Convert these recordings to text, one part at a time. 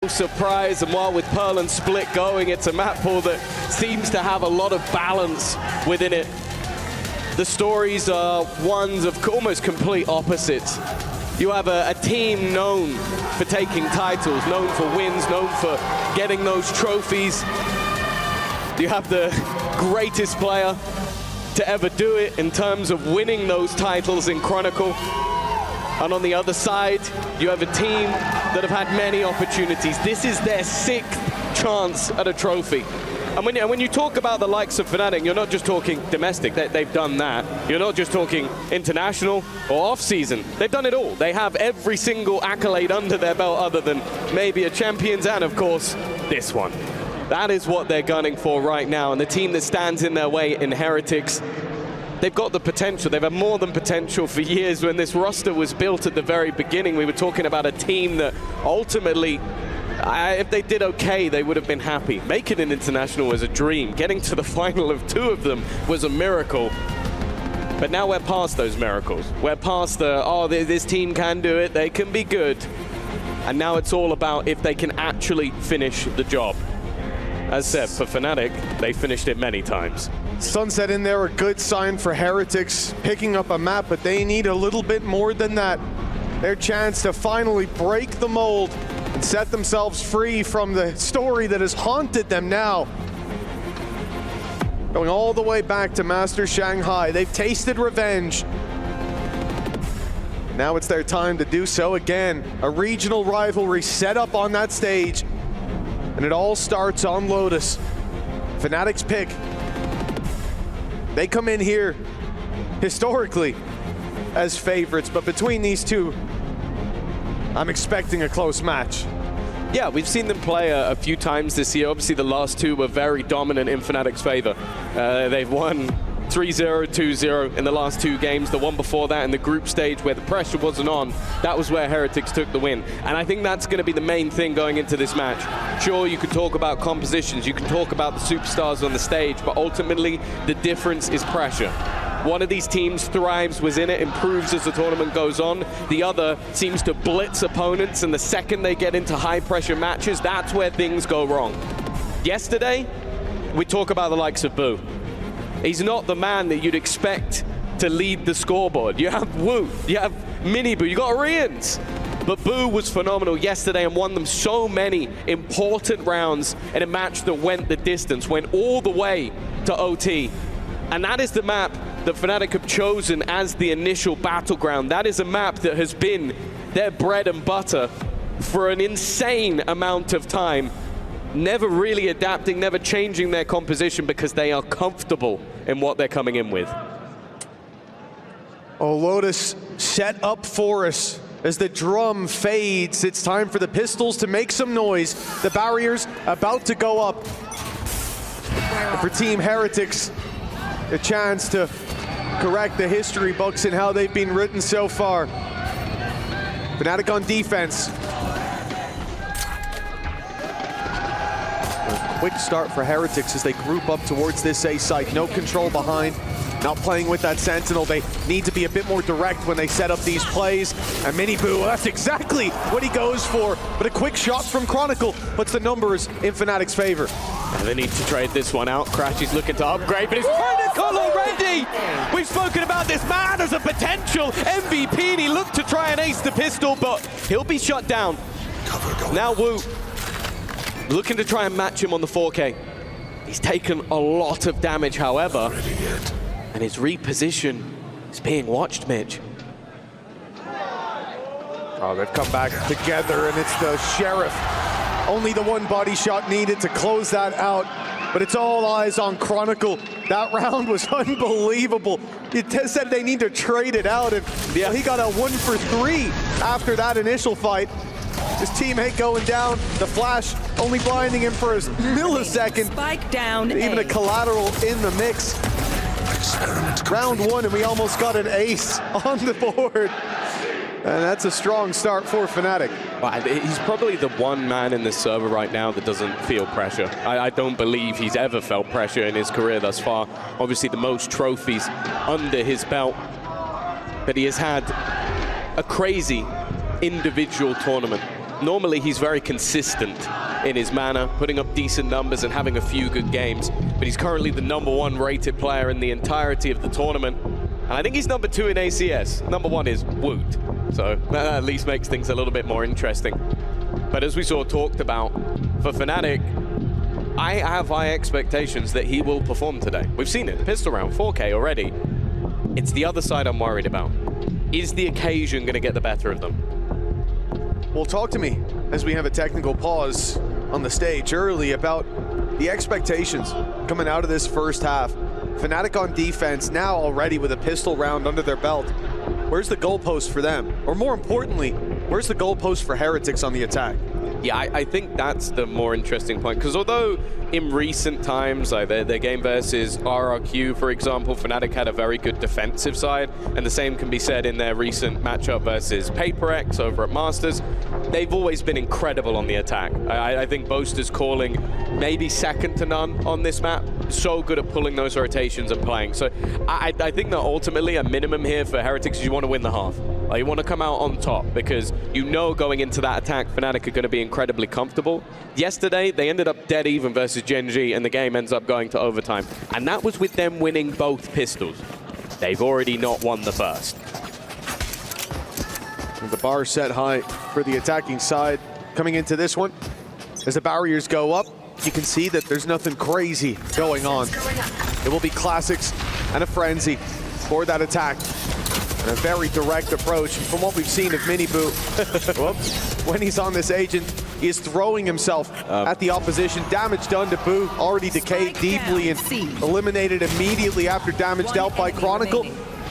Surprise, and while with Pearl and Split going, it's a map pool that seems to have a lot of balance within it. The stories are ones of almost complete opposites. You have a team known for taking titles, known for wins, known for getting those trophies. You have the greatest player to ever do it in terms of winning those titles in Chronicle. And on the other side, you have a team that have had many opportunities. This is their 6th chance at a trophy. And when you talk about the likes of Fnatic, you're not just talking domestic, they've done that. You're not just talking international or off-season. They've done it all. They have every single accolade under their belt other than maybe a Champions and, of course, this one. That is what they're gunning for right now. And the team that stands in their way in Heretics, they've got the potential. They've had more than potential for years. When this roster was built at the very beginning, we were talking about a team that ultimately, if they did okay, they would have been happy. Making an international was a dream. Getting to the final of 2 of them was a miracle. But now we're past those miracles. We're past the, oh, this team can do it, they can be good. And now it's all about if they can actually finish the job. As said, for Fnatic, they finished it many times. Sunset in there, a good sign for Heretics, picking up a map, but they need a little bit more than that. Their chance to finally break the mold and set themselves free from the story that has haunted them now. Going all the way back to Master Shanghai, they've tasted revenge. Now it's their time to do so again. A regional rivalry set up on that stage. And it all starts on Lotus. Fnatic's pick. They come in here historically as favorites, but between these two, I'm expecting a close match. Yeah, we've seen them play a few times this year. Obviously, the last 2 were very dominant in Fnatic's favor. They've won 3-0, 2-0 in the last 2 games. The one before that in the group stage where the pressure wasn't on, that was where Heretics took the win. And I think that's going to be the main thing going into this match. Sure, you could talk about compositions, you can talk about the superstars on the stage, but ultimately the difference is pressure. One of these teams thrives within it, improves as the tournament goes on. The other seems to blitz opponents, and the second they get into high-pressure matches, that's where things go wrong. Yesterday, we talk about the likes of Boo. He's not the man that you'd expect to lead the scoreboard. You have Wu, you have Mini Boo, you got Orions. But Boo was phenomenal yesterday and won them so many important rounds in a match that went the distance, went all the way to OT. And that is the map that Fnatic have chosen as the initial battleground. That is a map that has been their bread and butter for an insane amount of time. Never really adapting, never changing their composition because they are comfortable in what they're coming in with. Oh, Lotus set up for us as the drum fades. It's time for the pistols to make some noise. The barrier's about to go up. And for Team Heretics, a chance to correct the history books and how they've been written so far. Fnatic on defense. Quick start for Heretics as they group up towards this A site. No control behind, not playing with that Sentinel. They need to be a bit more direct when they set up these plays. And Mini Boo, that's exactly what he goes for. But a quick shot from Chronicle puts the numbers in Fnatic's favor. And they need to trade this one out. Crash is looking to upgrade, but it's critical already! We've spoken about this man as a potential MVP, and he looked to try and ace the pistol, but he'll be shut down. Now Wu, looking to try and match him on the 4K. He's taken a lot of damage, however, and his reposition is being watched, Mitch. Oh, they've come back together, and it's the Sheriff. Only the one body shot needed to close that out, but it's all eyes on Chronicle. That round was unbelievable. It said they need to trade it out, and yeah, he got a 1 for 3 after that initial fight. His teammate going down, the flash only blinding him for a millisecond. Spike down. Even a collateral in the mix. Round 1, and we almost got an ace on the board. And that's a strong start for Fnatic. Well, he's probably the one man in this server right now that doesn't feel pressure. I don't believe he's ever felt pressure in his career thus far. Obviously the most trophies under his belt. But he has had a crazy individual tournament. Normally, he's very consistent in his manner, putting up decent numbers and having a few good games. But he's currently the #1 rated player in the entirety of the tournament. And I think he's #2 in ACS. #1 is Woot. So that at least makes things a little bit more interesting. But as we sort of talked about, for Fnatic, I have high expectations that he will perform today. We've seen it, pistol round, 4K already. It's the other side I'm worried about. Is the occasion going to get the better of them? Well, talk to me as we have a technical pause on the stage early about the expectations coming out of this first half. Fnatic on defense now already with a pistol round under their belt. Where's the goalpost for them? Or more importantly, where's the goalpost for Heretics on the attack? Yeah, I think that's the more interesting point, because although in recent times, like their game versus RRQ, for example, Fnatic had a very good defensive side, and the same can be said in their recent matchup versus PaperX over at Masters. They've always been incredible on the attack. I think Boaster's calling maybe second to none on this map. So good at pulling those rotations and playing. So I think that ultimately a minimum here for Heretics is you want to win the half. You want to come out on top, because you know going into that attack, Fnatic are going to be incredibly comfortable. Yesterday, they ended up dead even versus Gen G, and the game ends up going to overtime. And that was with them winning both pistols. They've already not won the first. The bar set high for the attacking side coming into this one. As the barriers go up, you can see that there's nothing crazy going on. It will be classics and a frenzy for that attack. And a very direct approach from what we've seen of Miniboo. When he's on this agent, he is throwing himself at the opposition. Damage done to Boo, already decayed deeply and eliminated immediately after damage dealt by Chronicle.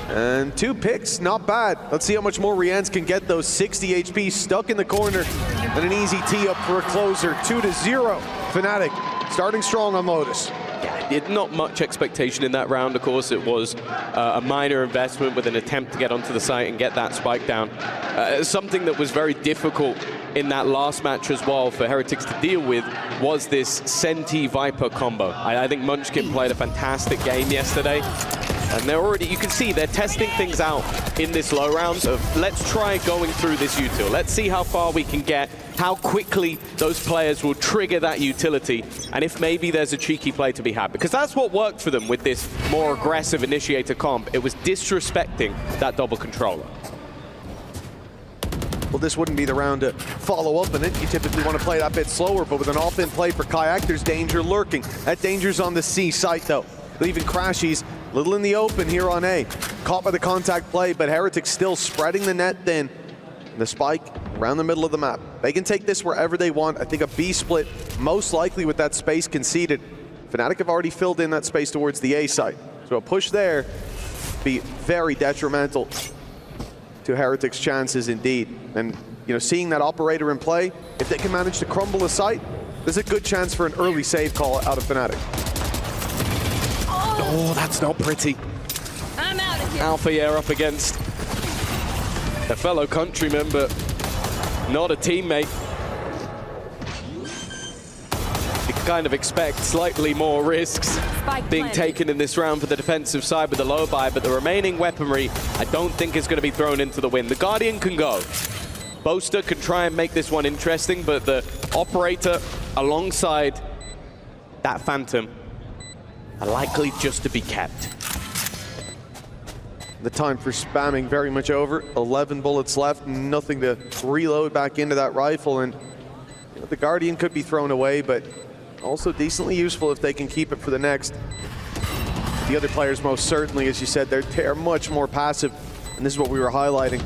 And 2 picks, not bad. Let's see how much more Rians can get those. 60 HP stuck in the corner, and an easy tee up for a closer. 2-0. Fnatic starting strong on Lotus. Yeah, not much expectation in that round. Of course, it was a minor investment with an attempt to get onto the site and get that spike down. Something that was very difficult in that last match as well for Heretics to deal with was this Senti Viper combo. I think Munchkin played a fantastic game yesterday. And they're already, you can see they're testing things out in this low round of let's try going through this util. Let's see how far we can get, how quickly those players will trigger that utility, and if maybe there's a cheeky play to be had. Because that's what worked for them with this more aggressive initiator comp. It was disrespecting that double controller. Well, this wouldn't be the round to follow up in it. You typically want to play that bit slower, but with an off-in play for Kayak, there's danger lurking. That danger's on the C site, though, leaving Crashies little in the open here on A. Caught by the contact play, but Heretics still spreading the net thin. The spike around the middle of the map. They can take this wherever they want. I think a B split, most likely with that space conceded. Fnatic have already filled in that space towards the A site. So a push there be very detrimental to Heretics' chances indeed. And you know, seeing that operator in play, if they can manage to crumble the site, there's a good chance for an early save call out of Fnatic. Oh, that's not pretty. I'm out of here. Alpha Air up against a fellow countryman, but not a teammate. You can kind of expect slightly more risks being taken in this round for the defensive side with the low buy, but the remaining weaponry I don't think is going to be thrown into the wind. The Guardian can go. Boaster can try and make this one interesting, but the operator alongside that Phantom are likely just to be kept. The time for spamming very much over. 11 bullets left, nothing to reload back into that rifle, and you know, the Guardian could be thrown away, but also decently useful if they can keep it for the next. The other players most certainly, as you said, they're much more passive, and this is what we were highlighting.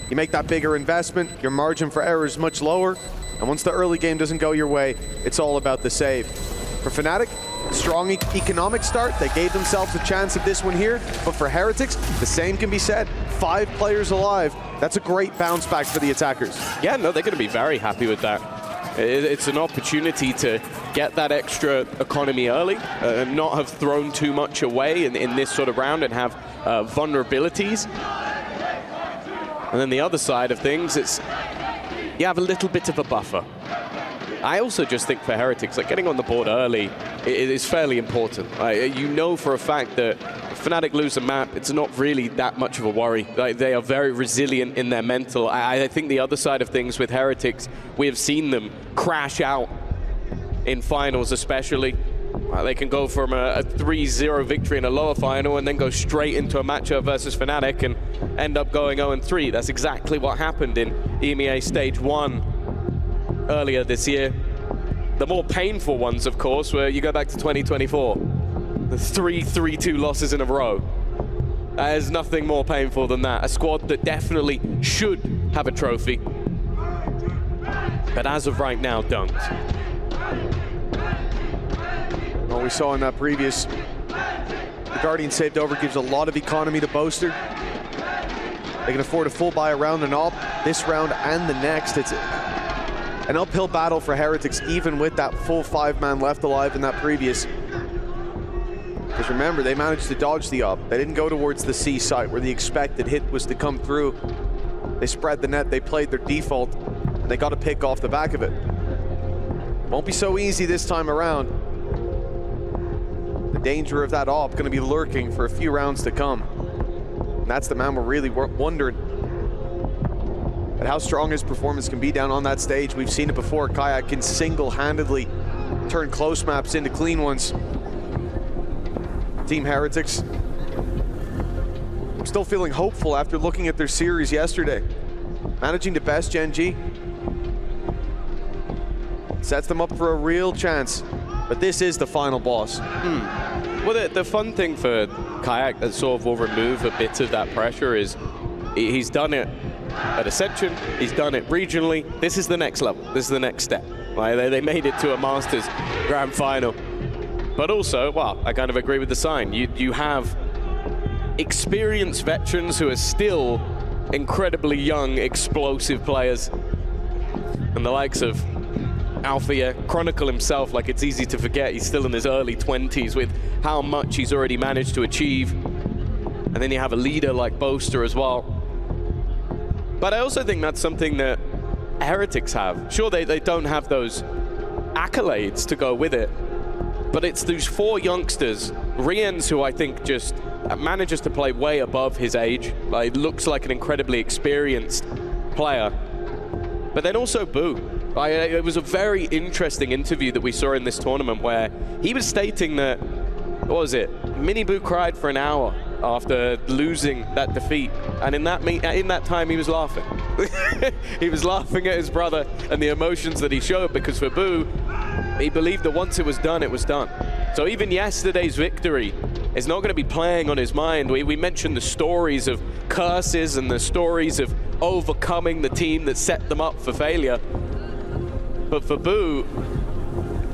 You make that bigger investment, your margin for error is much lower, and once the early game doesn't go your way, it's all about the save. For Fnatic, strong economic start. They gave themselves a chance of this one here, but for Heretics, the same can be said. 5 players alive. That's a great bounce back for the attackers. Yeah, no, they're going to be very happy with that. It's an opportunity to get that extra economy early, and not have thrown too much away in this sort of round and have vulnerabilities. And then the other side of things, it's you have a little bit of a buffer. I also just think for Heretics, like getting on the board early is fairly important. You know for a fact that Fnatic lose a map, it's not really that much of a worry. Like, they are very resilient in their mental. I think the other side of things with Heretics, we have seen them crash out in finals especially. They can go from a 3-0 victory in a lower final and then go straight into a matchup versus Fnatic and end up going 0-3. That's exactly what happened in EMEA Stage 1 earlier this year. The more painful ones, of course, where you go back to 2024. The 3-3-2 losses in a row. There's nothing more painful than that. A squad that definitely should have a trophy, but as of right now, don't. Well, we saw in that previous, the Guardian saved over gives a lot of economy to Boaster. They can afford a full buy around and up this round and the next. It's an uphill battle for Heretics, even with that full 5-man left alive in that previous. Because remember, they managed to dodge the up. They didn't go towards the C site where the expected hit was to come through. They spread the net, they played their default, and they got a pick off the back of it. Won't be so easy this time around. The danger of that op going to be lurking for a few rounds to come. And that's the man we're really wondering at how strong his performance can be down on that stage. We've seen it before. Kayak can single-handedly turn close maps into clean ones. Team Heretics, I'm still feeling hopeful after looking at their series yesterday. Managing to best Gen G sets them up for a real chance, but this is the final boss. Well, the fun thing for Kayak that sort of will remove a bit of that pressure is he's done it at Ascension, he's done it regionally. This is the next level, this is the next step. Like, they made it to a Masters Grand Final. But also, well, I kind of agree with the sign. You have experienced veterans who are still incredibly young, explosive players. And the likes of Althea, Chronicle himself, like, it's easy to forget he's still in his early 20s with how much he's already managed to achieve. And then you have a leader like Boaster as well. But I also think that's something that Heretics have. Sure, they don't have those accolades to go with it, but it's those 4 youngsters, Rien's, who I think just manages to play way above his age. Like, looks like an incredibly experienced player. But then also Boo. It was a very interesting interview that we saw in this tournament where he was stating that, what was it? Mini Boo cried for an hour after losing that defeat. And in that time, he was laughing. He was laughing at his brother and the emotions that he showed, because for Boo, he believed that once it was done, it was done. So even yesterday's victory is not going to be playing on his mind. We mentioned the stories of curses and the stories of overcoming the team that set them up for failure. But for Boo,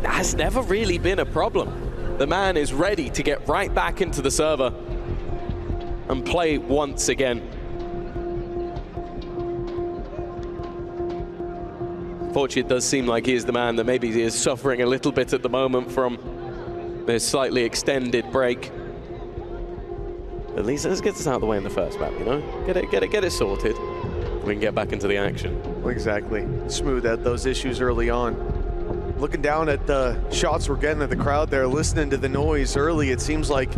that has never really been a problem. The man is ready to get right back into the server and play once again. Fortunately, it does seem like he is the man that maybe is suffering a little bit at the moment from this slightly extended break. At least let's get this out of the way in the first map, you know? Get it sorted. We can get back into the action. Exactly. Smooth out those issues early on. Looking down at the shots we're getting at the crowd there, listening to the noise early, it seems like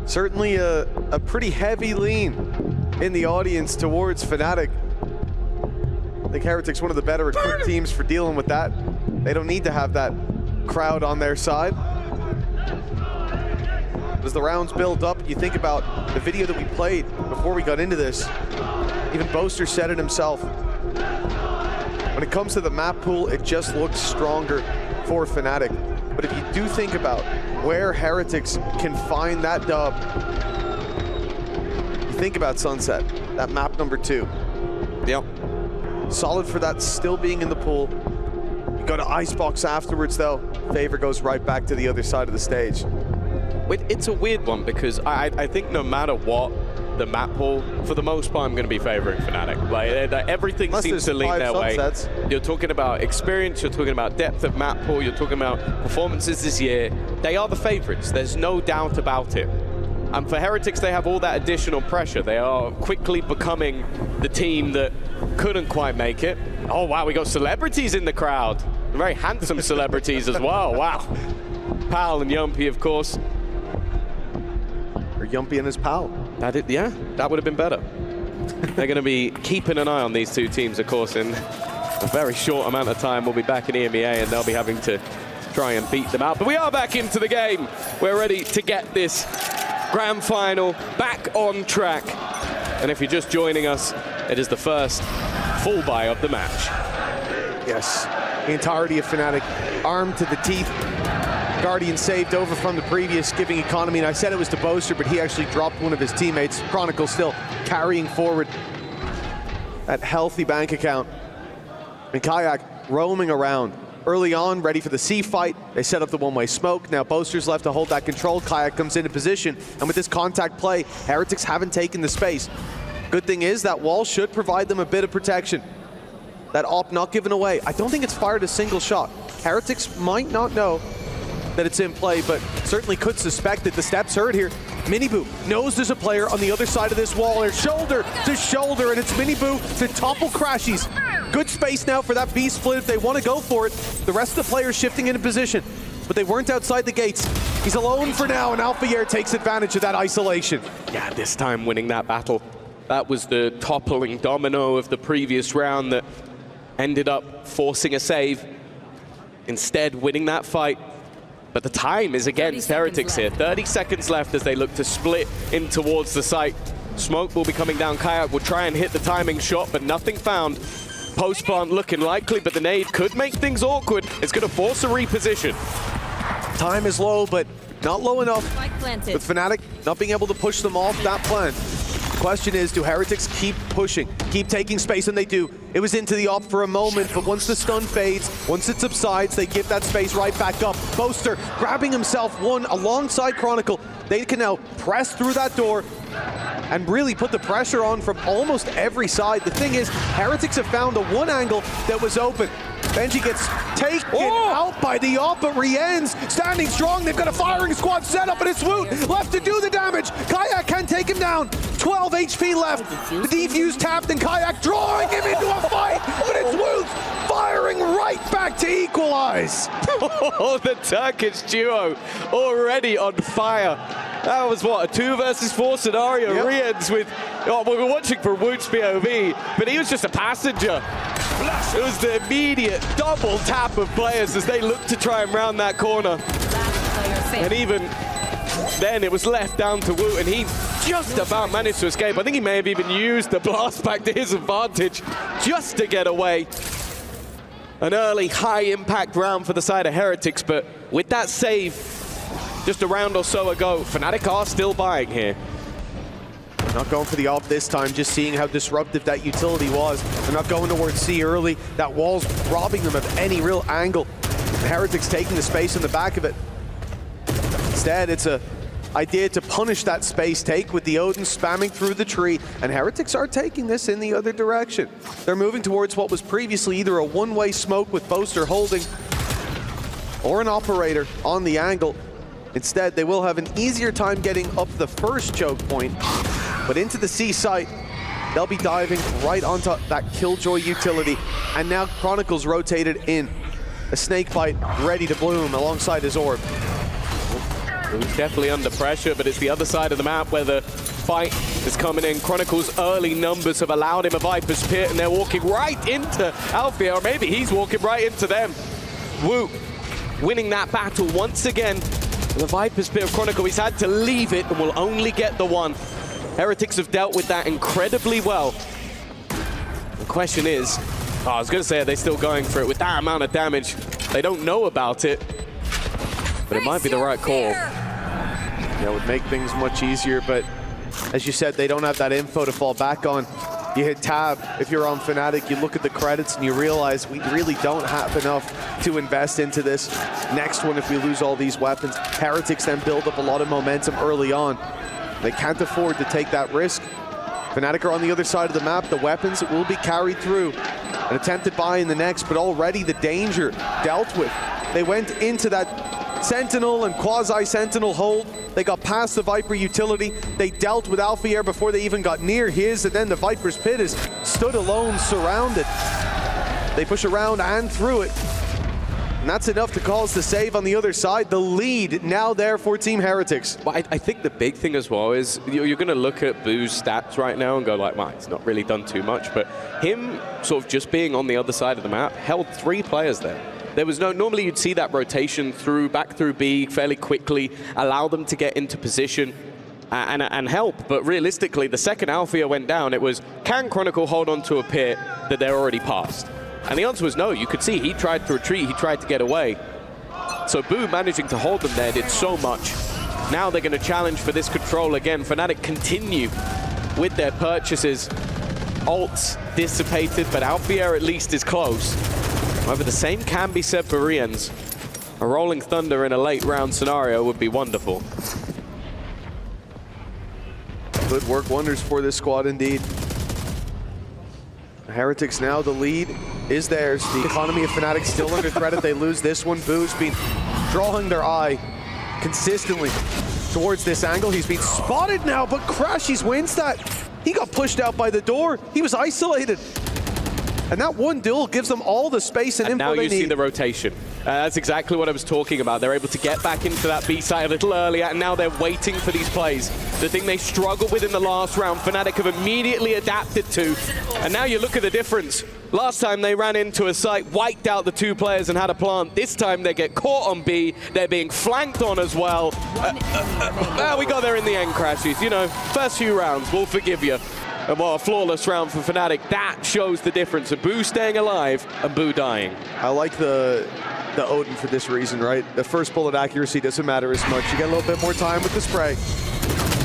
certainly a pretty heavy lean in the audience towards Fnatic. I think Heretics one of the better equipped teams for dealing with that. They don't need to have that crowd on their side. As the rounds build up, you think about the video that we played before we got into this. Even Boaster said it himself. When it comes to the map pool, it just looks stronger for Fnatic. But if you do think about where Heretics can find that dub, you think about Sunset, that map number 2. Yep. Solid for that still being in the pool. You go to Icebox afterwards though, favor goes right back to the other side of the stage. It's a weird one because I think no matter what, the map pool, for the most part, I'm going to be favoring Fnatic. Like, everything seems to lean their way. You're talking about experience, you're talking about depth of map pool, you're talking about performances this year. They are the favorites, there's no doubt about it. And for Heretics, they have all that additional pressure. They are quickly becoming the team that couldn't quite make it. Oh, wow, we got celebrities in the crowd. Very handsome celebrities as well, wow. Pal and Yumpy, of course. Or Yumpy and his pal. Yeah, that would have been better. They're going to be keeping an eye on these two teams, of course, in a very short amount of time. We'll be back in EMEA, and they'll be having to try and beat them out. But we are back into the game. We're ready to get this grand final back on track. And if you're just joining us, it is the first full buy of the match. Yes, the entirety of Fnatic armed to the teeth. Guardian saved over from the previous giving economy, and I said it was to Boaster, but he actually dropped one of his teammates. Chronicle still carrying forward that healthy bank account. And Kayak roaming around. Early on, ready for the C fight. They set up the one-way smoke. Now Boaster's left to hold that control. Kayak comes into position, and with this contact play, Heretics haven't taken the space. Good thing is that wall should provide them a bit of protection. That op not given away. I don't think it's fired a single shot. Heretics might not know that it's in play, but certainly could suspect that the steps heard here. Miniboo knows there's a player on the other side of this wall. They're shoulder to shoulder, and it's Miniboo to topple Crashies. Good space now for that B split if they want to go for it. The rest of the players shifting into position, but they weren't outside the gates. He's alone for now, and Alphayer takes advantage of that isolation. Yeah, this time winning that battle. That was the toppling domino of the previous round that ended up forcing a save. Instead, winning that fight. But the time is against Heretics here. 30 seconds left as they look to split in towards the site. Smoke will be coming down. Kayak will try and hit the timing shot, but nothing found. Post plant looking likely, but the nade could make things awkward. It's going to force a reposition. Time is low, but not low enough. With Fnatic not being able to push them off that plan. The question is, do Heretics keep pushing, keep taking space, and they do. It was into the op for a moment, but once the stun fades, once it subsides, they give that space right back up. Boaster grabbing himself one alongside Chronicle. They can now press through that door and really put the pressure on from almost every side. The thing is, Heretics have found the one angle that was open. Benji gets taken out by the op, but re-ends standing strong. They've got a firing squad set up, and it's Woot left to do the damage. Kayak can take him down. 12 HP left. The defuse tapped, and Kayak drawing him into a fight, but it's Woot firing right back to equalize. Oh, the Turkish duo already on fire. That was what, a 2 versus 4 scenario. Yep. Re-ends with, we were watching from Woot's POV, but he was just a passenger. It was the immediate double tap of players as they looked to try and round that corner. And even then it was left down to Woot, and he just about managed to escape. I think he may have even used the blast back to his advantage just to get away. An early high impact round for the side of Heretics, but with that save just a round or so ago, Fnatic are still buying here. Not going for the op this time, just seeing how disruptive that utility was. They're not going towards C early. That wall's robbing them of any real angle. The Heretics taking the space in the back of it. Instead, it's a idea to punish that space take with the Odin spamming through the tree, and Heretics are taking this in the other direction. They're moving towards what was previously either a one-way smoke with Boaster holding or an operator on the angle. Instead, they will have an easier time getting up the first choke point, but into the C site, they'll be diving right onto that Killjoy utility, and now Chronicle's rotated in. A snake bite ready to bloom alongside his orb. He's definitely under pressure, but it's the other side of the map where the fight is coming in. Chronicle's early numbers have allowed him a Viper's Pit, and they're walking right into Alfia, or maybe he's walking right into them. Woot winning that battle once again. The Viper's Pit of Chronicle, he's had to leave it and will only get the one. Heretics have dealt with that incredibly well. The question is, I was going to say, are they still going for it? With that amount of damage, they don't know about it, but it might be the right call. That would make things much easier, but as you said, they don't have that info to fall back on. You hit tab if you're on Fnatic, you look at the credits and you realize we really don't have enough to invest into this next one if we lose all these weapons. Heretics then build up a lot of momentum early on. They can't afford to take that risk. Fnatic are on the other side of the map. The weapons will be carried through. An attempted buy in the next, but already the danger dealt with. They went into that Sentinel and quasi-Sentinel hold. They got past the Viper utility. They dealt with Alphayer before they even got near his, and then the Viper's Pit is stood alone, surrounded. They push around and through it. And that's enough to cause the save on the other side. The lead now there for Team Heretics. Well, I think the big thing as well is you're going to look at Boo's stats right now and go like, well, he's not really done too much. But him sort of just being on the other side of the map held 3 players there. There was no, normally you'd see that rotation back through B fairly quickly, allow them to get into position and help. But realistically, the second Althea went down, it was, can Chronicle hold on to a pit that they're already past? And the answer was no. You could see he tried to retreat, he tried to get away. So Boo managing to hold them there did so much. Now they're going to challenge for this control again. Fnatic continue with their purchases. Ults dissipated, but Althea at least is close. However, the same can be said for Riens. A Rolling Thunder in a late round scenario would be wonderful. Could work wonders for this squad indeed. Heretics now, the lead is theirs. The economy of Fnatic still under threat if they lose this one. Boo's been drawing their eye consistently towards this angle. He's been spotted now, but Crashies wins that. He got pushed out by the door. He was isolated. And that one duel gives them all the space and info they need. Now you see the rotation. That's exactly what I was talking about. They're able to get back into that B site a little earlier, and now they're waiting for these plays. The thing they struggled with in the last round, Fnatic have immediately adapted to. And now you look at the difference. Last time they ran into a site, wiped out the 2 players and had a plant. This time they get caught on B. They're being flanked on as well. We got there in the end, Crashies. You know, first few rounds, we'll forgive you. Well, a flawless round for Fnatic. That shows the difference of Boo staying alive and Boo dying. I like the Odin for this reason, right? The first bullet accuracy doesn't matter as much. You get a little bit more time with the spray.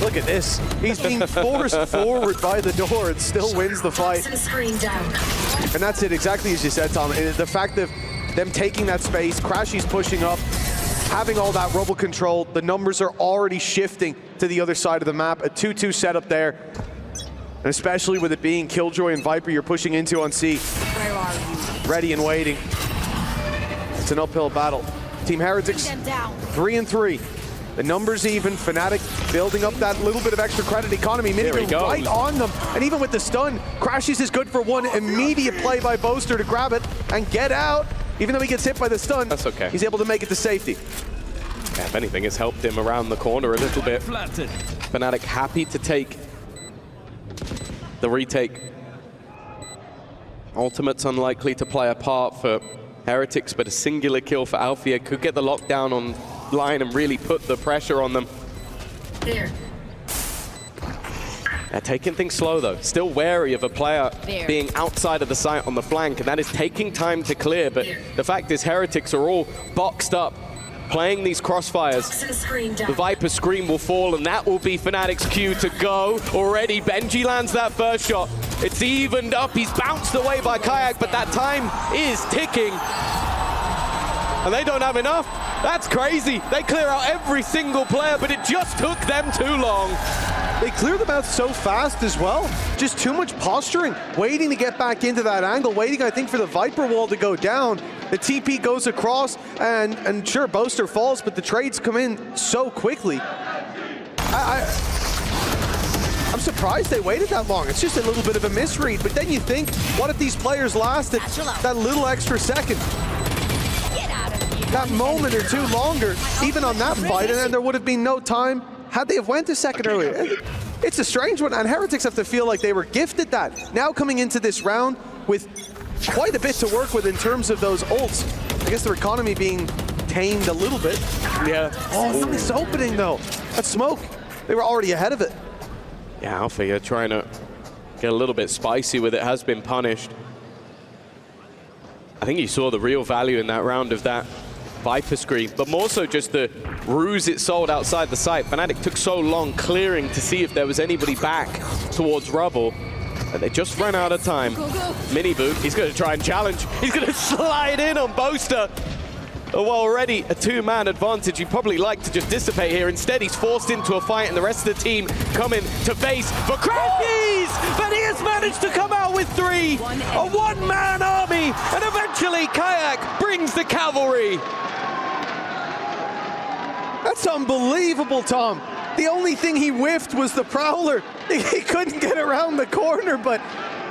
Look at this. He's being forced forward by the door and still wins the fight. And that's it, exactly as you said, Tom. The fact of them taking that space, Crashies pushing up, having all that rubble control, the numbers are already shifting to the other side of the map. A 2-2 setup there. And especially with it being Killjoy and Viper you're pushing into on C. Ready and waiting. It's an uphill battle. Team Heretics, 3-3. The numbers even. Fnatic building up that little bit of extra credit economy. Minigun right on them. And even with the stun, Crashies is good for one. Immediate play by Boaster to grab it and get out. Even though he gets hit by the stun, that's okay. He's able to make it to safety. Yeah, if anything, it's helped him around the corner a little bit. Fnatic happy to take the retake. Ultimate's unlikely to play a part for Heretics, but a singular kill for Althea could get the lockdown on line and really put the pressure on them. They're taking things slow though. Still wary of a player being outside of the site on the flank, and that is taking time to clear, but the fact is Heretics are all boxed up, playing these crossfires. The Viper Scream will fall, and that will be Fnatic's cue to go. Already, Benji lands that first shot. It's evened up. He's bounced away by Kayak, but that time is ticking. And they don't have enough. That's crazy. They clear out every single player, but it just took them too long. They clear them out so fast as well. Just too much posturing, waiting to get back into that angle, waiting, I think, for the Viper wall to go down. The TP goes across, and sure, Boaster falls, but the trades come in so quickly. I'm surprised they waited that long. It's just a little bit of a misread, but then you think, what if these players lasted that little extra second? That moment or two longer, even on that fight, and then there would have been no time had they have went a second earlier. It's a strange one, and Heretics have to feel like they were gifted that. Now coming into this round with quite a bit to work with in terms of those ults. I guess their economy being tamed a little bit. Yeah. Oh, nice opening though. That smoke, they were already ahead of it. Yeah, Althea trying to get a little bit spicy with it, has been punished. I think you saw the real value in that round of that Viper Scream, but more so just the ruse it sold outside the site. Fnatic took so long clearing to see if there was anybody back towards rubble, and they just ran out of time. Mini Boot, he's going to try and challenge. He's going to slide in on Boaster. Well, already a 2-man advantage. He'd probably like to just dissipate here. Instead, he's forced into a fight, and the rest of the team coming to base for Crashies! But he has managed to come out with 3. A one-man army, and eventually Kayak brings the cavalry. That's unbelievable, Tom. The only thing he whiffed was the Prowler. He couldn't get around the corner, but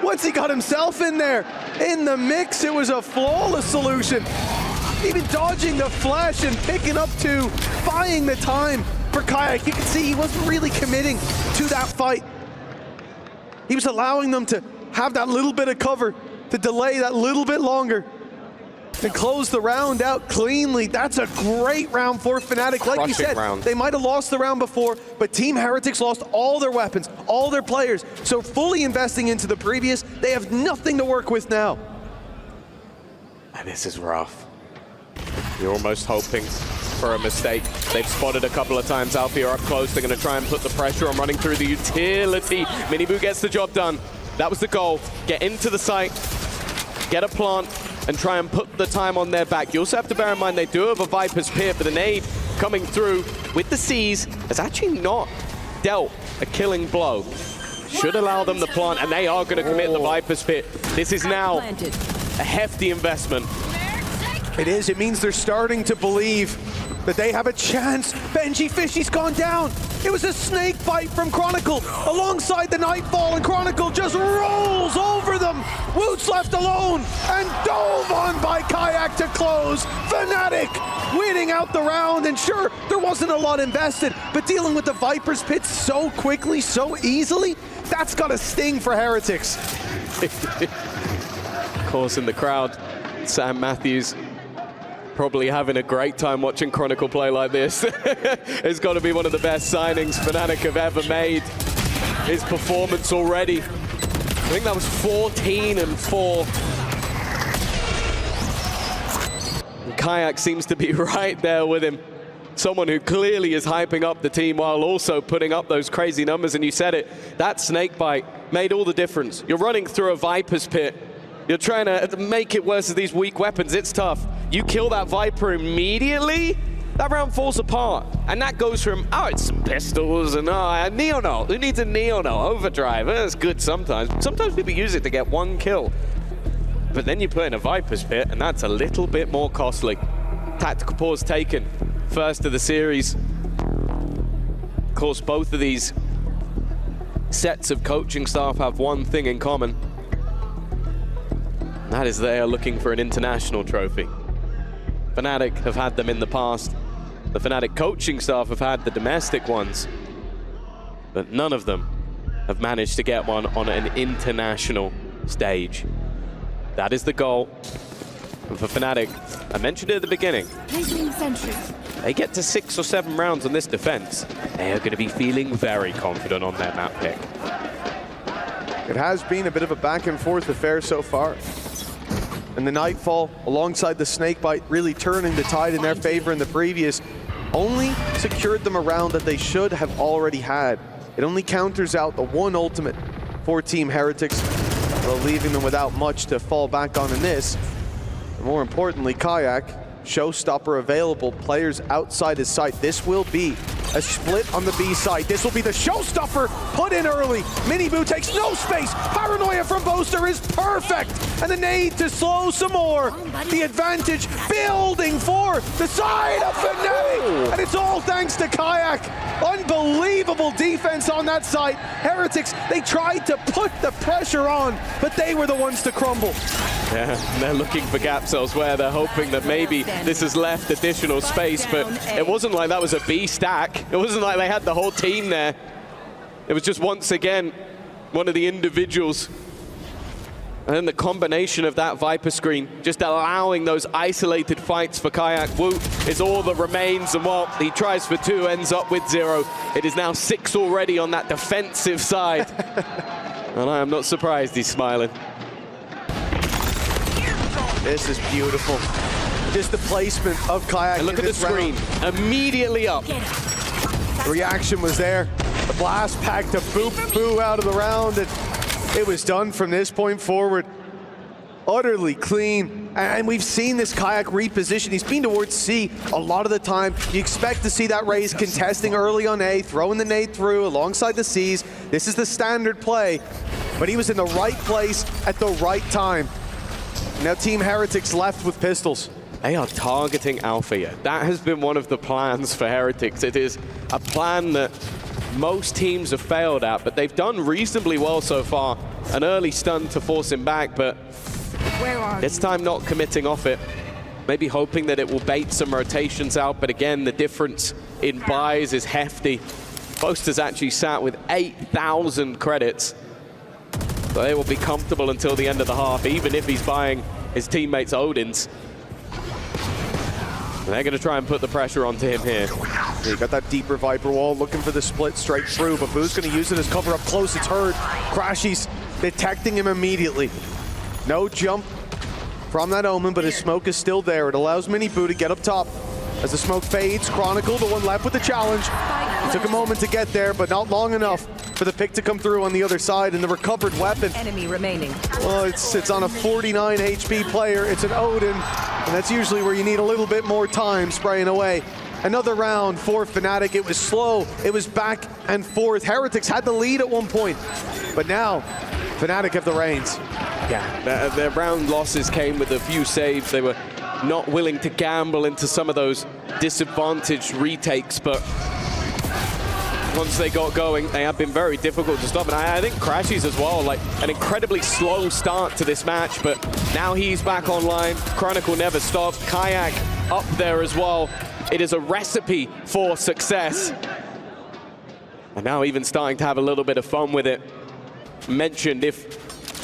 once he got himself in there, in the mix, it was a flawless solution. even dodging the flash and picking up two, buying the time for Kayak. You can see he wasn't really committing to that fight. He was allowing them to have that little bit of cover, to delay that little bit longer, and close the round out cleanly. That's a great round for Fnatic. Like you said, they might have lost the round before, but Team Heretics lost all their weapons, all their players. So fully investing into the previous, they have nothing to work with now. And this is rough. You're almost hoping for a mistake. They've spotted a couple of times. Alfie are up close. They're going to try and put the pressure on, running through the utility. Minibu gets the job done. That was the goal. Get into the site, get a plant, and try and put the time on their back. You also have to bear in mind they do have a Viper's Pit, but the nade coming through with the C's has actually not dealt a killing blow. Should allow them the plant, and they are going to commit the Viper's Pit. This is now a hefty investment. It is. It means they're starting to believe that they have a chance. Benji Fishy's gone down. It was a snake bite from Chronicle alongside the Nightfall, and Chronicle just rolls over them. Woot's left alone and dove on by Kayak to close. Fnatic winning out the round, and sure, there wasn't a lot invested, but dealing with the Viper's Pit so quickly, so easily, that's got a sting for Heretics. Of course, in the crowd, Sam Matthews probably having a great time watching Chronicle play like this. It's got to be one of the best signings Fnatic have ever made. His performance already, I think that was 14-4. And Kayak seems to be right there with him. Someone who clearly is hyping up the team while also putting up those crazy numbers. And you said it, that snake bite made all the difference. You're running through a Viper's Pit. You're trying to make it worse with these weak weapons. It's tough. You kill that Viper immediately, that round falls apart. And that goes from, oh, it's some pistols, and a Neo-No. Who needs a Neo-No? Overdrive, that's good sometimes. Sometimes people use it to get one kill. But then you put in a Viper's Pit, and that's a little bit more costly. Tactical pause taken, first of the series. Of course, both of these sets of coaching staff have one thing in common. That is they are looking for an international trophy. Fnatic have had them in the past. The Fnatic coaching staff have had the domestic ones, but none of them have managed to get one on an international stage. That is the goal. And for Fnatic, I mentioned it at the beginning, they get to 6 or 7 rounds on this defense, they are going to be feeling very confident on their map pick. It has been a bit of a back and forth affair so far. And the Nightfall, alongside the Snakebite, really turning the tide in their favor in the previous, only secured them a round that they should have already had. It only counters out the one ultimate for Team Heretics, while leaving them without much to fall back on in this. And more importantly, Kayak, showstopper available, players outside his sight. This will be a split on the B side. This will be the showstopper put in early. Minibu takes no space. Paranoia from Boaster is perfect. And the nade to slow some more. The advantage building for the side of Fnatic. And it's all thanks to Kayak. Unbelievable defense on that side. Heretics, they tried to put the pressure on, but they were the ones to crumble. Yeah, they're looking for gaps elsewhere. They're hoping that maybe this has left additional space, but it wasn't like that was a B stack. It wasn't like they had the whole team there. It was just once again one of the individuals. And then the combination of that Viper screen, just allowing those isolated fights for Kayak. Woot is all that remains, and while he tries for 2, ends up with 0. It is now 6 already on that defensive side. And I am not surprised he's smiling. This is beautiful. Just the placement of Kayak. And look at the screen, immediately up. The reaction was there. The blast pack to boop boo out of the round, and it was done from this point forward. Utterly clean, and we've seen this Kayak reposition. He's been towards C a lot of the time. You expect to see that Raze contesting early on A, throwing the nade through alongside the Cs. This is the standard play, but he was in the right place at the right time. Now Team Heretics left with pistols. They are targeting Alpha here. That has been one of the plans for Heretics. It is a plan that most teams have failed at, but they've done reasonably well so far. An early stun to force him back, but this time not committing off it. maybe hoping that it will bait some rotations out, but again, the difference in buys is hefty. Boaster's actually sat with 8,000 credits. So they will be comfortable until the end of the half, even if he's buying his teammates Odin's. They're going to try and put the pressure onto him here. You got that deeper Viper wall, looking for the split straight through, but Boo's going to use it as cover up close. It's heard. Crashy's detecting him immediately. No jump from that Omen, but his smoke is still there. It allows Mini Boo to get up top. As the smoke fades, Chronicle, the one left with the challenge. It took a moment to get there, but not long enough for the pick to come through on the other side, and the recovered weapon. Enemy remaining. Well, it's on a 49 HP player. It's an Odin, and that's usually where you need a little bit more time spraying away. Another round for Fnatic. It was slow. It was back and forth. Heretics had the lead at one point, but now Fnatic have the reins. Yeah, their round losses came with a few saves. They were not willing to gamble into some of those disadvantaged retakes, but once they got going, they have been very difficult to stop. And I think Crashy's as well, like an incredibly slow start to this match, but now he's back online. Chronicle never stopped. Kayak up there as well. It is a recipe for success. And now even starting to have a little bit of fun with it. Mentioned if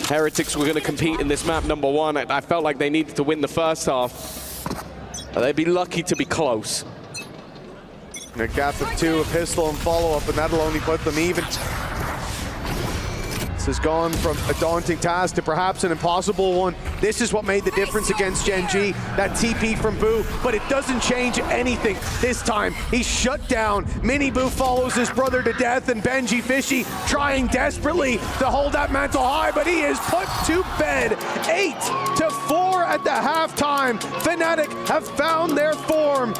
Heretics were going to compete in this map #1, I felt like they needed to win the first half. They'd be lucky to be close. And a gap of 2, a pistol and follow-up, and that'll only put them even. This has gone from a daunting task to perhaps an impossible one. This is what made the difference against Gen G, that TP from Boo, but it doesn't change anything. This time, he's shut down. Mini Boo follows his brother to death, and Benji Fishy trying desperately to hold that mantle high, but he is put to bed. 8-4 at the halftime. Fnatic have found their form.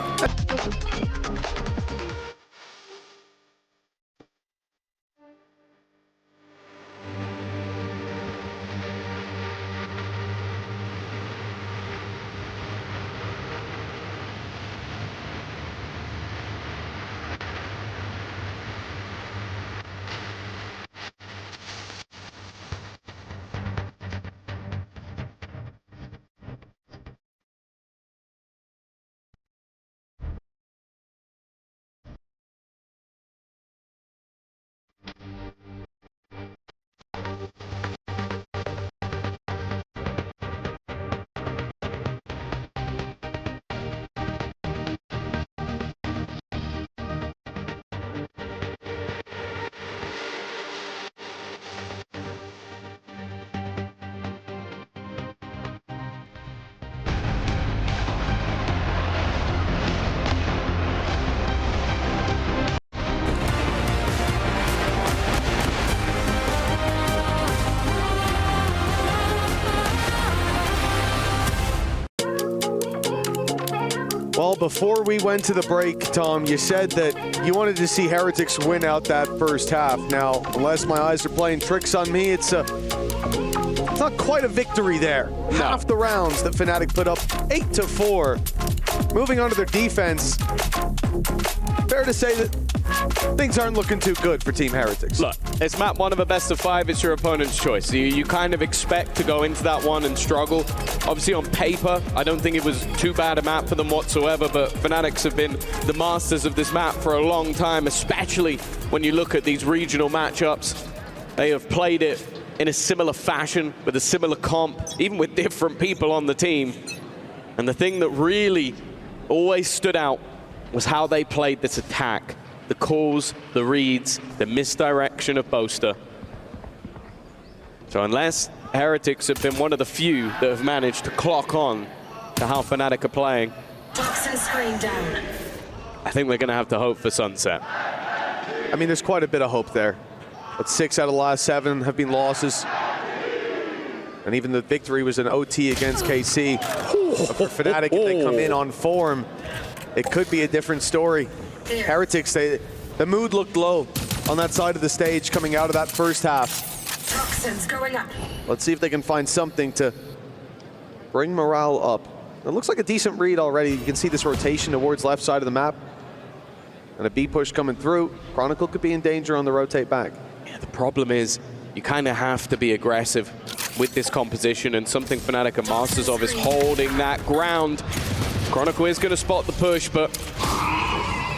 Well, before we went to the break, Tom, you said that you wanted to see Heretics win out that first half. Now, unless my eyes are playing tricks on me, it's not quite a victory there. No. Half the rounds that Fnatic put up, 8-4. Moving on to their defense, fair to say that things aren't looking too good for Team Heretics. Look, it's map 1 of a best of 5. It's your opponent's choice. You kind of expect to go into that one and struggle. Obviously, on paper, I don't think it was too bad a map for them whatsoever, but Fnatic have been the masters of this map for a long time, especially when you look at these regional matchups. They have played it in a similar fashion, with a similar comp, even with different people on the team. And the thing that really always stood out was how they played this attack. The calls, the reads, the misdirection of Boaster. So unless Heretics have been one of the few that have managed to clock on to how Fnatic are playing, I think we're going to have to hope for Sunset. I mean, there's quite a bit of hope there. But 6 out of the last 7 have been losses. And even the victory was an OT against KC. But for Fnatic, if they come in on form, it could be a different story. Heretics, the mood looked low on that side of the stage coming out of that first half. Toxins going up. Let's see if they can find something to bring morale up. It looks like a decent read already. You can see this rotation towards left side of the map. And a B push coming through. Chronicle could be in danger on the rotate back. Yeah, the problem is you kind of have to be aggressive with this composition, and something Fnatic are masters of is holding that ground. Chronicle is going to spot the push, but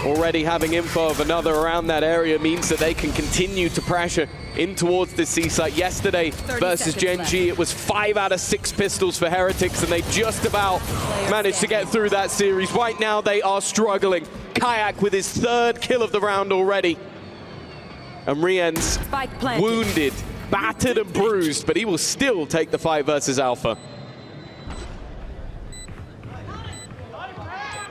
already having info of another around that area means that they can continue to pressure in towards this C site. Yesterday versus Gen G, it was 5 out of 6 pistols for Heretics, and they just about managed to get through that series. Right now, they are struggling. Kayak with his 3rd kill of the round already. And Rien's wounded, battered and bruised, but he will still take the fight versus Alpha.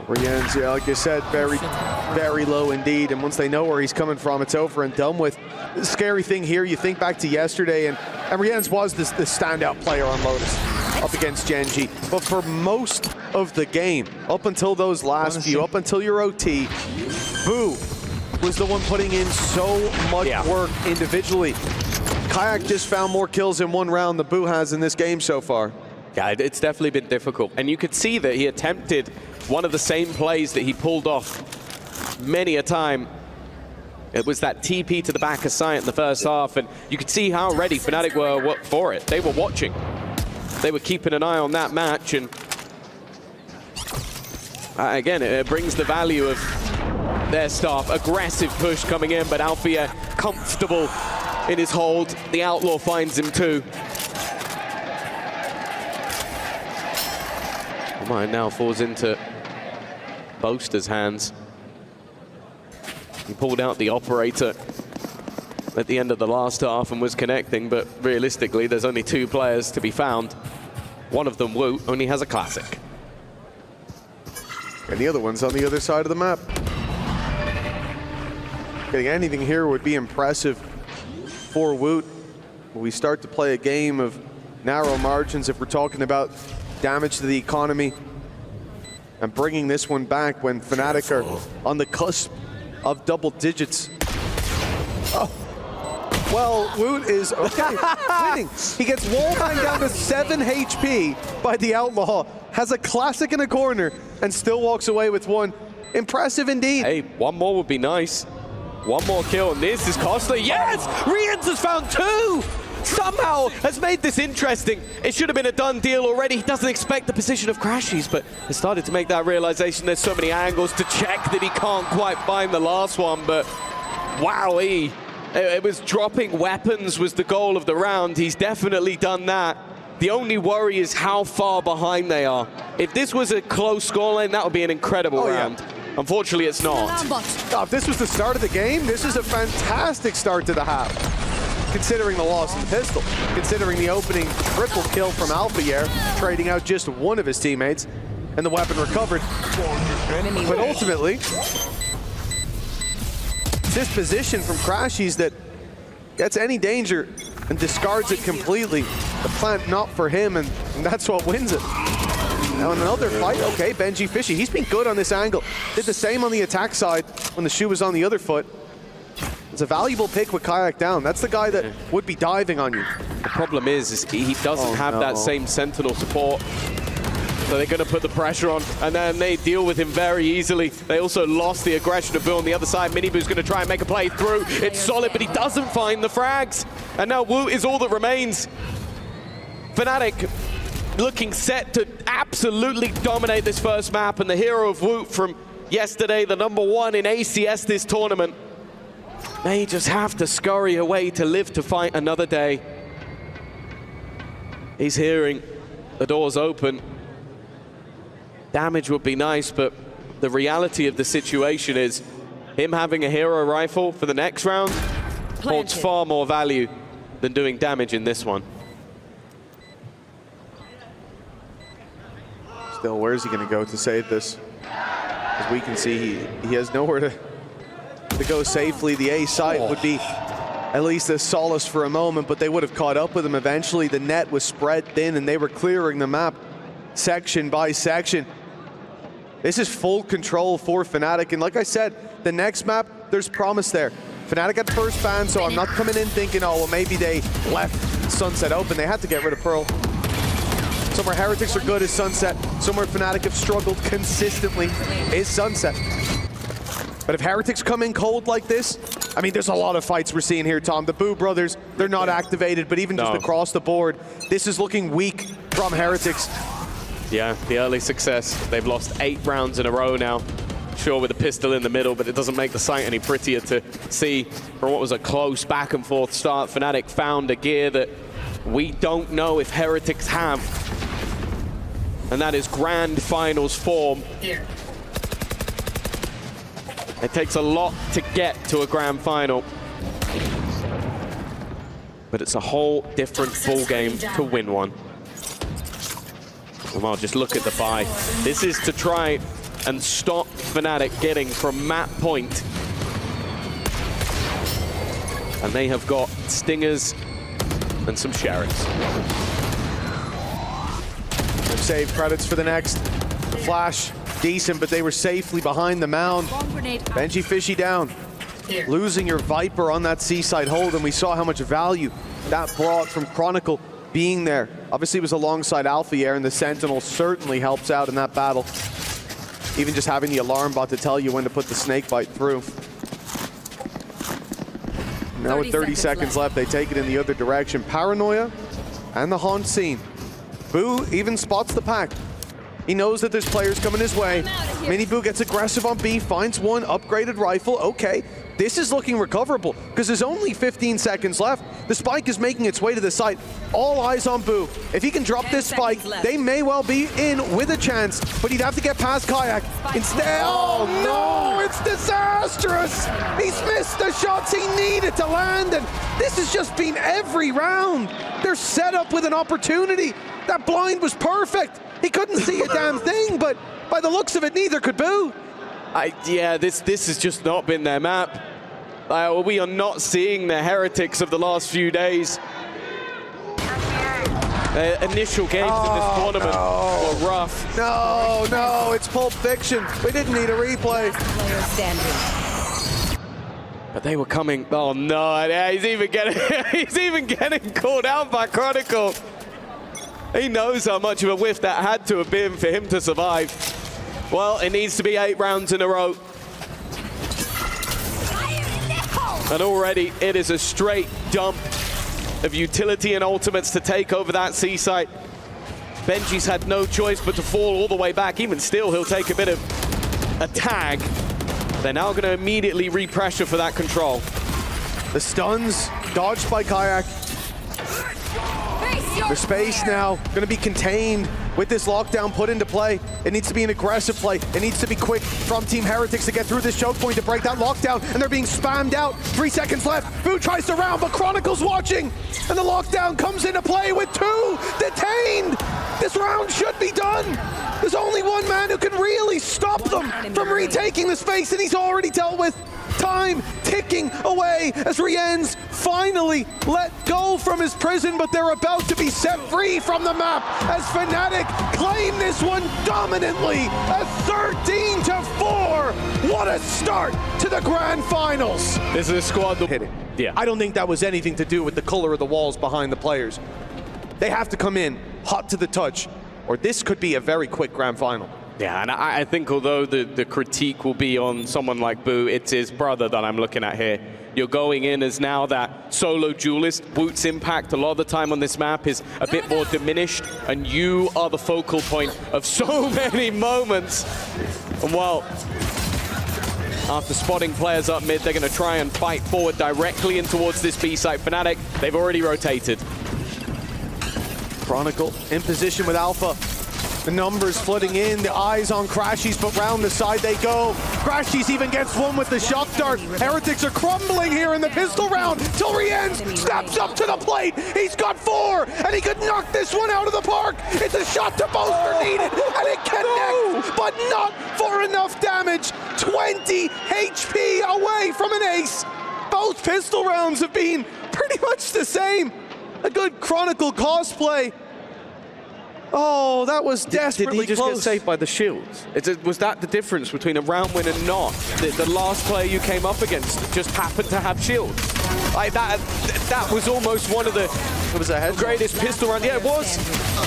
Rien's, yeah, like you said, very low indeed. And once they know where he's coming from, it's over and done with. The scary thing here, you think back to yesterday, and Rien's was the standout player on Lotus up against Gen G. But for most of the game, up until those last few, up until your OT, Boo was the one putting in so much work individually. Kayak just found more kills in one round than Boo has in this game so far. Yeah, it's definitely been difficult. And you could see that he attempted one of the same plays that he pulled off many a time. It was that TP to the back of Ascent in the first half, and you could see how ready Fnatic were for it. They were watching. They were keeping an eye on that match, and again, it brings the value of their staff. Aggressive push coming in, but Alfia comfortable in his hold. The Outlaw finds him too. Mine now falls into Boaster's hands. He pulled out the operator at the end of the last half and was connecting, but realistically, there's only 2 players to be found. One of them, Woot, only has a classic. And the other one's on the other side of the map. Getting anything here would be impressive for Woot. We start to play a game of narrow margins if we're talking about damage to the economy, and bringing this one back when Fnatic are on the cusp of double digits. Oh, well, Woot is okay, winning. He gets wallbang down to 7 HP by the Outlaw, has a classic in a corner, and still walks away with 1. Impressive indeed. Hey, 1 more would be nice. 1 more kill, and this is costly. Yes! Rien's has found 2! Somehow has made this interesting. It should have been a done deal already. He doesn't expect the position of Crashies, but has started to make that realization. There's so many angles to check that he can't quite find the last one, but wowee. It was dropping weapons was the goal of the round. He's definitely done that. The only worry is how far behind they are. If this was a close scoreline, that would be an incredible round. Unfortunately, it's not. Oh, if this was the start of the game, this is a fantastic start to the half. Considering the loss in the pistol, considering the opening triple kill from Alpha, trading out just 1 of his teammates, and the weapon recovered. But ultimately, this position from Crashies that gets any danger and discards it completely. The plant not for him, and that's what wins it. Now in another fight, okay, Benji Fishy, he's been good on this angle. Did the same on the attack side when the shoe was on the other foot. It's a valuable pick with Kayak down. That's the guy that would be diving on you. The problem is he doesn't have that same Sentinel support. So they're going to put the pressure on, and then they deal with him very easily. They also lost the aggression of Boo on the other side. Miniboo's going to try and make a play through. It's solid, but he doesn't find the frags. And now Woot is all that remains. Fnatic looking set to absolutely dominate this first map, and the hero of Woot from yesterday, the #1 in ACS this tournament, may just have to scurry away to live to fight another day. He's hearing the doors open. Damage would be nice, but the reality of the situation is him having a hero rifle for the next round holds far more value than doing damage in this one. Still, where is he going to go to save this? As we can see, he has nowhere to go safely. The A site would be at least a solace for a moment, but they would have caught up with him eventually. The net was spread thin, and they were clearing the map section by section. This is full control for Fnatic, and like I said, the next map, there's promise there. Fnatic had first ban, so I'm not coming in thinking, oh, well, maybe they left Sunset open. They had to get rid of Pearl. Somewhere Heretics are good is Sunset. Somewhere Fnatic have struggled consistently is Sunset. But if Heretics come in cold like this, I mean, there's a lot of fights we're seeing here, Tom. The Boo brothers, they're not activated, but even just across the board, this is looking weak from Heretics. Yeah, the early success. They've lost 8 rounds in a row now. Sure, with a pistol in the middle, but it doesn't make the sight any prettier to see. From what was a close back and forth start, Fnatic found a gear that we don't know if Heretics have. And that is Grand Finals form. Here. It takes a lot to get to a Grand Final. But it's a whole different ball game to win one. Well, just look at the buy. This is to try and stop Fnatic getting from map point. And they have got Stingers and some Sheriffs. They've saved credits for the next. The flash, decent, but they were safely behind the mound. Benji Fishy down. Here. Losing your Viper on that seaside hold, and we saw how much value that brought from Chronicle being there. Obviously, it was alongside Alpha Air, and the Sentinel certainly helps out in that battle. Even just having the alarm bot to tell you when to put the snake bite through. Now with 30 seconds left, they take it in the other direction. Paranoia and the haunt scene. Boo even spots the pack. He knows that there's players coming his way. Mini Boo gets aggressive on B, finds one upgraded rifle. Okay, this is looking recoverable because there's only 15 seconds left. The spike is making its way to the site. All eyes on Boo. If he can drop this spike, they may well be in with a chance, but he'd have to get past Kayak. Instead, oh no, it's disastrous. He's missed the shots he needed to land, and this has just been every round. They're set up with an opportunity. That blind was perfect. He couldn't see a damn thing, but by the looks of it, neither could Boo. Yeah, this has just not been their map. We are not seeing the Heretics of the last few days. Initial games in this tournament were rough. No, it's Pulp Fiction. We didn't need a replay. Player standing. But they were coming. Oh no! Yeah, he's even getting called out by Chronicle. He knows how much of a whiff that had to have been for him to survive. Well, it needs to be 8 rounds in a row. And already it is a straight dump of utility and ultimates to take over that C-site. Benji's had no choice but to fall all the way back. Even still, he'll take a bit of a tag. They're now going to immediately re-pressure for that control. The stuns dodged by Kayak. The space now going to be contained with this lockdown put into play. It needs to be an aggressive play. It needs to be quick from Team Heretics to get through this choke point to break that lockdown, and they're being spammed out. 3 seconds left. Boo tries to round, but Chronicle's watching, and the lockdown comes into play with 2 detained. This round should be done. There's only one man who can really stop them from retaking the space, and he's already dealt with. Time ticking away as Rien's finally let go from his prison, but they're about to be set free from the map as Fnatic claim this one dominantly. A 13-4. What a start to the Grand Finals. This is a squad that hit it. Yeah. I don't think that was anything to do with the color of the walls behind the players. They have to come in hot to the touch, or this could be a very quick Grand Final. Yeah, and I think although the critique will be on someone like Boo, it's his brother that I'm looking at here. You're going in as now that solo duelist. Woot's impact a lot of the time on this map is a bit more diminished, and you are the focal point of so many moments. And well, after spotting players up mid, they're going to try and fight forward directly in towards this B site. Fnatic, they've already rotated. Chronicle in position with Alpha. The numbers flooding in, the eyes on Crashies, but round the side they go. Crashies even gets one with the shock dart. Heretics are crumbling here in the pistol round till Rienz steps up to the plate. He's got 4, and he could knock this one out of the park. It's a shot to bolster needed, and it connects, but not for enough damage. 20 HP away from an ace. Both pistol rounds have been pretty much the same. A good Chronicle cosplay. Oh, that was desperately Did he just close. get saved by the shields? Was that the difference between a round win and not? The last player you came up against just happened to have shields. Like that was almost one of the greatest pistol rounds. Yeah, it was.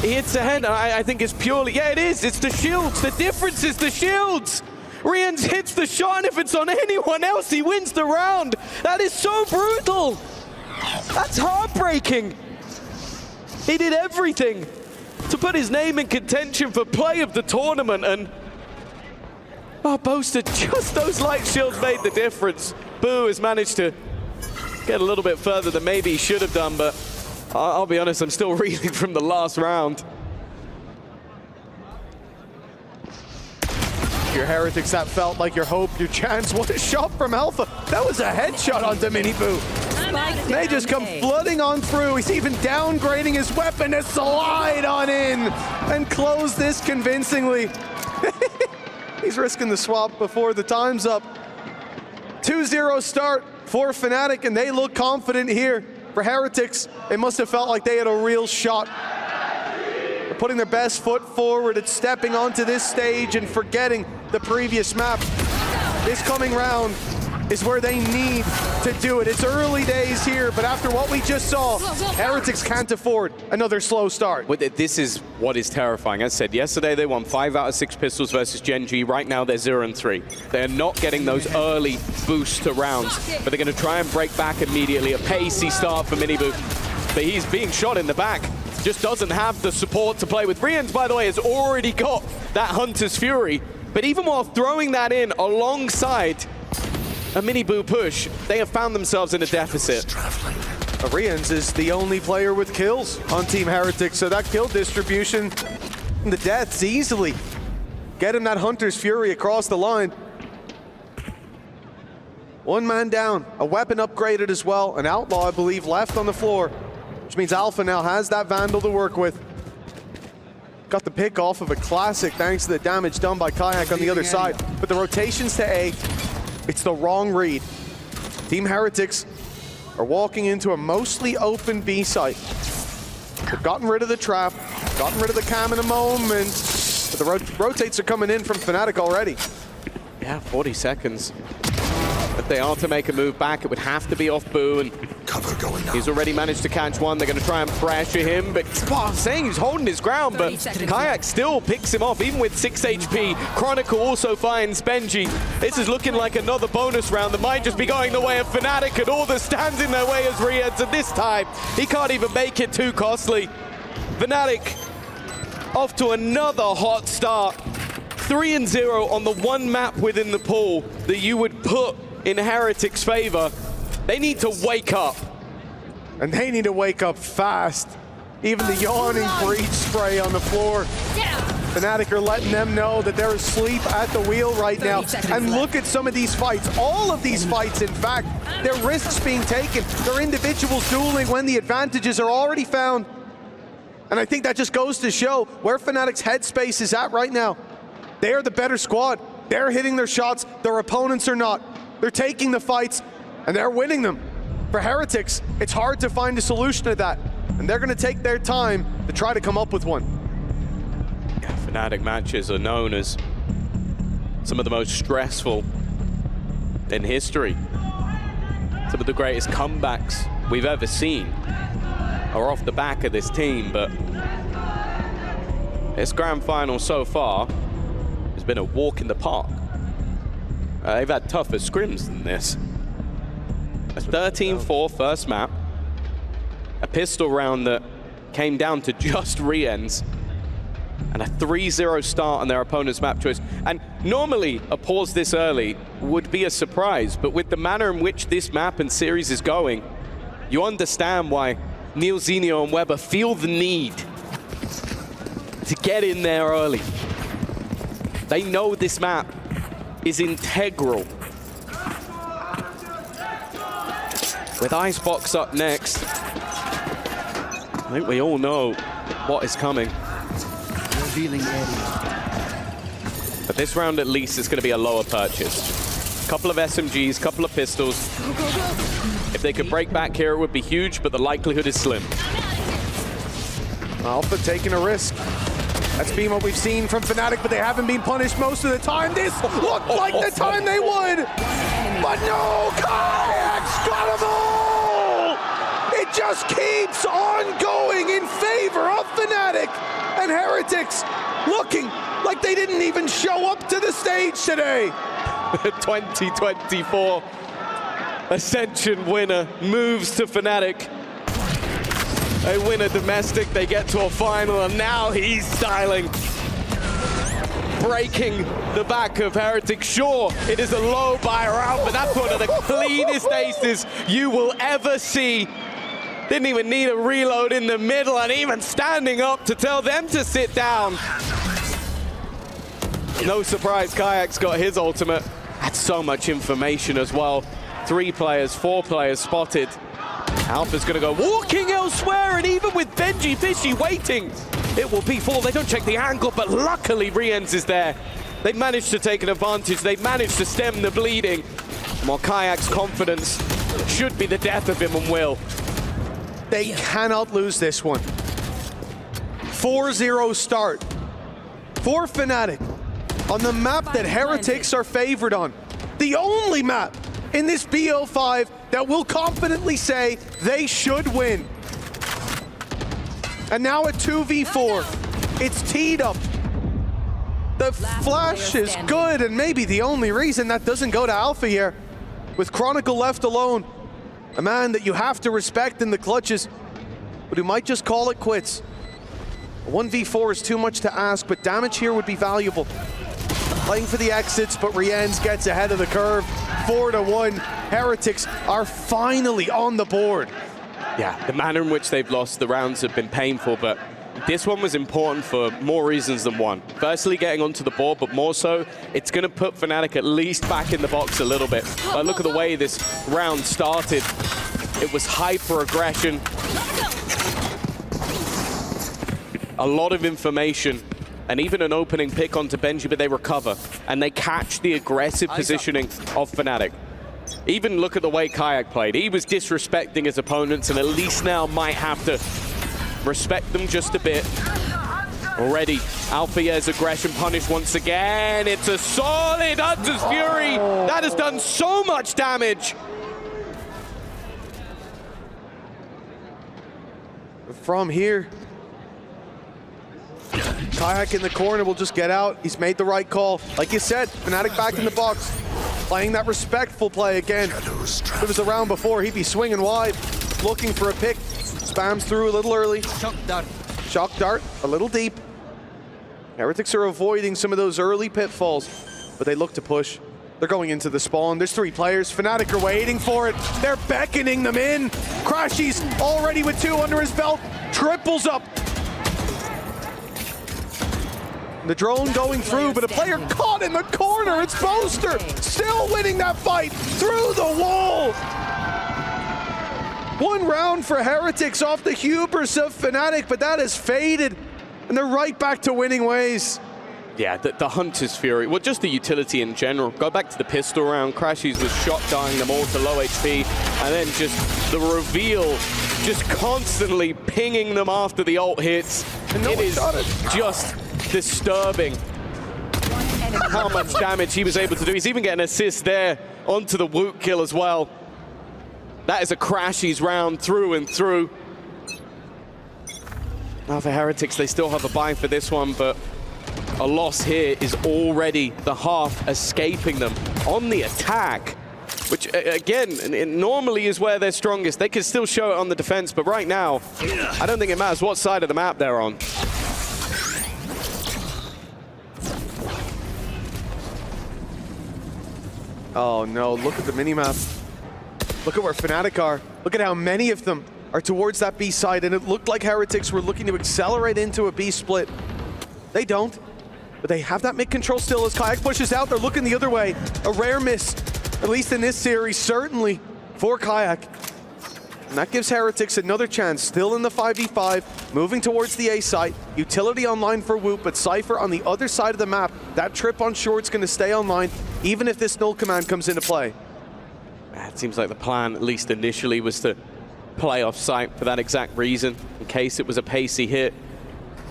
He hits the head. I think it's purely, yeah, it is. It's the shields. The difference is the shields. Rians hits the shot, and if it's on anyone else, he wins the round. That is so brutal. That's heartbreaking. He did everything to put his name in contention for play of the tournament, and Boaster, just those light shields made the difference. Boo has managed to get a little bit further than maybe he should have done, but I'll be honest, I'm still reeling from the last round. Your Heretics, that felt like your hope, your chance. What a shot from Alpha. That was a headshot on Dominiboo. They just come flooding on through. He's even downgrading his weapon to slide on in and close this convincingly. He's risking the swap before the time's up. 2-0 start for Fnatic, and they look confident here. For Heretics, it must have felt like they had a real shot. They're putting their best foot forward and stepping onto this stage and forgetting the previous map. This coming round is where they need to do it. It's early days here, but after what we just saw, Heretics can't afford another slow start. This is what is terrifying. As I said, yesterday they won 5 out of 6 pistols versus Gen G. Right now they're 0-3. They're not getting those early boosts to rounds, but they're going to try and break back immediately. A pacey start for Miniboo, but he's being shot in the back. Just doesn't have the support to play with. Rians, by the way, has already got that Hunter's Fury, but even while throwing that in alongside a Miniboo push, they have found themselves in a deficit. Rians is the only player with kills on Team Heretics, so that kill distribution and the deaths easily get him that Hunter's Fury across the line. One man down, a weapon upgraded as well, an Outlaw, I believe, left on the floor, which means Alpha now has that Vandal to work with. Got the pick off of a classic thanks to the damage done by Kayak on the other side, but the rotations to A, it's the wrong read. Team Heretics are walking into a mostly open B site. They've gotten rid of the trap, gotten rid of the cam in a moment, but the rotates are coming in from Fnatic already. Yeah, 40 seconds. If they are to make a move back, it would have to be off Boo, and cover going down. He's already managed to catch one. They're going to try and pressure him, but I'm saying he's holding his ground, but Kayak still picks him off, even with 6 HP. Chronicle also finds Benji. This is looking like another bonus round that might just be going the way of Fnatic, and all that stands in their way is Rians, and this time, he can't even make it too costly. Fnatic off to another hot start. 3-0 on the one map within the pool that you would put in Heretics' favor. They need to wake up. And they need to wake up fast. Even the yawning breach spray on the floor. Fnatic are letting them know that they're asleep at the wheel right now. And look at some of these fights. All of these fights, in fact, they're risks being taken. They're individuals dueling when the advantages are already found. And I think that just goes to show where Fnatic's headspace is at right now. They are the better squad. They're hitting their shots. Their opponents are not. They're taking the fights, and they're winning them. For Heretics, it's hard to find a solution to that, and they're going to take their time to try to come up with one. Yeah, Fnatic matches are known as some of the most stressful in history. Some of the greatest comebacks we've ever seen are off the back of this team, but this grand final so far has been a walk in the park. They've had tougher scrims than this. A 13-4 first map, a pistol round that came down to just Rians, and a 3-0 start on their opponent's map choice. And normally, a pause this early would be a surprise, but with the manner in which this map and series is going, you understand why Neil, Zenio, and Weber feel the need to get in there early. They know this map is integral. With Icebox up next, I think we all know what is coming. Revealing area. But this round at least is going to be a lower purchase. Couple of SMGs, couple of pistols. If they could break back here, it would be huge, but the likelihood is slim. Alpha taking a risk. That's been what we've seen from Fnatic, but they haven't been punished most of the time. This looked like the time they would. But no, Kayak's got them all! It just keeps on going in favor of Fnatic. And Heretics looking like they didn't even show up to the stage today. 2024 Ascension winner moves to Fnatic. They win a domestic, they get to a final, and now he's styling. Breaking the back of Heretics. Sure, it is a low buy round, but that's one of the cleanest aces you will ever see. Didn't even need a reload in the middle, and even standing up to tell them to sit down. No surprise, Kayak's got his ultimate. That's so much information as well. 3 players, 4 players spotted. Alpha's gonna go walking elsewhere, and even with Benji Fishy waiting, it will be 4. They don't check the angle, but luckily Riens is there. They managed to take an advantage. They managed to stem the bleeding. While Kayak's confidence should be the death of him and will. They cannot lose this one. 4-0 start for Fnatic on the map that Heretics are favored on. The only map in this BO5 that will confidently say they should win. And now at 2v4, it's teed up. The flash is good, and maybe the only reason that doesn't go to Alpha here. With Chronicle left alone, a man that you have to respect in the clutches, but who might just call it quits. 1v4 is too much to ask, but damage here would be valuable. Playing for the exits, but Riens gets ahead of the curve. 4-1. Heretics are finally on the board. Yeah, the manner in which they've lost the rounds have been painful, but this one was important for more reasons than one. Firstly, getting onto the board, but more so, it's going to put Fnatic at least back in the box a little bit. But look at the way this round started. It was hyper-aggression. A lot of information, and even an opening pick onto Benji, but they recover, and they catch the aggressive positioning of Fnatic. Even look at the way Kayak played. He was disrespecting his opponents, and at least now might have to respect them just a bit. Already, Alpha's aggression punished once again. It's a solid Hunter's Fury. That has done so much damage. From here, Kayak in the corner will just get out. He's made the right call. Like you said, Fnatic back in the box. Playing that respectful play again. If it was a round before, he'd be swinging wide, looking for a pick. Spams through a little early. Shock dart, a little deep. Heretics are avoiding some of those early pitfalls, but they look to push. They're going into the spawn. There's 3 players. Fnatic are waiting for it. They're beckoning them in. Crashy's already with 2 under his belt. Triples up. The drone going through, but a player caught in the corner. It's Boaster still winning that fight through the wall. 1 round for Heretics off the hubris of Fnatic, but that has faded, and they're right back to winning ways. Yeah, the Hunter's Fury, well, just the utility in general. Go back to the pistol round. Crashies was shot dying them all to low HP, and then just the reveal, just constantly pinging them after the ult hits. And no it one is shot it. just disturbing how much damage he was able to do. He's even getting an assist there onto the Woot kill as well. That is a Crashies round through and through. Now for Heretics, they still have a buy for this one, but a loss here is already the half escaping them on the attack, which again, it normally is where they're strongest. They can still show it on the defense, but right now, I don't think it matters what side of the map they're on. Oh no, look at the minimap. Look at where Fnatic are. Look at how many of them are towards that B side, and it looked like Heretics were looking to accelerate into a B split. They don't, but they have that mid control still as Kayak pushes out. They're looking the other way. A rare miss, at least in this series, certainly for Kayak. And that gives Heretics another chance, still in the 5v5, moving towards the A site. Utility online for Woot, but Cypher on the other side of the map. That trip on short's gonna stay online, even if this null command comes into play. It seems like the plan, at least initially, was to play off site for that exact reason, in case it was a pacey hit.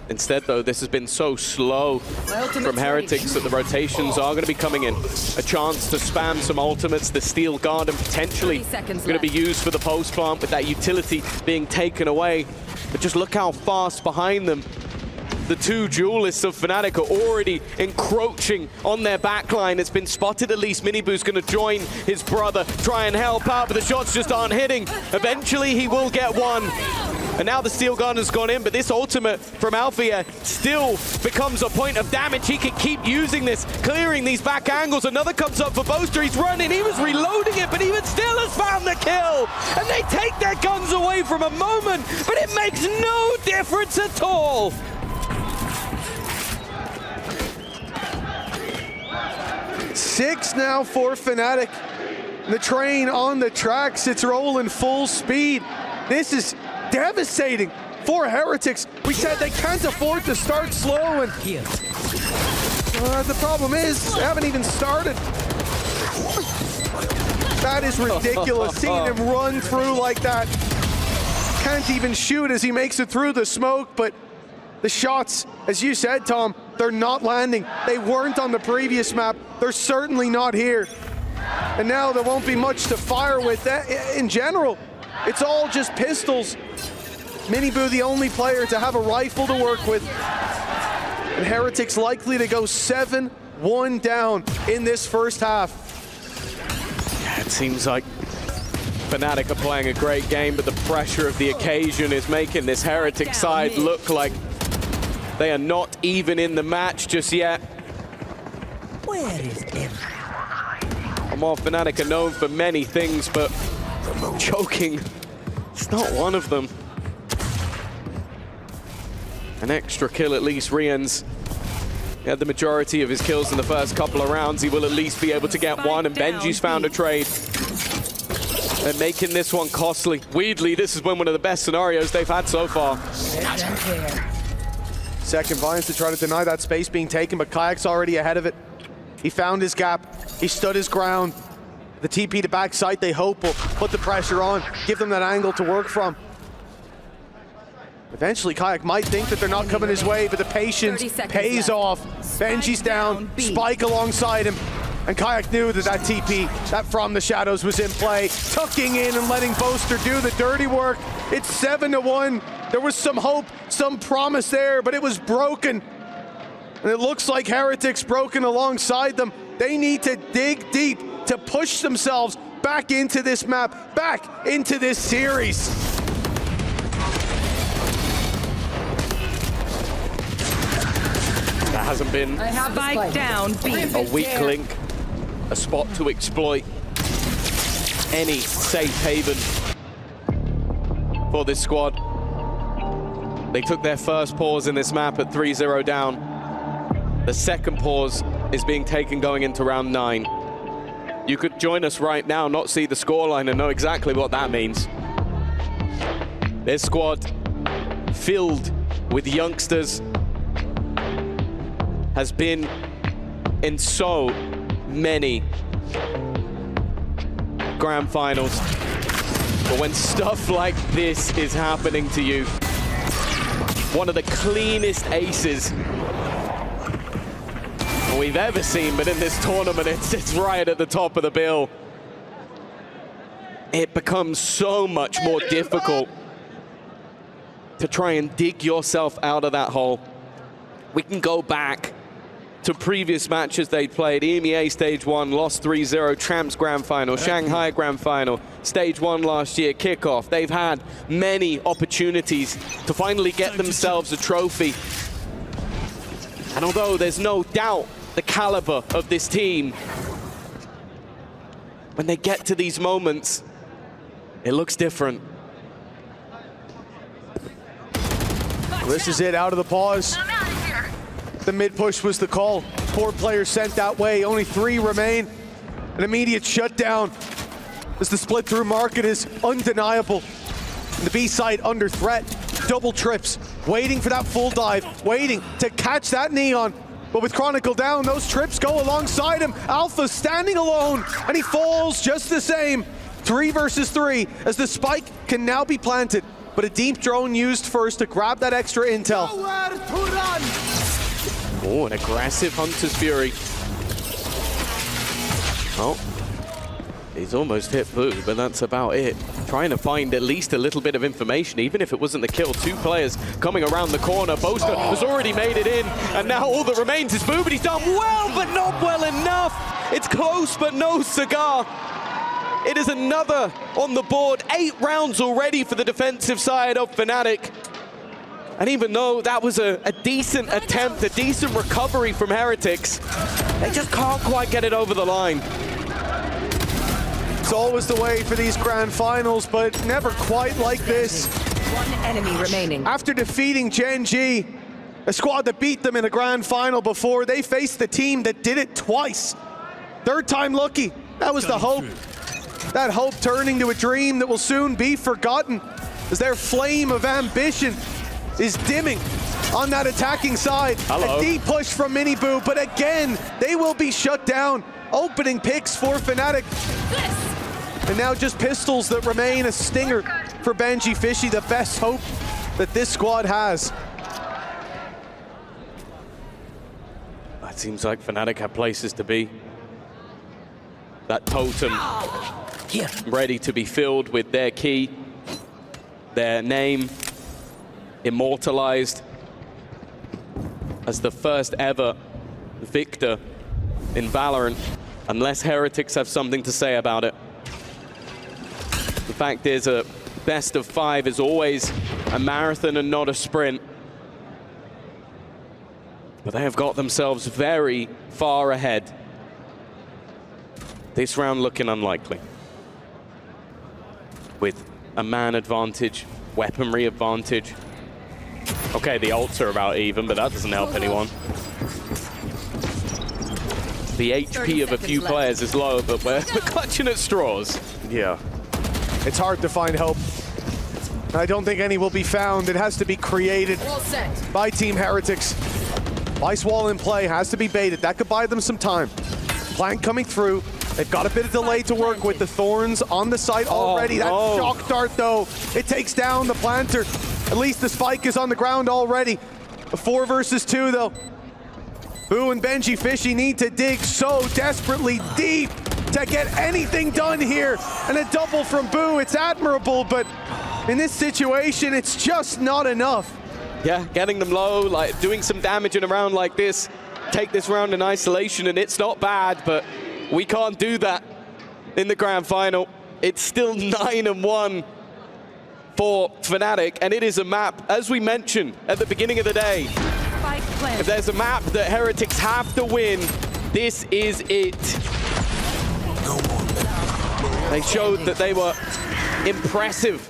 Instead, though, this has been so slow from Heretics that the rotations are going to be coming in. A chance to spam some ultimates, the Steel Garden potentially going to be used for the post plant with that utility being taken away. But just look how fast behind them The two duelists of Fnatic are already encroaching on their backline. It's been spotted at least. Miniboo's going to join his brother, try and help out, but the shots just aren't hitting. Eventually, he will get one. And now the Steel Gun has gone in, but this ultimate from Alfia still becomes a point of damage. He can keep using this, clearing these back angles. Another comes up for Boaster. He's running. He was reloading it, but even still has found the kill. And they take their guns away from a moment, but it makes no difference at all. Six now for Fnatic. The train on the tracks, it's rolling full speed. This is devastating for Heretics. We said they can't afford to start slow, and the problem is they haven't even started. That is ridiculous, seeing him run through like that. Can't even shoot as he makes it through the smoke, but the shots, as you said, Tom, they're not landing. They weren't on the previous map. They're certainly not here. And now there won't be much to fire with. In general, it's all just pistols. Miniboo, the only player to have a rifle to work with. And Heretics likely to go 7-1 down in this first half. Yeah, it seems like Fnatic are playing a great game, but the pressure of the occasion is making this Heretic side look like they are not even in the match just yet. Where is everyone? While Fnatic are known for many things, but choking, it's not one of them. An extra kill at least. Rian's had the majority of his kills in the first couple of rounds. He will at least be able to get one, and Benji's found a trade. They're making this one costly. Weirdly, this has been one of the best scenarios they've had so far. Second Vines to try to deny that space being taken, but Kayak's already ahead of it. He found his gap. He stood his ground. The TP to backside, they hope, will put the pressure on, give them that angle to work from. Eventually, Kayak might think that they're not coming his way, but the patience pays off. Benji's down, Spike alongside him, and Kayak knew that that TP, that from the shadows was in play, tucking in and letting Boaster do the dirty work. It's 7-1. There was some hope, some promise there, but it was broken. And it looks like Heretics broken alongside them. They need to dig deep to push themselves back into this map, back into this series. That hasn't been Spike down, B. a weak link, a spot to exploit, any safe haven for this squad. They took their first pause in this map at 3-0 down. The second pause is being taken going into round 9. You could join us right now, not see the scoreline, and know exactly what that means. This squad, filled with youngsters, has been in so many grand finals. But when stuff like this is happening to you, one of the cleanest aces we've ever seen, but in this tournament, it's right at the top of the bill. It becomes so much more difficult to try and dig yourself out of that hole. We can go back to previous matches they played. EMEA Stage 1, lost 3-0, Champs Grand Final, Shanghai Grand Final, Stage 1 last year, kickoff. They've had many opportunities to finally get themselves a trophy. And although there's no doubt the caliber of this team, when they get to these moments, it looks different. Well, this is it, out of the pause. The mid push was the call. 4 players sent that way, only 3 remain. An immediate shutdown as the split through market is undeniable. And the B side under threat, double trips, waiting for that full dive, waiting to catch that Neon. But with Chronicle down, those trips go alongside him. Alpha standing alone, and he falls just the same. 3 versus 3, as the spike can now be planted. But a deep drone used first to grab that extra intel. Nowhere to run! Oh, an aggressive Hunter's Fury. Oh, He's almost hit Boo, but that's about it. Trying to find at least a little bit of information, even if it wasn't the kill. Two players coming around the corner. Boaster has already made it in, and now all that remains is Boo, but he's done well, but not well enough. It's close, but no cigar. It is another on the board. 8 rounds already for the defensive side of Fnatic. And even though that was a decent attempt, a decent recovery from Heretics, they just can't quite get it over the line. It's always the way for these grand finals, but never quite like this. One enemy remaining. After defeating Gen G, a squad that beat them in a grand final before, they faced the team that did it twice. Third time lucky. That was the hope. That hope turning to a dream that will soon be forgotten as their flame of ambition is dimming on that attacking side. Hello. A deep push from Miniboo, but again, they will be shut down. Opening picks for Fnatic. And now just pistols that remain, a stinger for Benji Fishy, the best hope that this squad has. It seems like Fnatic have places to be. That totem ready to be filled with their key, their name immortalized as the first ever victor in Valorant, unless Heretics have something to say about it. The fact is, a best of 5 is always a marathon and not a sprint. But they have got themselves very far ahead. This round looking unlikely. With a man advantage, weaponry advantage. Okay, the ults are about even, but that doesn't help anyone. The HP of a few players is low, but we're clutching at straws. Yeah. It's hard to find hope. I don't think any will be found. It has to be created by Team Heretics. Ice wall in play, has to be baited. That could buy them some time. Plant coming through. They've got a bit of delay to work with. The Thorns on the site already. That shock dart, though, it takes down the planter. At least the spike is on the ground already. A 4 versus 2, though. Boo and Benji Fishy need to dig so desperately deep to get anything done here. And a double from Boo, it's admirable, but in this situation, it's just not enough. Yeah, getting them low, like doing some damage in a round like this. Take this round in isolation, and it's not bad, but we can't do that in the grand final. It's still 9-1 for Fnatic, and it is a map, as we mentioned at the beginning of the day, if there's a map that Heretics have to win, this is it. They showed that they were impressive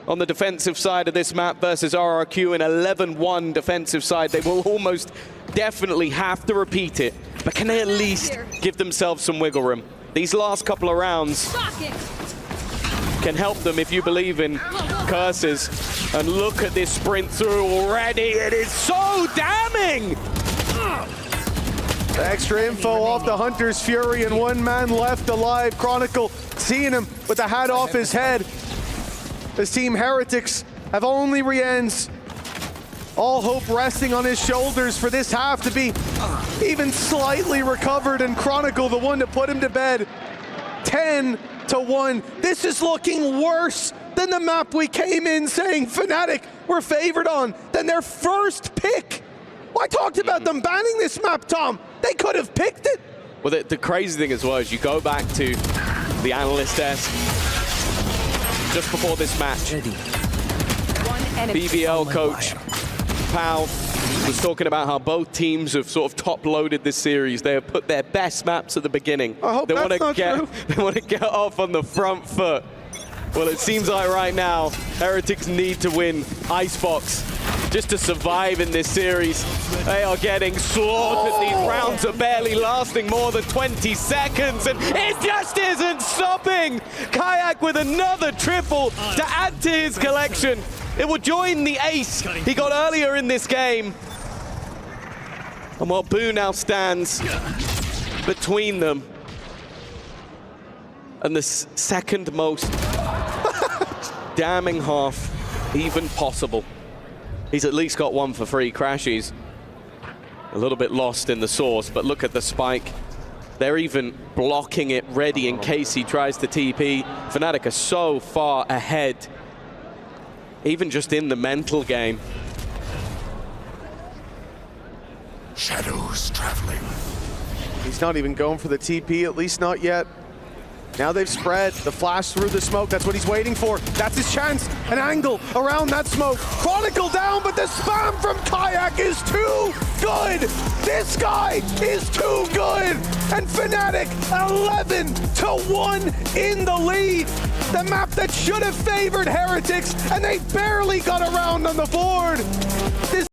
on the defensive side of this map versus RRQ, an 11-1 defensive side. They will almost definitely have to repeat it, but can they at least give themselves some wiggle room? These last couple of rounds can help them if you believe in curses. And look at this sprint through already. It is so damning! Extra info off the Hunter's Fury, and one man left alive. Chronicle seeing him with the hat off his head. This Team Heretics have only Rien's. All hope resting on his shoulders for this half to be even slightly recovered, and Chronicle the one to put him to bed. 10-1. This is looking worse than the map we came in saying Fnatic were favored on, than their first pick. Well, I talked about them banning this map, Tom. They could have picked it. Well, the crazy thing as well is you go back to the analyst desk just before this match. BBL coach Pau was talking about how both teams have sort of top-loaded this series. They have put their best maps at the beginning. I hope that's not true. They want to get off on the front foot. Well, it seems like right now, Heretics need to win Icebox just to survive in this series. They are getting slaughtered. These rounds are barely lasting more than 20 seconds, and it just isn't stopping. Kayak with another triple to add to his collection. It will join the ace he got earlier in this game. And while Boo now stands between them and the second most damning half even possible. He's at least got one for free. Crashies a little bit lost in the source, but look at the spike They're even blocking it ready in case he tries to TP. Fnatic are so far ahead, even just in the mental game. Shadows traveling. He's not even going for the TP, at least not yet. Now they've spread the flash through the smoke. That's what he's waiting for. That's his chance. An angle around that smoke. Chronicle down, but the spam from Kayak is too good. This guy is too good. And Fnatic 11-1 in the lead. The map that should have favored Heretics, and they barely got around on the board. This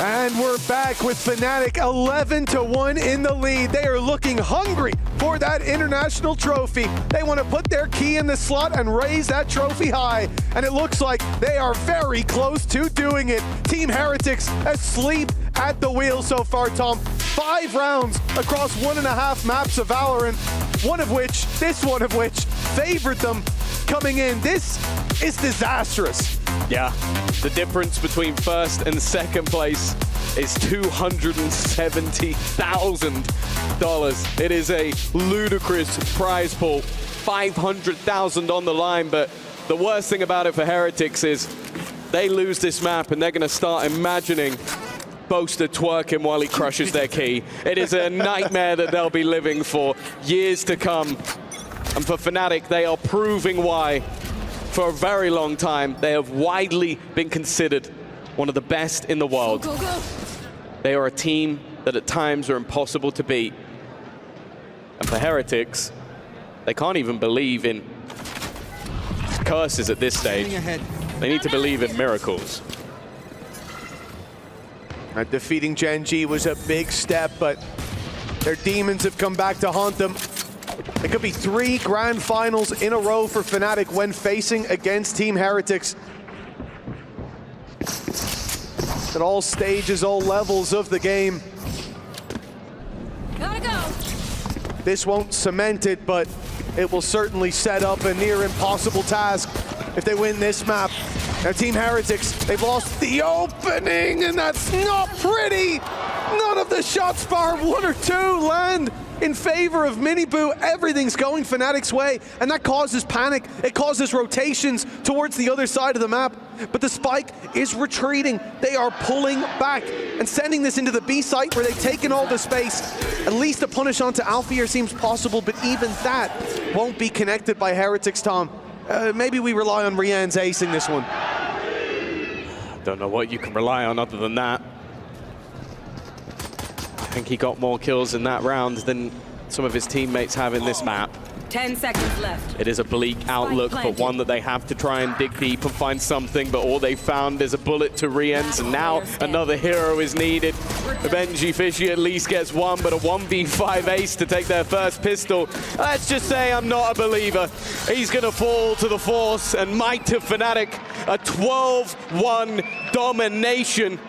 And we're back with Fnatic 11-1 in the lead. They are looking hungry for that international trophy. They want to put their key in the slot and raise that trophy high. And it looks like they are very close to doing it. Team Heretics asleep at the wheel so far, Tom. 5 rounds across 1.5 maps of Valorant, this one of which favored them coming in. This is disastrous. Yeah, the difference between first and second place is $270,000. It is a ludicrous prize pool, $500,000 on the line, but the worst thing about it for Heretics is they lose this map and they're gonna start imagining Boaster twerking while he crushes their key. It is a nightmare that they'll be living for years to come. And for Fnatic, they are proving why. For a very long time, they have widely been considered one of the best in the world. Go, go, go. They are a team that at times are impossible to beat. And for Heretics, they can't even believe in curses at this stage. They need to believe in miracles. Defeating Gen G was a big step, but their demons have come back to haunt them. It could be 3 grand finals in a row for Fnatic when facing against Team Heretics. At all stages, all levels of the game. Gotta go. This won't cement it, but it will certainly set up a near impossible task if they win this map. Now Team Heretics, they've lost the opening, and that's not pretty. None of the shots bar 1 or 2 land in favor of Miniboo. Everything's going Fnatic's way, and that causes panic. It causes rotations towards the other side of the map. But the Spike is retreating. They are pulling back and sending this into the B site where they've taken all the space. At least a punish onto Alfier seems possible, but even that won't be connected by Heretics, Tom. Maybe we rely on Rian's acing this one. Don't know what you can rely on other than that. I think he got more kills in that round than some of his teammates have in this map. 10 seconds left. It is a bleak outlook, but one that they have to try and dig deep and find something, but all they found is a bullet to Rien's, and now another hero is needed. Benji Fishy at least gets one, but a 1v5 ace to take their first pistol. Let's just say I'm not a believer. He's gonna fall to the force, and might to Fnatic, a 12-1 domination.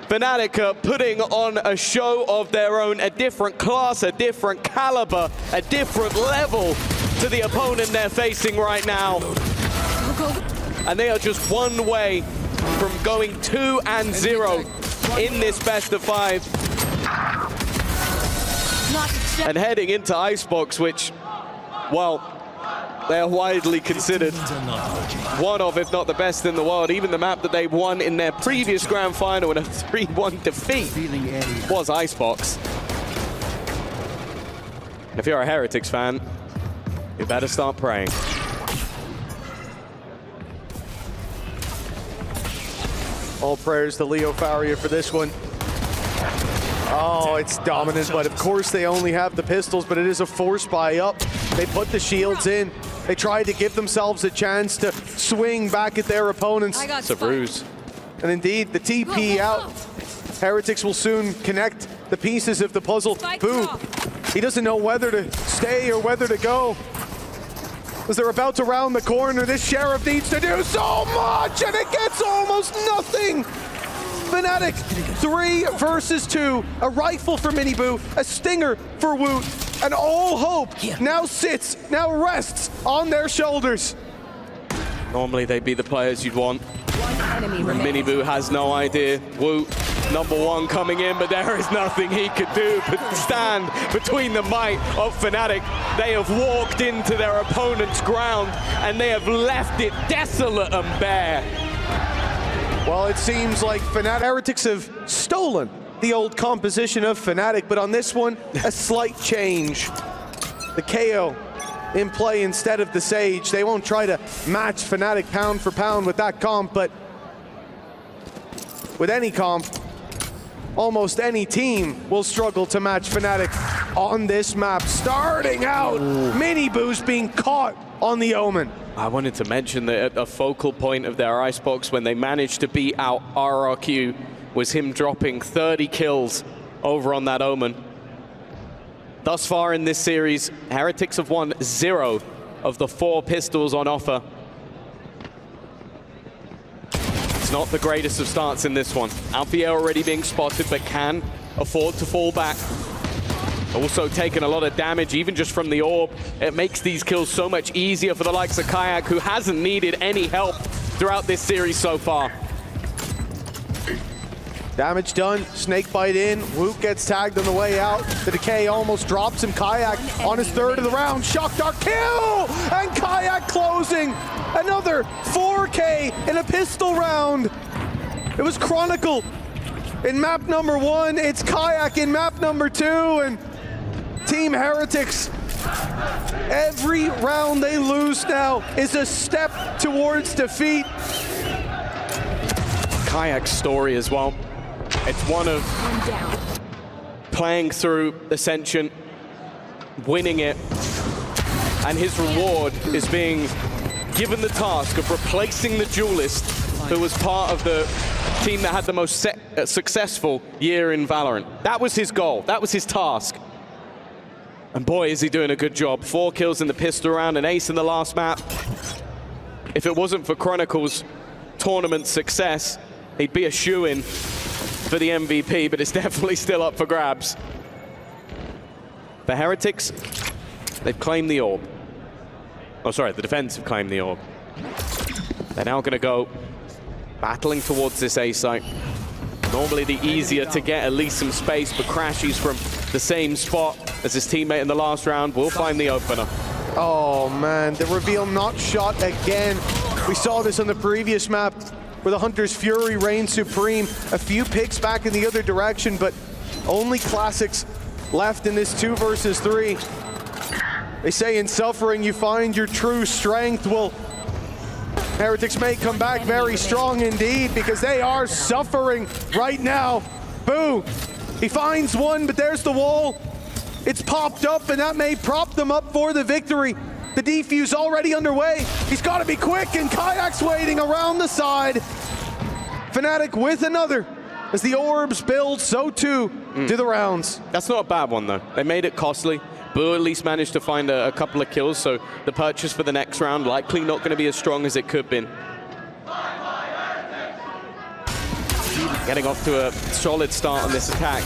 Fnatic are putting on a show of their own, a different class, a different caliber, a different level to the opponent they're facing right now. And they are just one way from going 2-0 in this best of 5. And heading into Icebox, which, well, they are widely considered one of, if not the best in the world. Even the map that they won in their previous grand final in a 3-1 defeat was Icebox. If you're a Heretics fan, you better start praying. All prayers to Leo Faria for this one. Oh, it's dominant, but of course they only have the pistols, but it is a force buy up. They put the shields in. They tried to give themselves a chance to swing back at their opponents. It's a ruse. And indeed, the TP out. Heretics will soon connect the pieces of the puzzle. Boo, he doesn't know whether to stay or whether to go. As they're about to round the corner, this Sheriff needs to do so much, and it gets almost nothing. Fnatic, 3 versus 2, a rifle for Miniboo, a stinger for Woot, and all hope now rests on their shoulders. Normally they'd be the players you'd want. One enemy remaining. Miniboo has no idea. Woot, #1 coming in, but there is nothing he could do but stand between the might of Fnatic. They have walked into their opponent's ground and they have left it desolate and bare. Well, it seems like Heretics have stolen the old composition of Fnatic, but on this one, a slight change. The KO in play instead of the Sage. They won't try to match Fnatic pound for pound with that comp, but with any comp, almost any team will struggle to match Fnatic on this map. Starting out, Miniboo's being caught on the Omen. I wanted to mention that a focal point of their Icebox when they managed to beat out RRQ was him dropping 30 kills over on that Omen. Thus far in this series, Heretics have won 0 of the 4 pistols on offer. It's not the greatest of starts in this one. Alfier already being spotted, but can afford to fall back. Also taking a lot of damage, even just from the orb. It makes these kills so much easier for the likes of Kayak, who hasn't needed any help throughout this series so far. Damage done, snakebite in, Woot gets tagged on the way out. The decay almost drops him. Kayak on his 3rd of the round. Shock Dart kill! And Kayak closing another 4K in a pistol round. It was Chronicle in map #1. It's Kayak in map #2, and Team Heretics, every round they lose now is a step towards defeat. Kayak's story as well. It's one of playing through Ascension, winning it, and his reward is being given the task of replacing the duelist who was part of the team that had the most successful year in Valorant. That was his goal, that was his task. And boy, is he doing a good job. 4 kills in the pistol round, an ace in the last map. If it wasn't for Chronicle's tournament success, he'd be a shoo-in for the MVP, but it's definitely still up for grabs. For Heretics, they've claimed the orb. Oh, sorry, the defense have claimed the orb. They're now gonna go battling towards this A site. Normally the easier to get at least some space, but Crashy's from the same spot as his teammate in the last round will find the opener. Oh man, the reveal not shot again. We saw this on the previous map where the Hunter's Fury reigned supreme. A few picks back in the other direction, but only classics left in this 2 versus 3. They say in suffering you find your true strength. Well, Heretics may come back very strong indeed, because they are suffering right now. Boo! He finds one, but there's the wall. It's popped up, and that may prop them up for the victory. The defuse already underway. He's got to be quick, and Kayak's waiting around the side. Fnatic with another. As the orbs build, so too do the rounds. That's not a bad one, though. They made it costly. Boo at least managed to find a couple of kills, so the purchase for the next round likely not going to be as strong as it could have been. Getting off to a solid start on this attack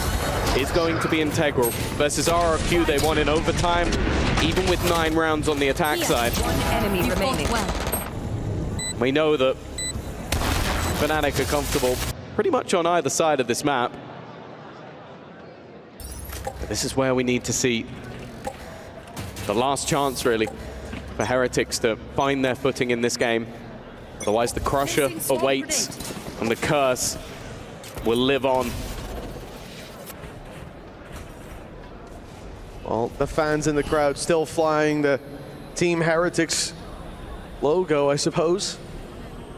is going to be integral. Versus RRQ, they won in overtime, even with 9 rounds on the attack side. One enemy remaining. We know that Fnatic are comfortable pretty much on either side of this map. But this is where we need to see the last chance, really, for Heretics to find their footing in this game. Otherwise, the Crusher awaits, and the Curse will live on. Well, the fans in the crowd still flying the Team Heretics logo, I suppose.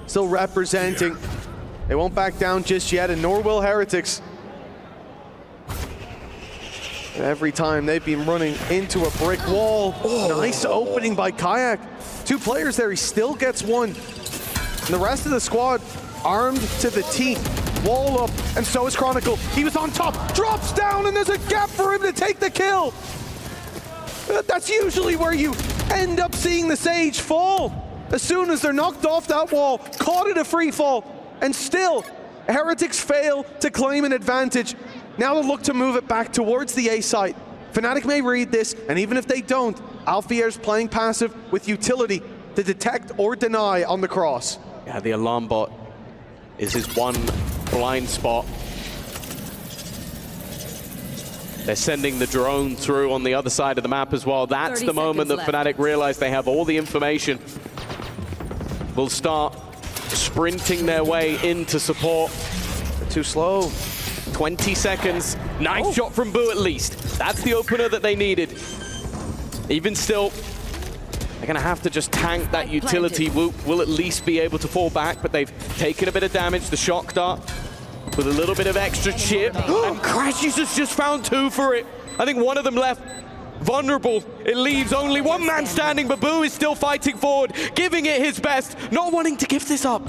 Still representing They won't back down just yet, and nor will Heretics. Every time they've been running into a brick wall. Nice opening by Kayak. 2 players there, he still gets one. And the rest of the squad armed to the teeth. Wall up, and so is Chronicle. He was on top, drops down, and there's a gap for him to take the kill. That's usually where you end up seeing the Sage fall. As soon as they're knocked off that wall, caught at a free fall, and still, Heretics fail to claim an advantage. Now they'll look to move it back towards the A site. Fnatic may read this, and even if they don't, Alfier's playing passive with utility to detect or deny on the cross. Yeah, the alarm bot is his one blind spot. They're sending the drone through on the other side of the map as well. That's the moment that Fnatic realize they have all the information. Will start sprinting their way into support. They're too slow. 20 seconds. Nice shot from Boo at least. That's the opener that they needed. Even still, they're going to have to just tank that utility. Will at least be able to fall back, but they've taken a bit of damage. The shock dart with a little bit of extra chip. And Crashies has just found 2 for it. I think one of them left vulnerable. It leaves only one man standing, but Boo is still fighting forward, giving it his best, not wanting to give this up.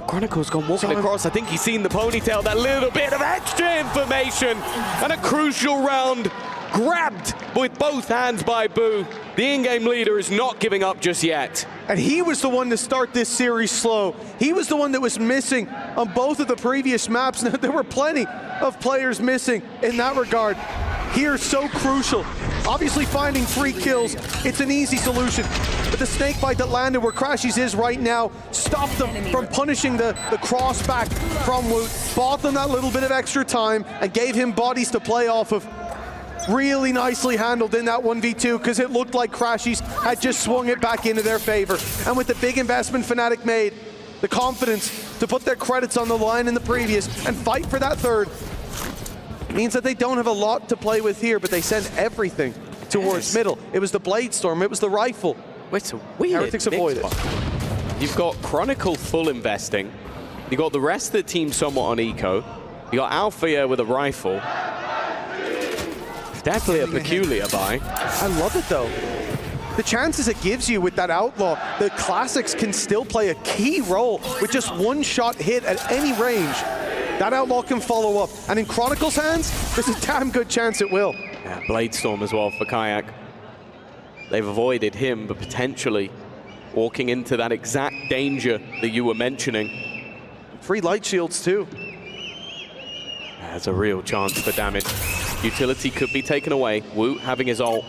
Chronicle's gone walking across. I think he's seen the ponytail, that little bit of extra information, and a crucial round grabbed with both hands by Boo. The in-game leader is not giving up just yet. And he was the one to start this series slow. He was the one that was missing on both of the previous maps. Now, there were plenty of players missing in that regard. Here, so crucial. Obviously finding 3 kills, it's an easy solution. But the snake bite that landed where Crashies is right now stopped them from punishing the cross back from Woot, bought them that little bit of extra time, and gave him bodies to play off of. Really nicely handled in that 1v2, because it looked like Crashies had just swung it back into their favor. And with the big investment Fnatic made, the confidence to put their credits on the line in the previous and fight for that 3rd, means that they don't have a lot to play with here, but they send everything towards middle. It was the Blade Storm, it was the rifle. It's a weird Heretics avoid it. You've got Chronicle full investing. You've got the rest of the team somewhat on eco. You got Alfia with a rifle. Definitely a peculiar buy. I love it though. The chances it gives you with that Outlaw, the classics can still play a key role with just 1 shot hit at any range. That Outlaw can follow up. And in Chronicle's hands, there's a damn good chance it will. Yeah, Blade Storm as well for Kayak. They've avoided him, but potentially walking into that exact danger that you were mentioning. 3 light shields too. There's a real chance for damage. Utility could be taken away. Woot having his ult.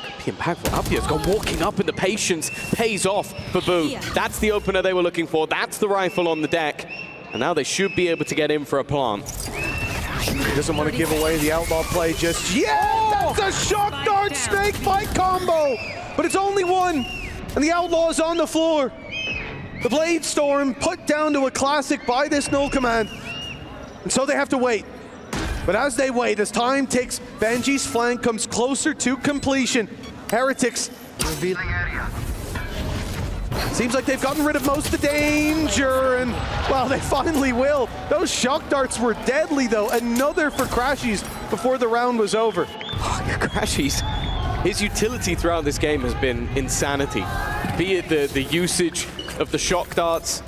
Could be impactful. Alfia's gone walking up, and the patience pays off for Boo. That's the opener they were looking for. That's the rifle on the deck. And now they should be able to get in for a plant. He doesn't want to give away the Outlaw play just yet. That's a shock dart snake bite combo. But it's only 1, and the Outlaw is on the floor. The Blade Storm put down to a classic by this null command. And so they have to wait. But as they wait, as time ticks, Benji's flank comes closer to completion. Heretics. Revealing area. Seems like they've gotten rid of most of the danger, and, well, they finally will. Those shock darts were deadly, though. Another for Crashies before the round was over. Crashies, his utility throughout this game has been insanity. Be it the usage of the shock darts,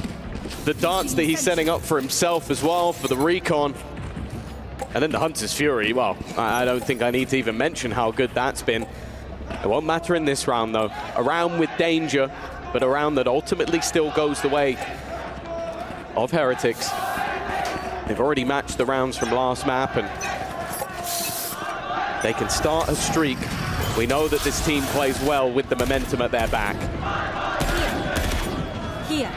the darts that he's setting up for himself as well, for the recon. And then the Hunter's Fury, well, I don't think I need to even mention how good that's been. It won't matter in this round, though. A round with danger, but a round that ultimately still goes the way of Heretics. They've already matched the rounds from last map, and they can start a streak. We know that this team plays well with the momentum at their back. Here.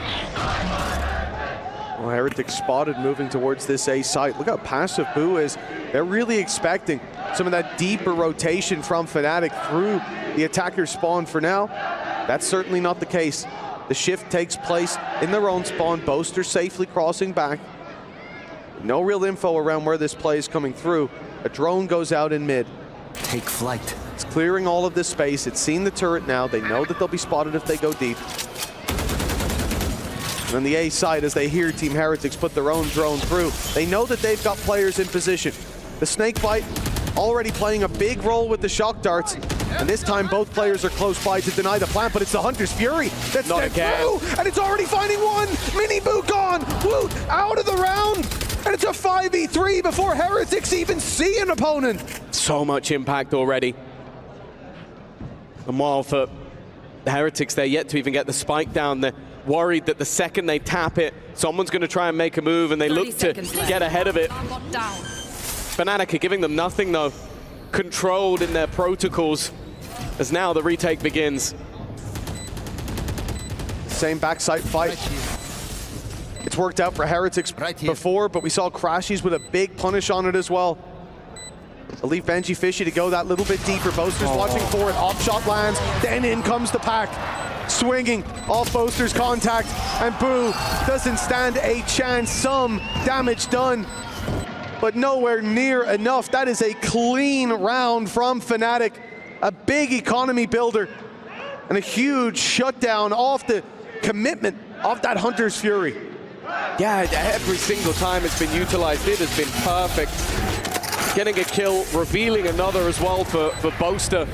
Well, Heretics spotted moving towards this A site. Look how passive Boo is. They're really expecting some of that deeper rotation from Fnatic through the attacker spawn. For now, that's certainly not the case. The shift takes place in their own spawn. Boaster safely crossing back. No real info around where this play is coming through. A drone goes out in mid. Take flight. It's clearing all of this space. It's seen the turret now. They know that they'll be spotted if they go deep. On the A side, as they hear Team Heretics put their own drone through, they know that they've got players in position. The Snakebite already playing a big role with the shock darts, and this time both players are close by to deny the plant, but it's the Hunter's Fury that's Not again. through, and it's already finding one! Miniboo gone! Woot out of the round! And it's a 5v3 before Heretics even see an opponent! So much impact already. And while for the Heretics, they're yet to even get the spike down. They're worried that the second they tap it, someone's going to try and make a move, and they look to get ahead of it. Fnatic are giving them nothing, though. Controlled in their protocols, as now the retake begins. Same backside fight. It's worked out for Heretics before, but we saw Crashies with a big punish on it as well. They'll leave Benji Fishy to go that little bit deeper. Boaster's watching for it. Off shot lands. Then in comes the pack. Swinging off Boaster's contact. And Boo doesn't stand a chance. Some damage done, but nowhere near enough. That is a clean round from Fnatic. A big economy builder. And a huge shutdown off the commitment of that Hunter's Fury. Yeah, every single time it's been utilized, it has been perfect. Getting a kill, revealing another as well for Boaster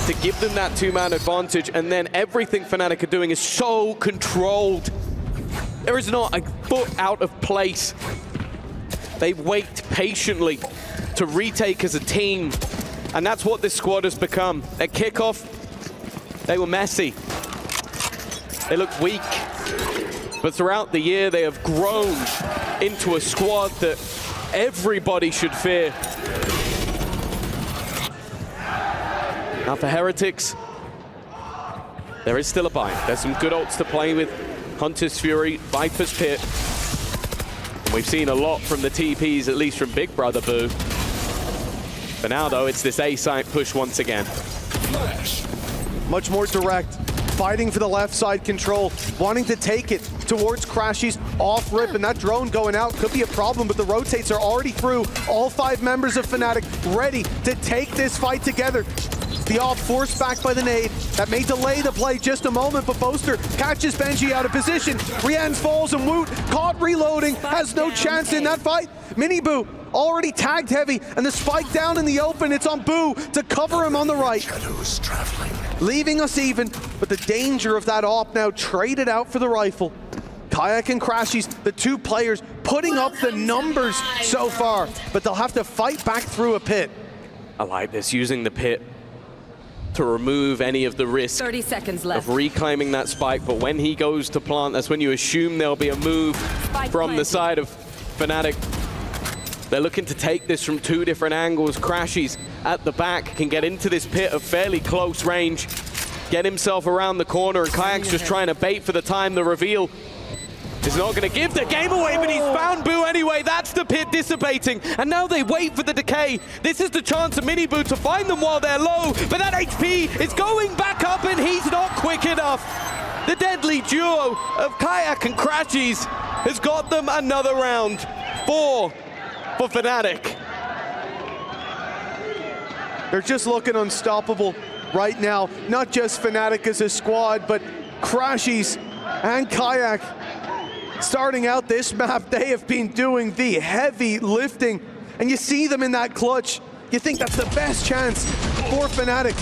to give them that two-man advantage, and then everything Fnatic are doing is so controlled. There is not a foot out of place. They wait patiently to retake as a team, and that's what this squad has become. At kickoff, they were messy. They looked weak. But throughout the year, they have grown into a squad that everybody should fear. Now for Heretics, there is still a bind. There's some good ults to play with. Hunter's Fury, Viper's Pit. And we've seen a lot from the TPs, at least from Big Brother Boo. For now, though, it's this A site push once again. Much more direct. Fighting for the left side control, wanting to take it towards Crashies, off rip, and that drone going out could be a problem, but the rotates are already through. All 5 members of Fnatic ready to take this fight together. The off forced back by the nade. That may delay the play just a moment, but Boaster catches Benji out of position. Rian's falls and Woot, caught reloading, has no chance in that fight. Miniboo already tagged heavy, and the spike down in the open. It's on Boo to cover him on the right. Shadows traveling. Leaving us even, but the danger of that op now traded out for the rifle. Kayak and Crashies, the 2 players putting up the numbers so far, but they'll have to fight back through a pit. I like this, using the pit to remove any of the risk 30 seconds left. of reclaiming that spike, but when he goes to plant, that's when you assume there'll be a move from the side of Fnatic. They're looking to take this from 2 different angles. Crashies at the back can get into this pit of fairly close range, get himself around the corner, and Kayak's just trying to bait for the time. The reveal is not going to give the game away, but he's found Boo anyway. That's the pit dissipating, and now they wait for the decay. This is the chance of Miniboo to find them while they're low, but that HP is going back up, and he's not quick enough. The deadly duo of Kayak and Crashies has got them another round. 4 for Fnatic. They're just looking unstoppable right now. Not just Fnatic as a squad, but Crashies and Kayak. Starting out this map, they have been doing the heavy lifting, and you see them in that clutch. You think that's the best chance for Fnatic,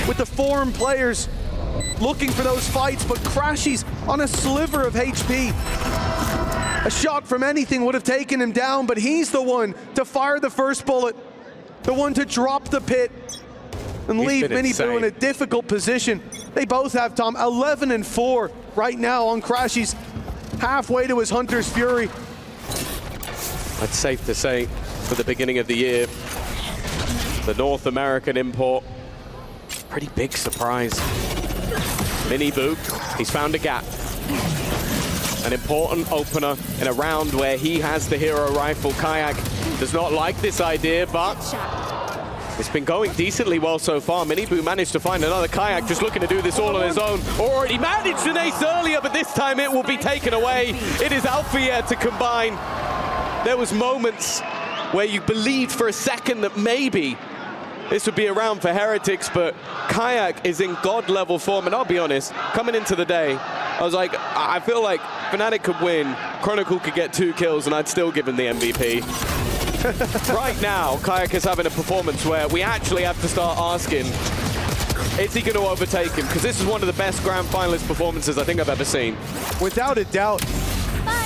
with the foreign players looking for those fights, but Crashies on a sliver of HP. A shot from anything would have taken him down, but he's the one to fire the first bullet, the one to drop the pit and leave Miniboo in a difficult position. They both have, Tom, 11 and 4 right now on Crashies, halfway to his Hunter's Fury. It's safe to say, for the beginning of the year, the North American import, pretty big surprise. Miniboo, he's found a gap. An important opener in a round where he has the hero rifle. Kayak does not like this idea, but it's been going decently well so far. Miniboo managed to find another Kayak, just looking to do this all on his own. Already managed an ace earlier, but this time it will be taken away. It is Alphier to combine. There was moments where you believed for a second that maybe this would be a round for Heretics, but Kayak is in god level form, and I'll be honest, coming into the day, I was like, I feel like Fnatic could win, Chronicle could get 2 kills, and I'd still give him the MVP. Right now, Kayak is having a performance where we actually have to start asking, is he going to overtake him? Because this is one of the best Grand Finalist performances I think I've ever seen. Without a doubt.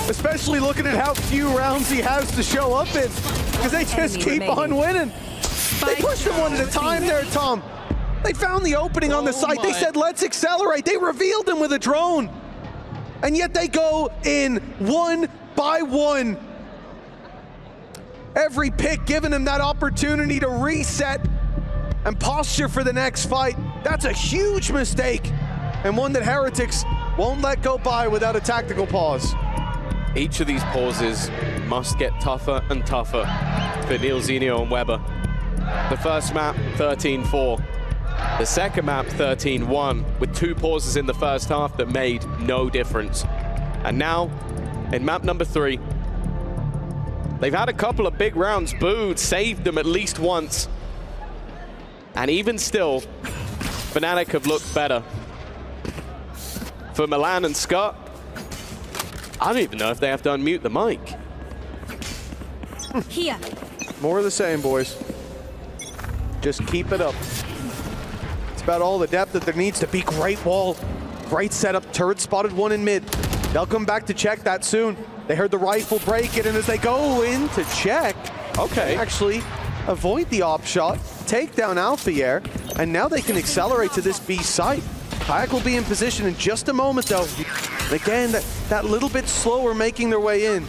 Especially looking at how few rounds he has to show up in. Because they just keep on winning. They pushed him one at a time there, Tom. They found the opening on the site. They said, let's accelerate. They revealed him with a drone. And yet they go in one by one. Every pick giving him that opportunity to reset and posture for the next fight. That's a huge mistake. And one that Heretics won't let go by without a tactical pause. Each of these pauses must get tougher and tougher for Neil, Zenio, and Weber. The first map, 13-4. The second map, 13-1, with 2 pauses in the first half that made no difference. And now, in map number 3, they've had a couple of big rounds. Booed saved them at least once. And even still, Fnatic have looked better. For Milan and Scott, I don't even know if they have to unmute the mic. Here. More of the same, boys. Just keep it up. It's about all the depth that there needs to be. Great wall, great setup. Turret spotted one in mid. They'll come back to check that soon. They heard the rifle break it, and as they go in to check, Okay. they actually avoid the op shot, take down Alphier, and now they can accelerate to this B site. Kayak will be in position in just a moment, though. And again, that little bit slower making their way in.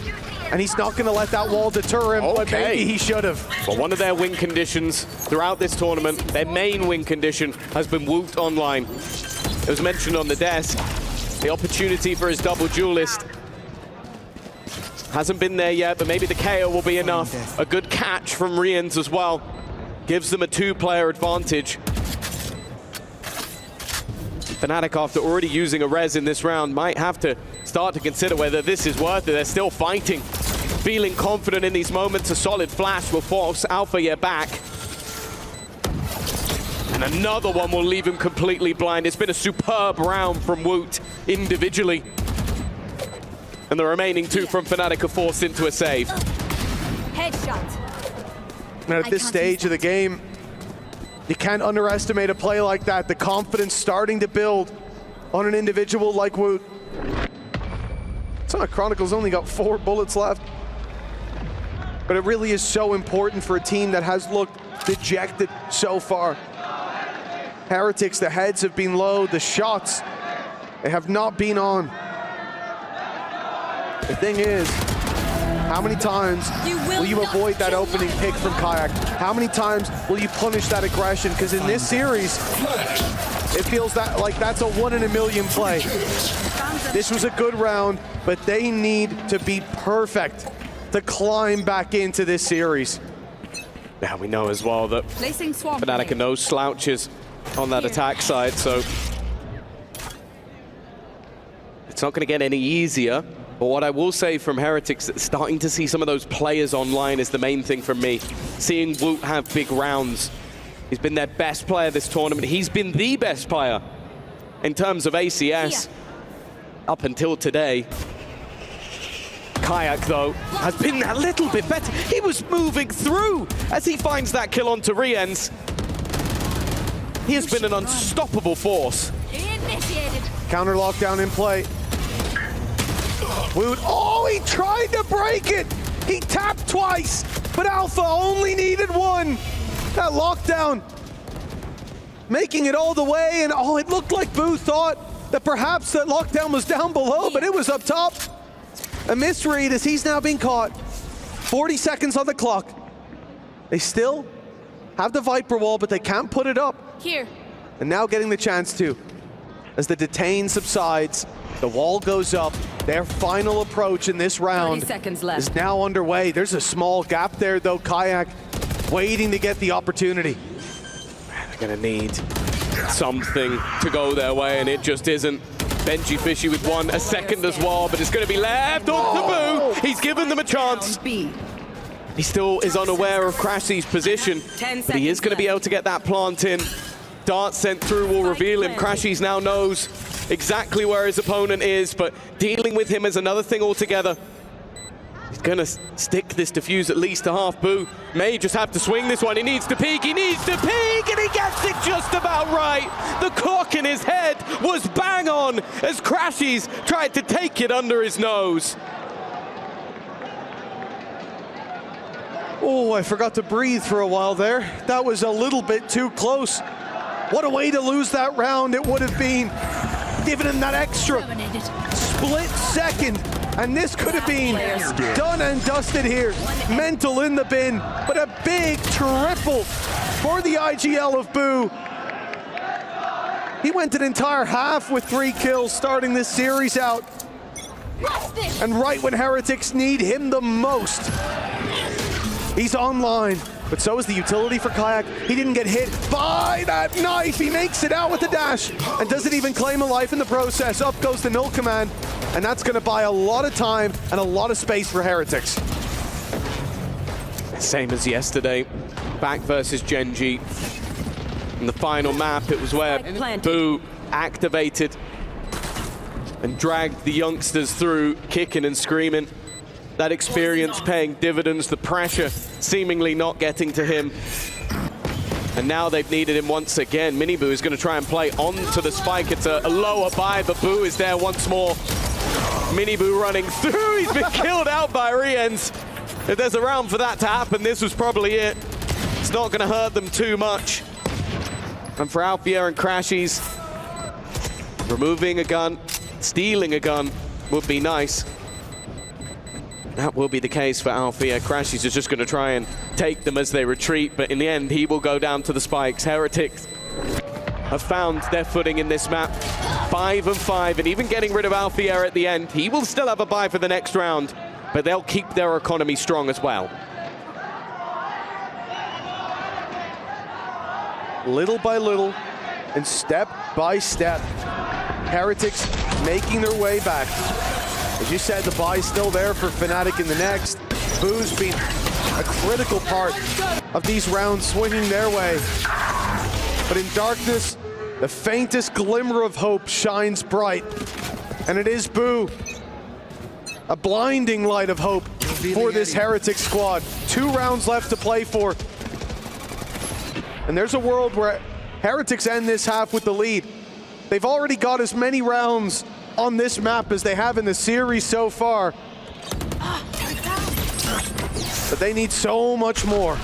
And he's not going to let that wall deter him, but maybe he should have. Well, one of their win conditions throughout this tournament, their main win condition, has been Woot online. It was mentioned on the desk. The opportunity for his double duelist hasn't been there yet, but maybe the KO will be enough. A good catch from Rians as well. Gives them a 2-player advantage. Fnatic, after already using a res in this round, might have to start to consider whether this is worth it. They're still fighting, feeling confident in these moments. A solid flash will force Alpha back. And another one will leave him completely blind. It's been a superb round from Woot individually. And the remaining 2 from Fnatic are forced into a save. Headshot. And at this stage of the game, you can't underestimate a play like that. The confidence starting to build on an individual like Woot. Sonic Chronicles only got 4 bullets left. But it really is so important for a team that has looked dejected so far. Heretics, the heads have been low, the shots, they have not been on. The thing is, how many times will you avoid that opening pick from Kayak? How many times will you punish that aggression? Because in this series, it feels like that's a 1 in a million play. This was a good round, but they need to be perfect to climb back into this series. Now we know as well that Fnatic are no slouches on that attack side, so it's not going to get any easier. But what I will say from Heretics, starting to see some of those players online is the main thing for me. Seeing Woot have big rounds. He's been their best player this tournament. He's been the best player in terms of ACS up until today. Kayak, though, has been a little bit better. He was moving through as he finds that kill onto Riens. He has been an unstoppable force. Counter lockdown in play. Woot, oh, he tried to break it. He tapped twice, but Alpha only needed 1. That lockdown, making it all the way, and oh, it looked like Boo thought that perhaps that lockdown was down below, but it was up top. A misread as he's now being caught. 40 seconds on the clock. They still have the Viper wall, but they can't put it up. Here. And now getting the chance to. As the detain subsides, the wall goes up. Their final approach in this round 30 seconds left. is now underway. There's a small gap there, though. Kayak waiting to get the opportunity. They're going to need something to go their way, and it just isn't. Benji Fishy with 1, a second as well, but it's going to be left on to Boo. He's given them a chance. He still is unaware of Crashy's position, but he is going to be able to get that plant in. Dart sent through will reveal him. Crashy's now knows exactly where his opponent is, but dealing with him is another thing altogether. He's gonna stick this defuse at least to half. Boo may just have to swing this one. He needs to peek, and he gets it just about right. The clock in his head was bang on as Crashies tried to take it under his nose. Oh, I forgot to breathe for a while there. That was a little bit too close. What a way to lose that round it would have been, giving him that extra split second. And this could have been done and dusted here. Mental in the bin, but a big triple for the IGL of Boo. He went an entire half with 3 kills starting this series out. And right when Heretics need him the most, he's online. But so is the utility for Kayak. He didn't get hit by that knife. He makes it out with the dash and doesn't even claim a life in the process. Up goes the null command, and that's going to buy a lot of time and a lot of space for Heretics. Same as yesterday, back versus Genji. In the final map, it was where Boo activated and dragged the youngsters through, kicking and screaming. That experience paying dividends, the pressure seemingly not getting to him. And now they've needed him once again. Miniboo is going to try and play onto the spike. It's a lower buy, but Boo is there once more. Miniboo running through. He's been killed out by Riens. If there's a round for that to happen, this was probably it. It's not going to hurt them too much. And for Alfia and Crashies, removing a gun, stealing a gun would be nice. That will be the case for Alfia. Crashies is just going to try and take them as they retreat, but in the end, he will go down to the spikes. Heretics have found their footing in this map. 5-5, and even getting rid of Alfia at the end, he will still have a bye for the next round, but they'll keep their economy strong as well. Little by little, and step by step, Heretics making their way back. As you said, the buy's still there for Fnatic in the next. Boo's been a critical part of these rounds swinging their way. But in darkness, the faintest glimmer of hope shines bright. And it is Boo. A blinding light of hope for this Heretic squad. 2 rounds left to play for. And there's a world where Heretics end this half with the lead. They've already got as many rounds on this map as they have in the series so far. But they need so much more.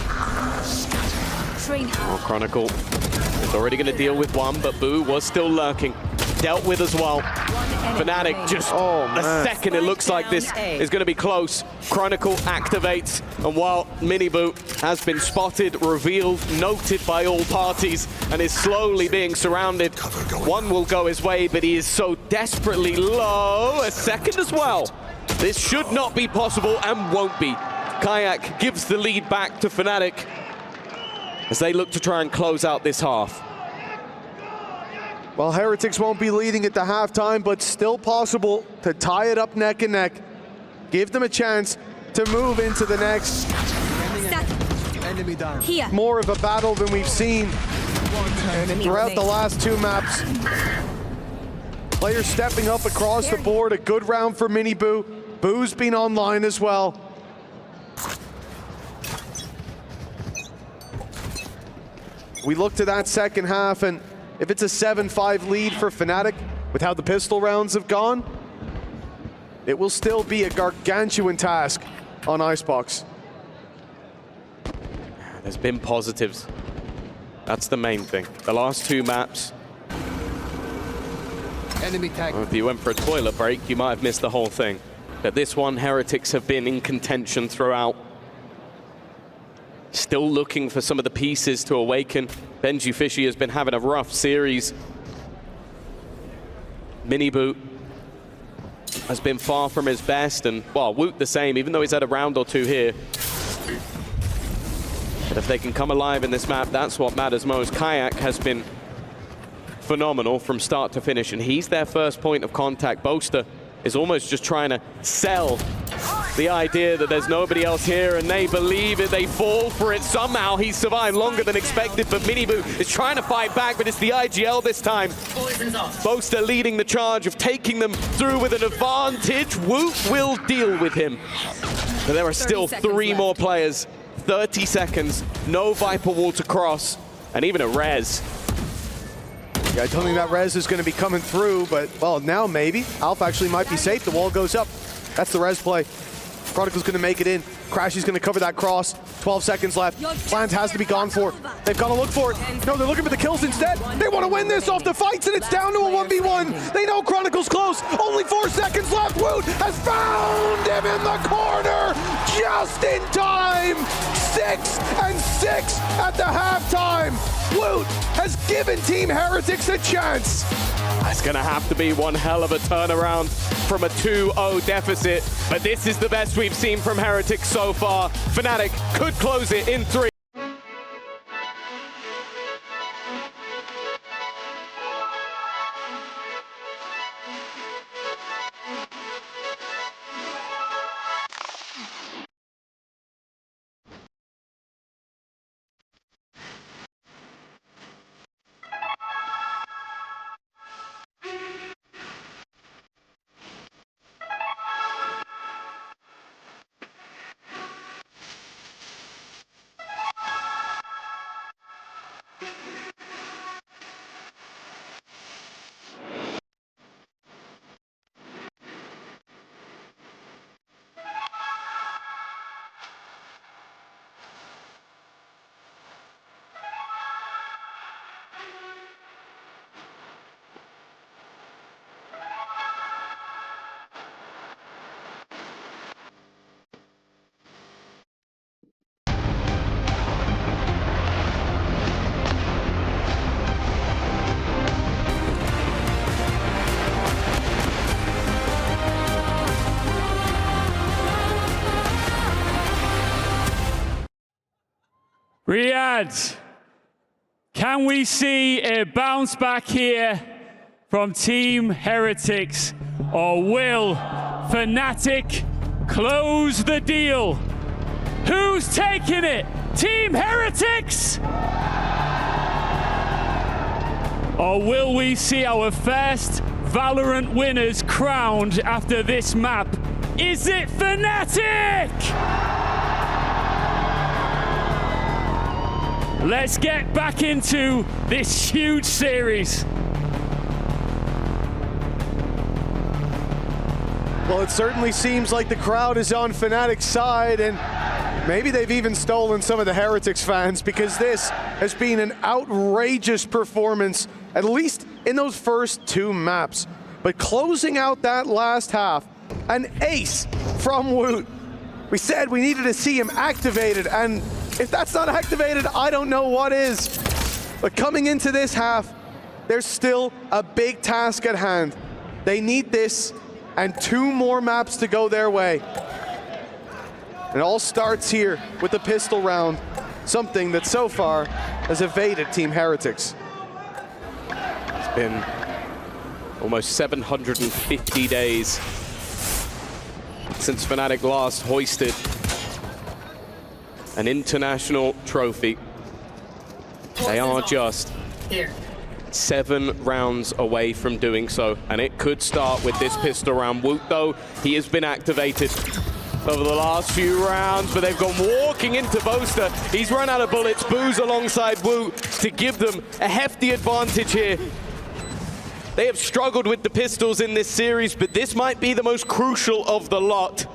Oh, Chronicle is already going to deal with one, but Boo was still lurking. Dealt with as well. Fnatic just a second. It looks like this is going to be close. Chronicle activates, and while Miniboo has been spotted, revealed, noted by all parties, and is slowly being surrounded, one will go his way, but he is so desperately low. A second as well. This should not be possible and won't be. Kayak gives the lead back to Fnatic as they look to try and close out this half. Well, Heretics won't be leading at the halftime, but still possible to tie it up neck and neck. Give them a chance to move into the next. Enemy down. Here. More of a battle than we've seen throughout the last 2 maps. Players stepping up across the board. A good round for Miniboo. Boo's been online as well. We look to that second half, and if it's a 7-5 lead for Fnatic, with how the pistol rounds have gone, it will still be a gargantuan task on Icebox. There's been positives. That's the main thing. The last 2 maps, Enemy tag. if you went for a toilet break, you might have missed the whole thing. But this one, Heretics have been in contention throughout. Still looking for some of the pieces to awaken. Benji Fishy has been having a rough series. Miniboo has been far from his best, and, well, Woot the same, even though he's had a round or 2 here. But if they can come alive in this map, that's what matters most. Kayak has been phenomenal from start to finish, and he's their first point of contact. Boaster is almost just trying to sell the idea that there's nobody else here, and they believe it, they fall for it. Somehow he survived longer than expected, but Miniboo is trying to fight back, but it's the IGL this time. Boaster leading the charge of taking them through with an advantage. Woot will deal with him. But there are still 3 more players. 30 seconds, no Viper wall to cross, and even a res. Yeah, I don't think that res is going to be coming through, but, well, now maybe. Alpha actually might be safe. The wall goes up. That's the res play. Chronicle's going to make it in. Crashy's going to cover that cross. 12 seconds left. Plant has to be gone for. They've got to look for it. No, they're looking for the kills instead. They want to win this off the fights, and it's down to a 1v1. They know Chronicle's close. Only 4 seconds left. Woot has found him in the corner just in time. 6-6 at the halftime. Woot has given Team Heretics a chance. That's going to have to be one hell of a turnaround from a 2-0 deficit, but this is the best we've seen from Heretics so far. Fnatic could close it in 3. Riyadh, can we see a bounce back here from Team Heretics, or will Fnatic close the deal? Who's taking it? Team Heretics? Or will we see our first Valorant winners crowned after this map? Is it Fnatic? Let's get back into this huge series. Well, it certainly seems like the crowd is on Fnatic's side, and maybe they've even stolen some of the Heretics fans, because this has been an outrageous performance, at least in those first 2 maps. But closing out that last half, an ace from Woot. We said we needed to see him activated, and if that's not activated, I don't know what is. But coming into this half, there's still a big task at hand. They need this and 2 more maps to go their way. It all starts here with the pistol round, something that so far has evaded Team Heretics. It's been almost 750 days since Fnatic last hoisted an international trophy. They are just 7 rounds away from doing so, and it could start with this pistol round. Woot, though, he has been activated over the last few rounds, but they've gone walking into Boaster. He's run out of bullets. Boo's alongside Woot to give them a hefty advantage here. They have struggled with the pistols in this series, but this might be the most crucial of the lot.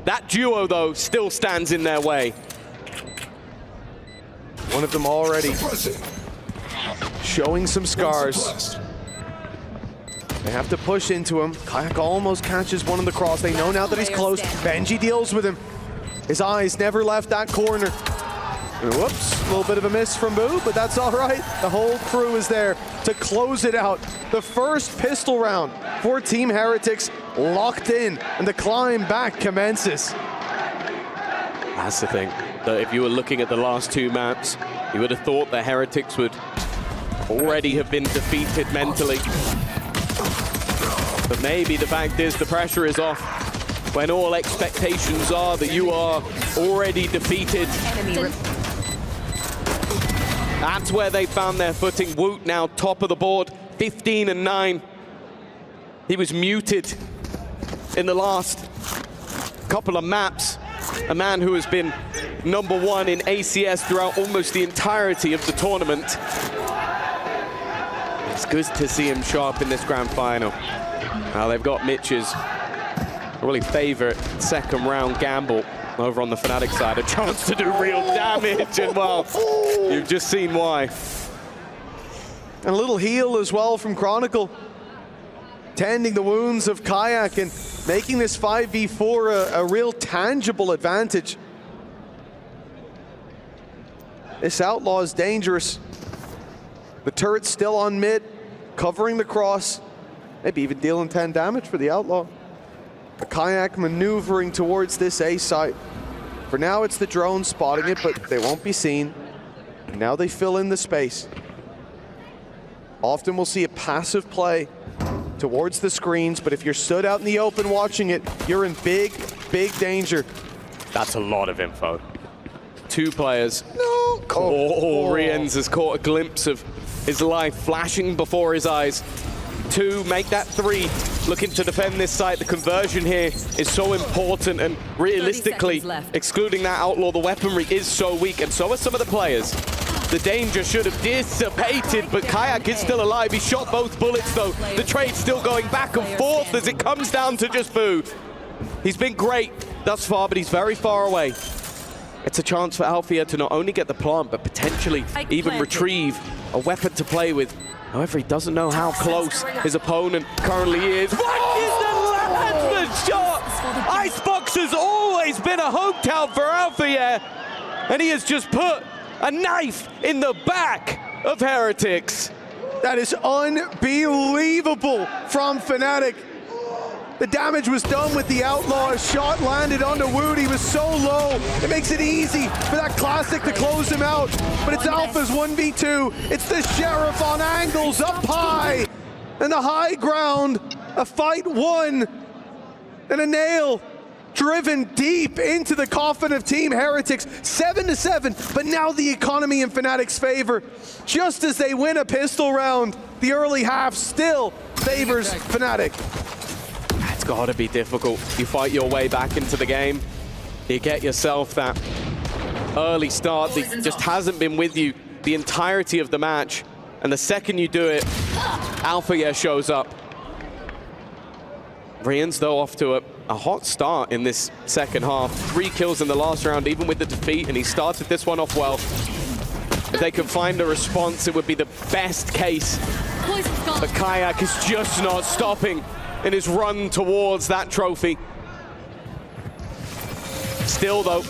That duo, though, still stands in their way. One of them already showing some scars. They have to push into him. Kayak almost catches one in the cross. They know now that he's close. Benji deals with him. His eyes never left that corner. And whoops, a little bit of a miss from Boo, but that's all right. The whole crew is there to close it out. The first pistol round for Team Heretics locked in, and the climb back commences. That's the thing. If you were looking at the last 2 maps, you would have thought the Heretics would already have been defeated mentally. But maybe the fact is the pressure is off. when all expectations are that you are already defeated. That's where they found their footing. Woot now top of the board, 15-9. He was muted in the last couple of maps. A man who has been #1 in ACS throughout almost the entirety of the tournament. It's good to see him show up in this grand final. Now they've got Mitch's really favorite second round gamble over on the Fnatic side. A chance to do real damage, and well, you've just seen why. And a little heal as well from Chronicle. Tending the wounds of Kayak and making this 5v4 a real tangible advantage. This Outlaw is dangerous. The turret's still on mid, covering the cross. Maybe even dealing 10 damage for the Outlaw. The Kayak maneuvering towards this A site. For now, it's the drone spotting it, but they won't be seen. Now they fill in the space. Often we'll see a passive play towards the screens, but if you're stood out in the open watching it, you're in big, big danger. That's a lot of info. 2 players. No. Riens has caught a glimpse of his life flashing before his eyes. 2, make that 3. Looking to defend this site. The conversion here is so important, and realistically, excluding that Outlaw, the weaponry is so weak, and so are some of the players. The danger should have dissipated, but Kayak is still alive. He shot both bullets, though. The trade's still going back and forth as it comes down to just Boo. He's been great thus far, but he's very far away. It's a chance for Althea to not only get the plant, but potentially even retrieve a weapon to play with. However, he doesn't know how close his opponent currently is. What is the last shot? Icebox has always been a hometown for Althea, and he has just put a knife in the back of Heretics. That is unbelievable from Fnatic. The damage was done with the Outlaw. A shot landed onto Wood. He was so low. It makes it easy for that Classic to close him out. But it's Alpha's 1v2. It's the Sheriff on angles up high. And the high ground, a fight won. And a nail driven deep into the coffin of Team Heretics. 7-7, but now the economy in Fnatic's favor. Just as they win a pistol round, the early half still favors Fnatic. It's got to be difficult. You fight your way back into the game. You get yourself that early start that just hasn't been with you the entirety of the match. And the second you do it, Althea shows up. Riens, though, off to a hot start in this second half. 3 kills in the last round, even with the defeat, and he started this one off well. If they could find a response, it would be the best case. But Kayak is just not stopping in his run towards that trophy. Still, though,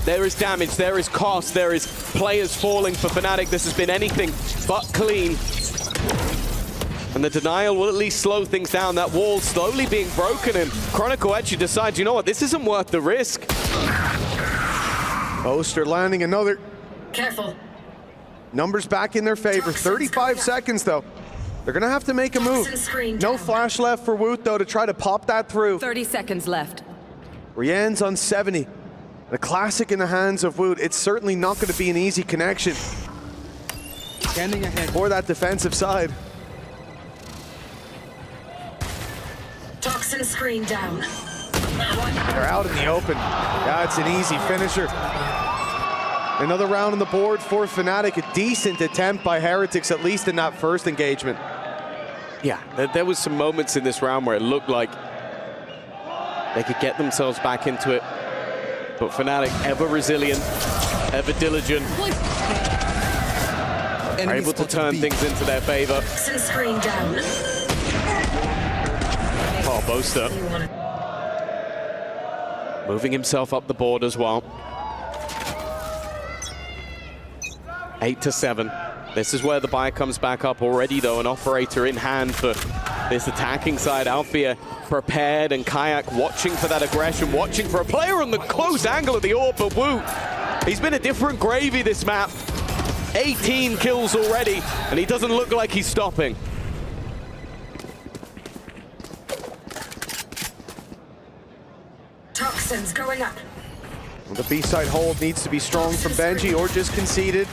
there is damage, there is cost, there is players falling for Fnatic. This has been anything but clean. And the denial will at least slow things down. That wall slowly being broken, and Chronicle actually decides, you know what, this isn't worth the risk. Oster landing another. Careful. Numbers back in their favor. 35 seconds, though. They're going to have to make a move. No flash left for Woot, though, to try to pop that through. 30 seconds left. Rien's on 70. The Classic in the hands of Woot. It's certainly not going to be an easy connection Scanning ahead. for that defensive side. Toxin screen down. They're out in the open. Yeah, it's an easy finisher. Another round on the board for Fnatic. A decent attempt by Heretics, at least in that first engagement. Yeah, there was some moments in this round where it looked like they could get themselves back into it. But Fnatic, ever resilient, ever diligent, are able to turn things into their favor. Toxin screen down. Oh, Boaster moving himself up the board as well. 8-7. This is where the buy comes back up already, though. An operator in hand for this attacking side. Althea prepared, and Kayak watching for that aggression, watching for a player on the close angle of the AWP, but Woot, he's been a different gravy this map. 18 kills already, and he doesn't look like he's stopping. Toxins going up. The B-side hold needs to be strong from Benji or just conceded.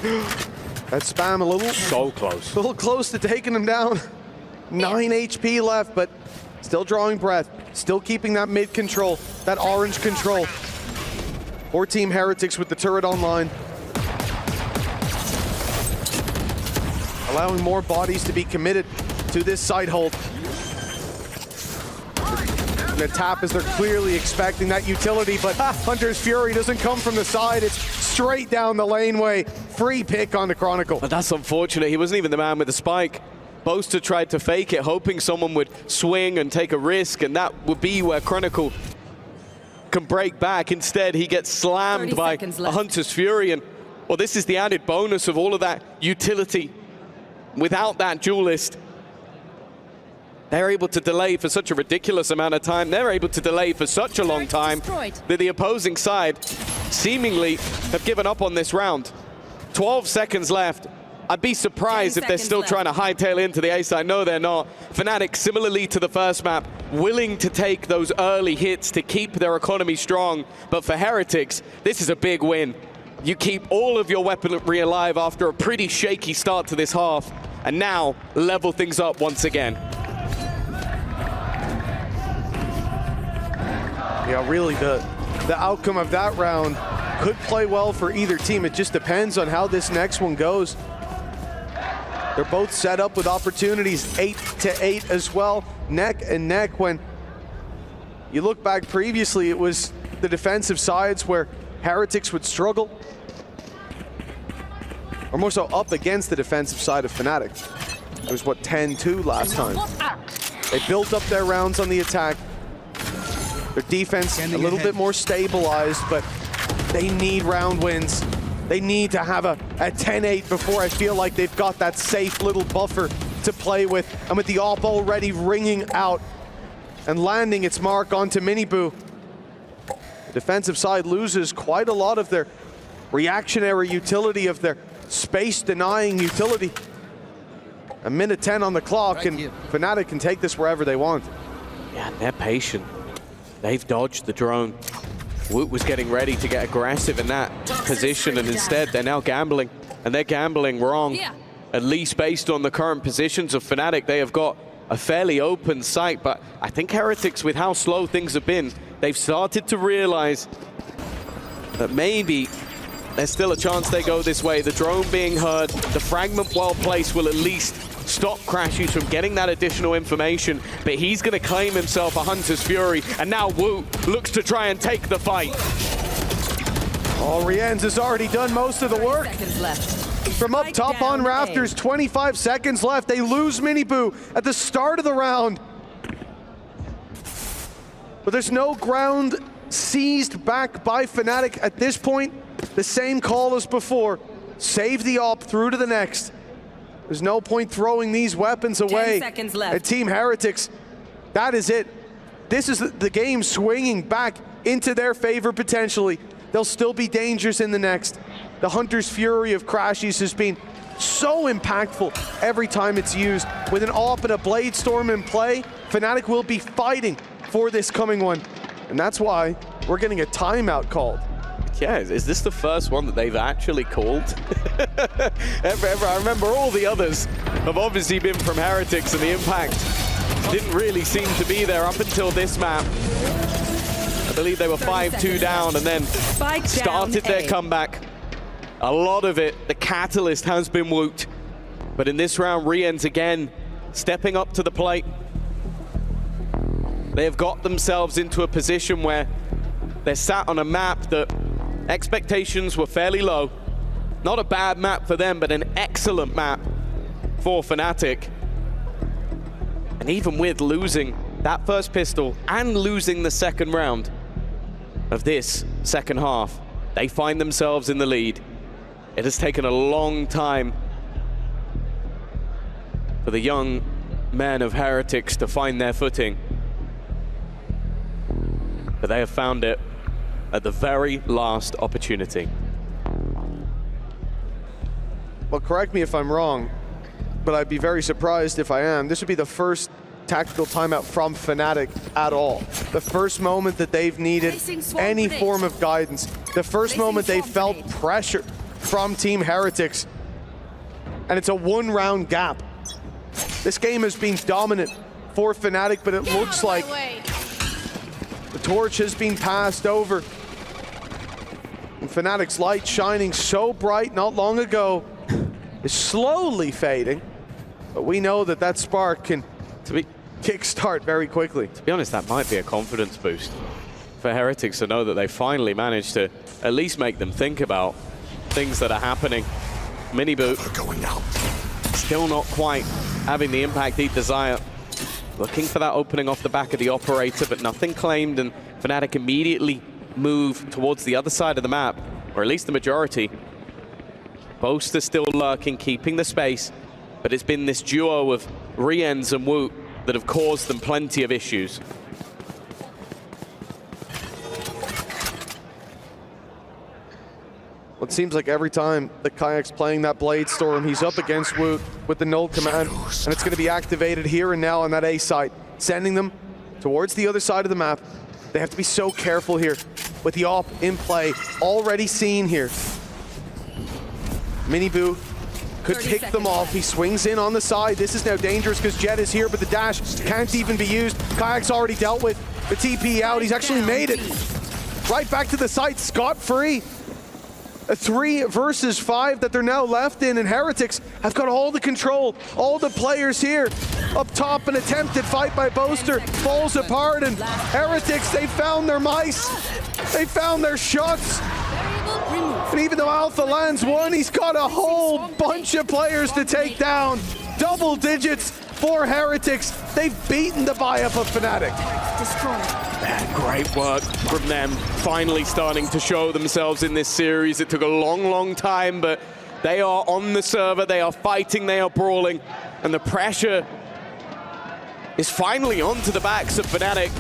That spam a little So close. A little close to taking him down. 9 HP left, but still drawing breath. Still keeping that mid control, that orange control. Or Team Heretics with the turret online. Allowing more bodies to be committed to this side hold. And the tap as they're clearly expecting that utility, but Hunter's Fury doesn't come from the side. It's straight down the laneway. Free pick on the Chronicle. But that's unfortunate. He wasn't even the man with the spike. Boaster tried to fake it, hoping someone would swing and take a risk, and that would be where Chronicle can break back. Instead, he gets slammed 30 by seconds a left. Hunter's Fury, and well, this is the added bonus of all of that utility. Without that duelist, they're able to delay for such a ridiculous amount of time. They're able to delay for such a long time that the opposing side seemingly have given up on this round. 12 seconds left. I'd be surprised if they're still trying to hightail into the A side. No, they're not. Fnatic, similarly to the first map, willing to take those early hits to keep their economy strong. But for Heretics, this is a big win. You keep all of your weaponry alive after a pretty shaky start to this half, and now level things up once again. Yeah, really the outcome of that round could play well for either team. It just depends on how this next one goes. They're both set up with opportunities, 8-8 as well, neck and neck. When you look back previously, it was the defensive sides where Heretics would struggle, or more so up against the defensive side of Fnatic. It was, what, 10-2 last time. They built up their rounds on the attack. Their defense a little bit more stabilized, but they need round wins. They need to have a 10-8 before I feel like they've got that safe little buffer to play with. And with the AWP already ringing out and landing its mark onto Miniboo, the defensive side loses quite a lot of their reactionary utility, of their space-denying utility. A minute 10 on the clock, and Fnatic can take this wherever they want. Yeah, they're patient. They've dodged the drone. Woot was getting ready to get aggressive in that position, and instead they're now gambling, and they're gambling wrong. At least based on the current positions of Fnatic, they have got a fairly open sight, but I think Heretics, with how slow things have been, they've started to realize that maybe there's still a chance they go this way. The drone being heard, the fragment well placed will at least stop Crashies from getting that additional information, but he's going to claim himself a Hunter's Fury, and now Woot looks to try and take the fight. Oh, Rienz has already done most of the work. Seconds left. From up top on rafters, 25 seconds left. They lose Miniboo at the start of the round. But there's no ground seized back by Fnatic at this point. The same call as before. Save the AWP through to the next. There's no point throwing these weapons away. 10 seconds left. At Team Heretics, that is it. This is the game swinging back into their favor potentially. They'll still be dangers in the next. The Hunter's Fury of Crashies has been so impactful every time it's used. With an AWP and a Blade Storm in play, Fnatic will be fighting for this coming one. And that's why we're getting a timeout called. Yeah, is this the first one that they've actually called? ever. I remember all the others have obviously been from Heretics, and the impact didn't really seem to be there up until this map. I believe they were 5-2 down and then started their comeback. A lot of it, the catalyst has been Woot. But in this round, Rienz again stepping up to the plate. They have got themselves into a position where they're sat on a map that expectations were fairly low. Not a bad map for them, but an excellent map for Fnatic. And even with losing that first pistol and losing the second round of this second half, they find themselves in the lead. It has taken a long time for the young men of Heretics to find their footing, but they have found it at the very last opportunity. Well, correct me if I'm wrong, but I'd be very surprised if I am. This would be the first tactical timeout from Fnatic at all. The first moment that they've needed any form of guidance, the first moment they felt pressure from Team Heretics, and it's a 1-round gap. This game has been dominant for Fnatic, but it looks like the torch has been passed over. And Fnatic's light shining so bright not long ago is slowly fading, but we know that that spark can kickstart very quickly. To be honest, that might be a confidence boost for Heretics to know that they finally managed to at least make them think about things that are happening. Mini boot still not quite having the impact he'd desire. Looking for that opening off the back of the operator, but nothing claimed, and Fnatic immediately move towards the other side of the map, or at least the majority. Boaster still lurking, keeping the space, but it's been this duo of Riens and Woot that have caused them plenty of issues. Well, it seems like every time the Kayak's playing that Blade Storm, he's up against Woot with the null command, and it's going to be activated here and now on that A site, sending them towards the other side of the map. They have to be so careful here with the op in play, already seen here. Miniboo could pick them off. He swings in on the side. This is now dangerous because Jet is here, but the dash can't even be used. Kayak's already dealt with the TP out. He's actually made it right back to the site, scot-free. A 3 versus 5 that they're now left in, and Heretics have got all the control, all the players here. Up top, an attempted fight by Boaster falls apart, and Heretics, they found their mice. They found their shots. And even though Alpha lands one, he's got a whole bunch of players to take down. Double digits for Heretics. They've beaten the buy-up of Fnatic. Great work from them, finally starting to show themselves in this series. It took a long, long time, but they are on the server, they are fighting, they are brawling, and the pressure is finally onto the backs of Fnatic.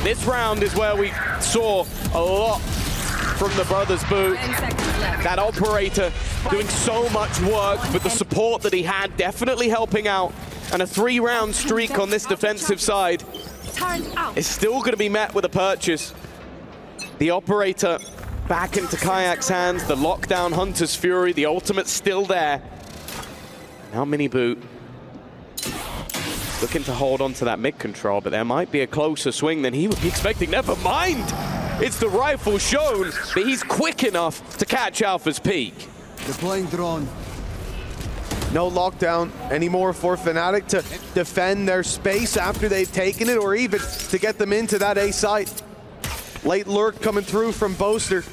This round is where we saw a lot from the brothers boot. That operator doing so much work, but the support that he had definitely helping out, and a 3-round streak on this defensive side is still going to be met with a purchase. The operator back into Kayak's hands, the lockdown Hunter's Fury, the ultimate's still there. Now Mini Boot looking to hold on to that mid control, but there might be a closer swing than he would be expecting. Never mind! It's the rifle shown, but he's quick enough to catch Alpha's peak. Deploying drone. No lockdown anymore for Fnatic to defend their space after they've taken it, or even to get them into that A site. Late lurk coming through from Boaster.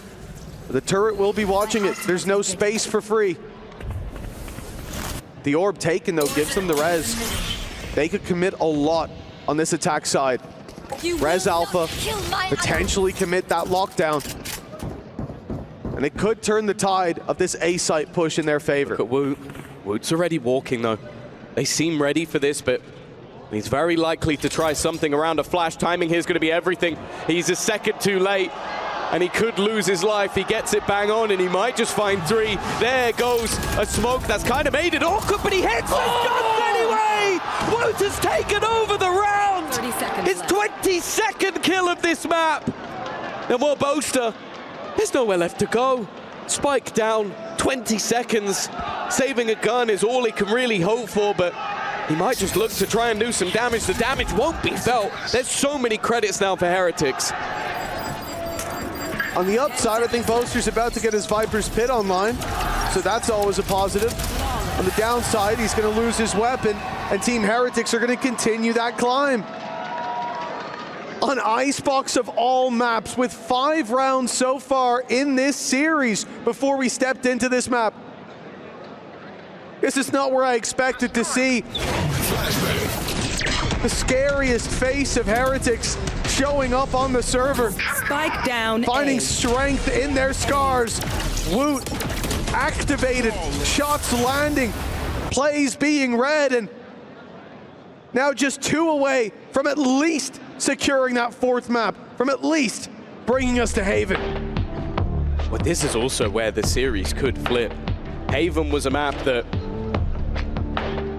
The turret will be watching it. There's no space for free. The orb taken, though, gives them the res. They could commit a lot on this attack side. Res Alpha, potentially commit that lockdown. And it could turn the tide of this A site push in their favor. Look at Woot. Woot's already walking, though. They seem ready for this, but he's very likely to try something around a flash. Timing here is going to be everything. He's a second too late, and he could lose his life. He gets it bang on, and he might just find 3. There goes a smoke that's kind of made it awkward, but he hits the guns anyway! Woot has taken over the round! 30 seconds His left. 22nd kill of this map! And well, Boaster, there's nowhere left to go. Spike down, 20 seconds. Saving a gun is all he can really hope for, but he might just look to try and do some damage. The damage won't be felt. There's so many credits now for Heretics. On the upside, I think Boaster's about to get his Viper's Pit online, so that's always a positive. On the downside, he's going to lose his weapon, and Team Heretics are going to continue that climb. On Icebox of all maps, with 5 rounds so far in this series before we stepped into this map. This is not where I expected to see the scariest face of Heretics showing up on the server. Spike down. Finding strength in their scars. Woot activated, shots landing, plays being read, and now just 2 away from at least securing that 4th map, from at least bringing us to Haven. But this is also where the series could flip. Haven was a map that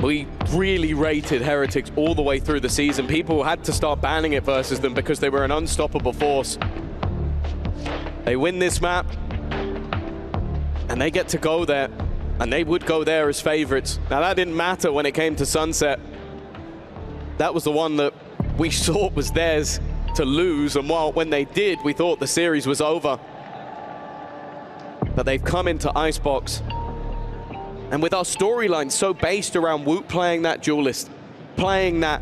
We really rated Heretics all the way through the season. People had to start banning it versus them because they were an unstoppable force. They win this map, and they get to go there, and they would go there as favorites. Now, that didn't matter when it came to Sunset. That was the one that we thought was theirs to lose, and when they did, we thought the series was over. But they've come into Icebox, and with our storyline so based around Woot playing that duelist, playing that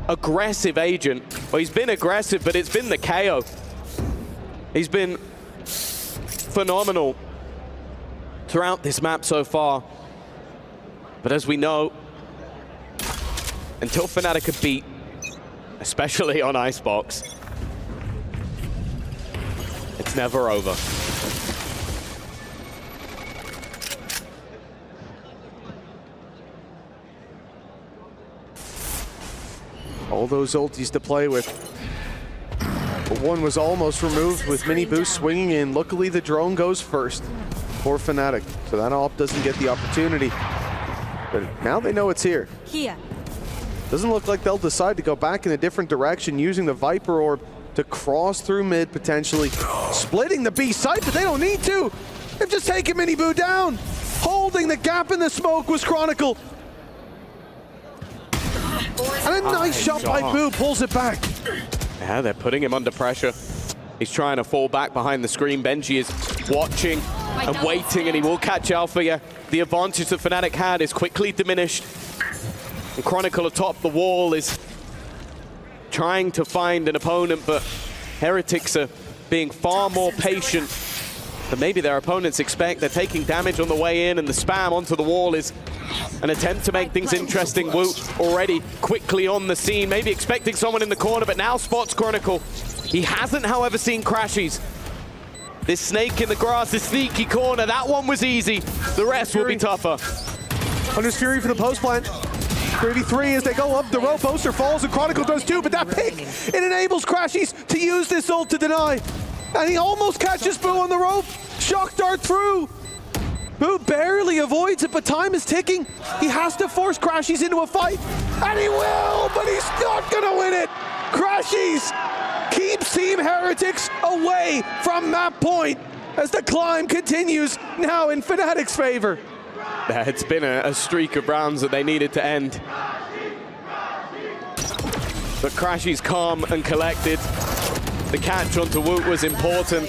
aggressive agent, well, he's been aggressive, but it's been the KO. He's been phenomenal throughout this map so far. But as we know, until Fnatic are beat, especially on Icebox, it's never over. All those ultis to play with. But one was almost removed with mini boost swinging in. Luckily, the drone goes first for Fnatic, so that op doesn't get the opportunity. But now they know it's here. Doesn't look like they'll decide to go back in a different direction, using the Viper Orb to cross through mid, potentially splitting the B site, but they don't need to. They've just taken mini boo down. Holding the gap in the smoke was Chronicle. And a nice shot by Boo, pulls it back. Yeah, they're putting him under pressure. He's trying to fall back behind the screen. Benji is watching and waiting, and he will catch Alpha. Yeah, the advantage that Fnatic had is quickly diminished. And Chronicle atop the wall is trying to find an opponent, but Heretics are being far more patient than maybe their opponents expect. They're taking damage on the way in, and the spam onto the wall is an attempt to make things interesting. Woot already quickly on the scene, maybe expecting someone in the corner, but now spots Chronicle. He hasn't, however, seen Crashies. This snake in the grass, this sneaky corner, that one was easy. The rest will be tougher. Hunter's Fury for the post plant. 3v3 as they go up the rope. Poster falls and Chronicle does too, but that pick, it enables Crashies to use this ult to deny. And he almost catches Boo on the rope. Shock dart through. Boo barely avoids it, but time is ticking. He has to force Crashies into a fight, and he will, but he's not gonna win it. Crashies keeps Team Heretics away from map point as the climb continues now in Fnatic's favor. It's been a streak of rounds that they needed to end. But Crashies calm and collected. The catch onto Woot was important.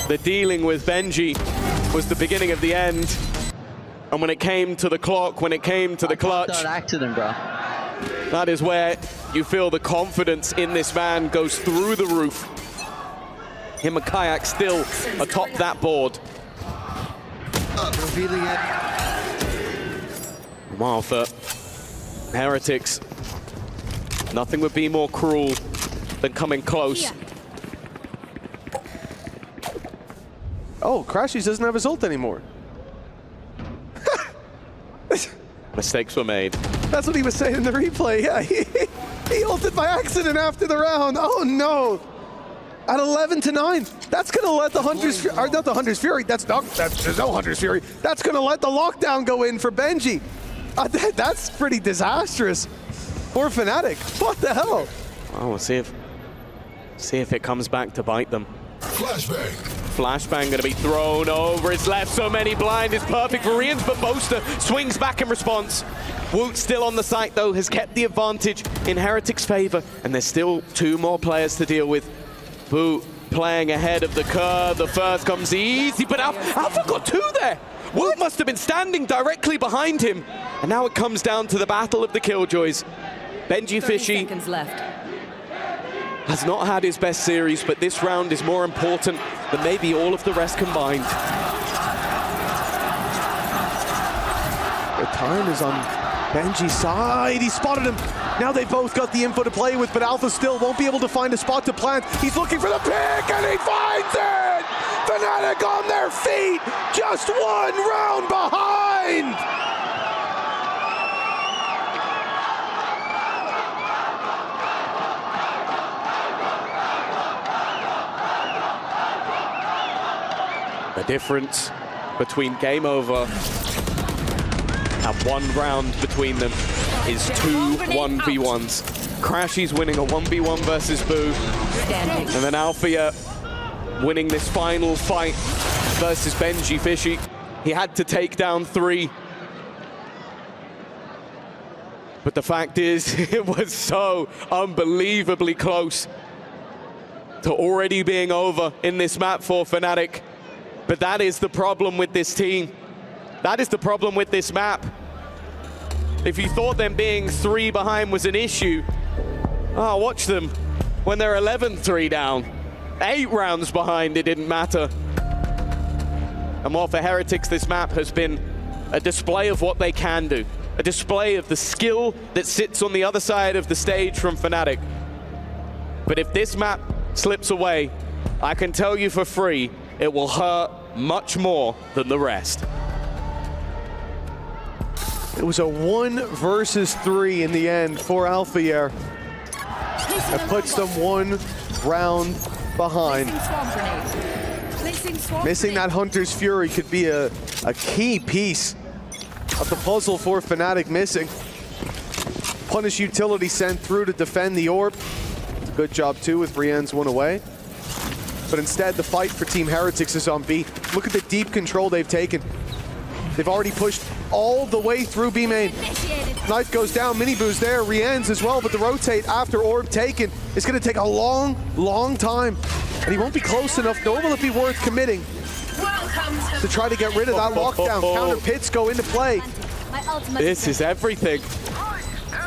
The dealing with Benji was the beginning of the end. And when it came to the clock, when it came to the clutch, accident, bro. that is where you feel the confidence in this man goes through the roof. Him and Kayak still atop that board. Revealing it. While for Heretics, nothing would be more cruel than coming close. Oh, Crashies doesn't have his ult anymore. Mistakes were made. That's what he was saying in the replay. Yeah, he ulted by accident after the round. Oh no! At 11-9, that's gonna let the Hunter's Fury, not the Hunter's Fury. There's no Hunter's Fury. That's gonna let the lockdown go in for Benji. That's pretty disastrous for Fnatic. What the hell? Well, we'll see if it comes back to bite them. Flashbang. Flashbang gonna be thrown over his left. So many blind is perfect for Rians, but Boaster swings back in response. Woot still on the site though, has kept the advantage in Heretics' favor, and there's still two more players to deal with. Boo playing ahead of the curve. The first comes easy, but Alpha got two there. Woot must have been standing directly behind him. And now it comes down to the battle of the Killjoys. Benji 30 Fishy seconds left. has not had his best series, but this round is more important than maybe all of the rest combined. The time is on Benji's side. He spotted him. Now they both got the info to play with, but Alpha still won't be able to find a spot to plant. He's looking for the pick, and he finds it! Fnatic on their feet, just one round behind! The difference between game over And one round between them is two 1v1s. Crashy's winning a 1v1 versus Boo. Standing. And then Althea winning this final fight versus Benji Fishy. He had to take down 3. But the fact is, it was so unbelievably close to already being over in this map for Fnatic. But that is the problem with this team. That is the problem with this map. If you thought them being 3 behind was an issue, oh, watch them when they're 11-3 down. 8 rounds behind, it didn't matter. And while for Heretics, this map has been a display of what they can do. A display of the skill that sits on the other side of the stage from Fnatic. But if this map slips away, I can tell you for free, it will hurt much more than the rest. It was a 1 versus 3 in the end for Althea. That puts them 1 round behind. Missing that Hunter's Fury could be a key piece of the puzzle for Fnatic missing. Punish utility sent through to defend the orb. It's a good job too with Rian's 1 away. But instead the fight for Team Heretics is on B. Look at the deep control they've taken. They've already pushed all the way through B main. Knife goes down, Miniboo's there, Rian's as well, but the rotate after orb taken is going to take a long, long time. And he won't be close enough, nor will it be worth committing to try to get rid of that lockdown. Counter pits go into play. This is everything.